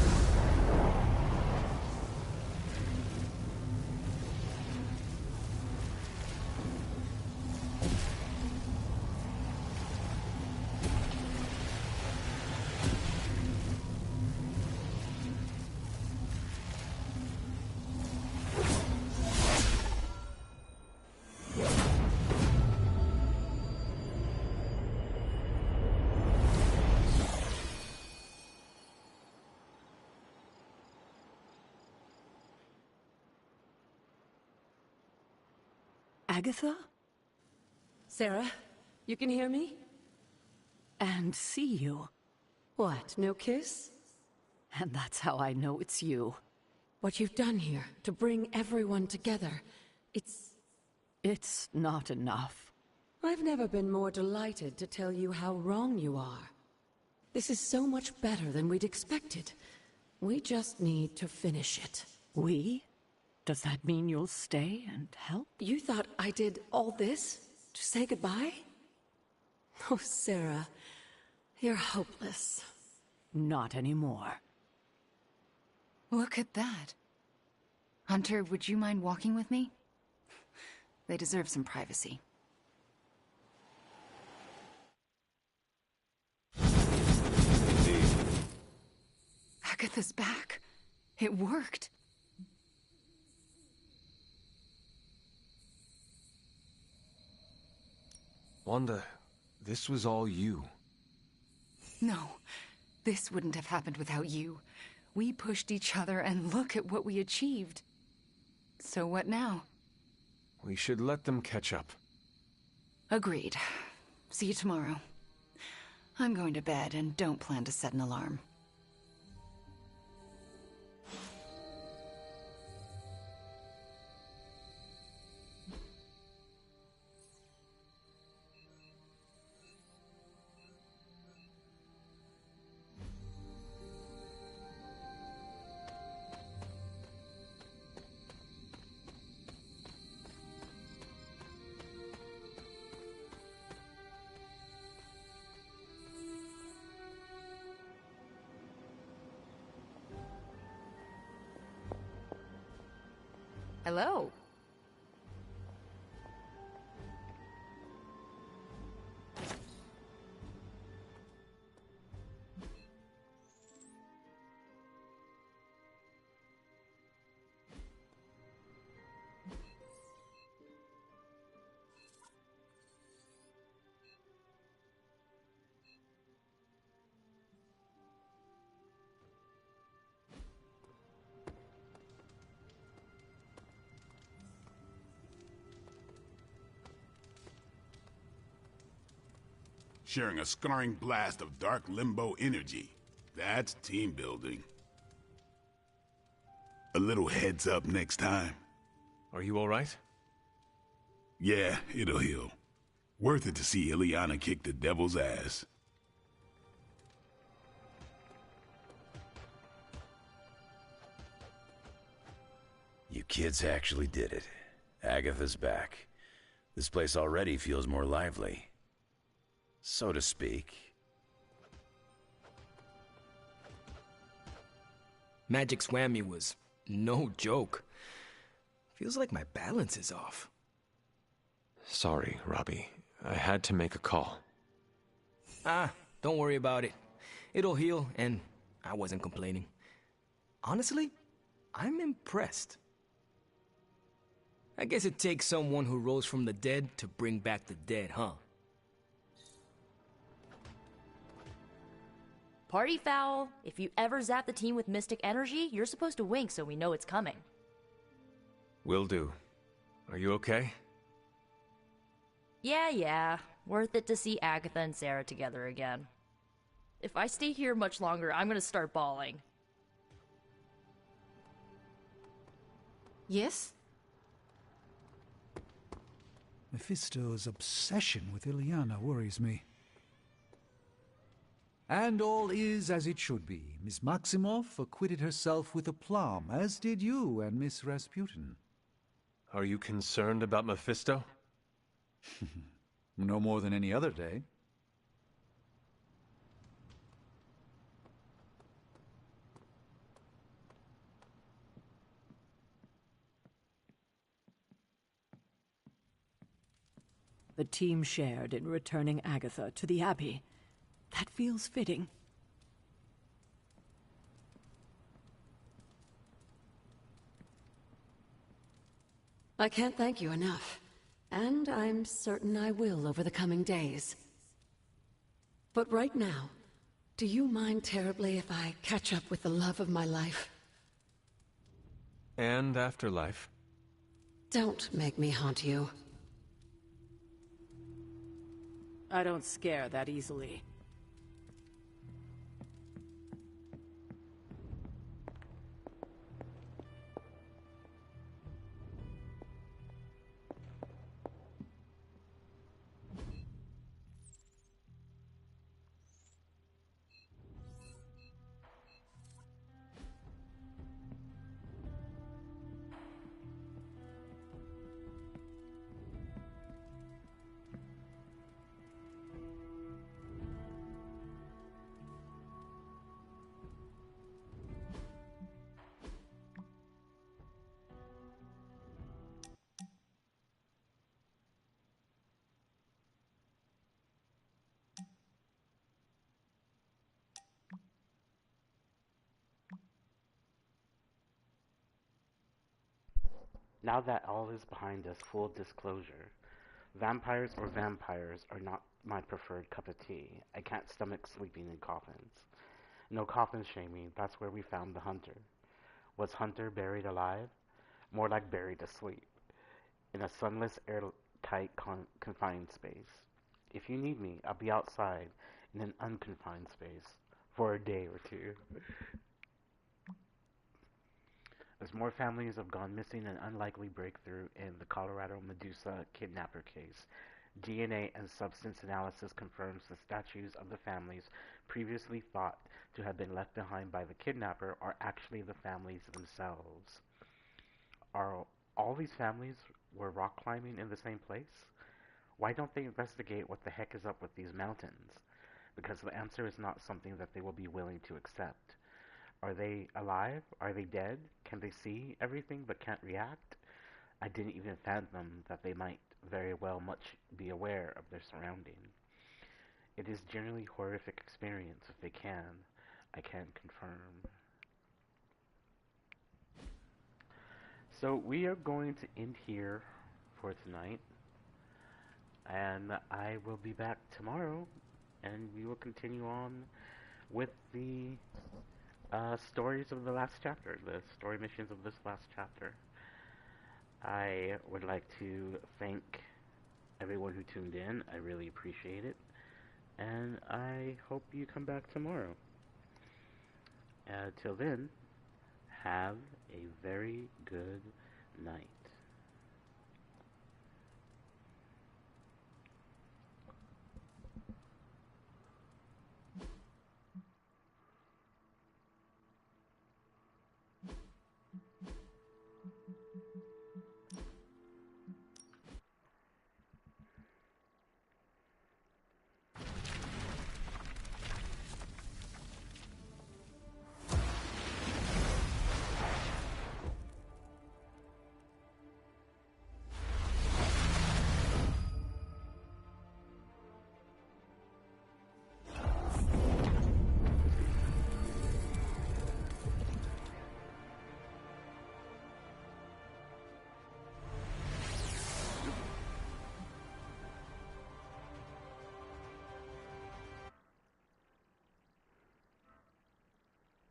S3: Agatha?
S10: Sarah, you can hear me?
S3: And see you.
S10: What, no kiss?
S3: And that's how I know it's you.
S10: What you've done here, to bring everyone together,
S3: It's not enough.
S10: I've never been more delighted to tell you how wrong you are. This is so much better than we'd expected. We just need to finish it.
S3: We? Does that mean you'll stay and help?
S10: You thought I did all this to say goodbye? Oh, Sarah, you're hopeless.
S3: Not anymore.
S4: Look at that. Hunter, would you mind walking with me? They deserve some privacy.
S1: Indeed.
S4: Agatha's back. It worked.
S1: Wanda, this was all you.
S4: No, this wouldn't have happened without you. We pushed each other and look at what we achieved. So what now?
S1: We should let them catch up.
S4: Agreed. See you tomorrow. I'm going to bed and don't plan to set an alarm.
S12: Hello.
S6: Sharing a scarring blast of dark limbo energy. That's team building. A little heads up next time.
S1: Are you all right?
S6: Yeah, it'll heal. Worth it to see Ileana kick the devil's ass.
S23: You kids actually did it. Agatha's back. This place already feels more lively. So to speak.
S17: Magic's whammy was no joke. Feels like my balance is off.
S1: Sorry, Robbie. I had to make a call.
S17: Don't worry about it. It'll heal, and I wasn't complaining. Honestly, I'm impressed. I guess it takes someone who rose from the dead to bring back the dead, huh?
S12: Party foul. If you ever zap the team with mystic energy, you're supposed to wink so we know it's coming.
S1: Will do. Are you okay?
S12: Yeah. Worth it to see Agatha and Sarah together again. If I stay here much longer, I'm gonna start bawling.
S21: Yes?
S18: Mephisto's obsession with Ileana worries me. And all is as it should be. Miss Maximoff acquitted herself with aplomb, as did you and Miss Rasputin.
S1: Are you concerned about Mephisto?
S18: No more than any other day.
S3: The team shared in returning Agatha to the Abbey. That feels fitting.
S10: I can't thank you enough. And I'm certain I will over the coming days. But right now, do you mind terribly if I catch up with the love of my life?
S1: And afterlife.
S10: Don't make me haunt you.
S3: I don't scare that easily.
S5: Now that all is behind us, full disclosure. Vampires are not my preferred cup of tea. I can't stomach sleeping in coffins. No coffin shaming, that's where we found the Hunter. Was Hunter buried alive? More like buried asleep. In a sunless, airtight, confined space. If you need me, I'll be outside in an unconfined space for a day or two. As more families have gone missing, an unlikely breakthrough in the Colorado Medusa kidnapper case. DNA and substance analysis confirms the statues of the families previously thought to have been left behind by the kidnapper are actually the families themselves. Are all these families were rock climbing in the same place? Why don't they investigate what the heck is up with these mountains? Because the answer is not something that they will be willing to accept. Are they alive? Are they dead? Can they see everything but can't react? I didn't even fathom that they might very well much be aware of their surrounding. It is generally horrific experience if they can. I can confirm. So we are going to end here for tonight. And I will be back tomorrow, and we will continue on with the stories of the last chapter, the story missions of this last chapter. I would like to thank everyone who tuned in. I really appreciate it, and I hope you come back tomorrow. Till then, have a very good night.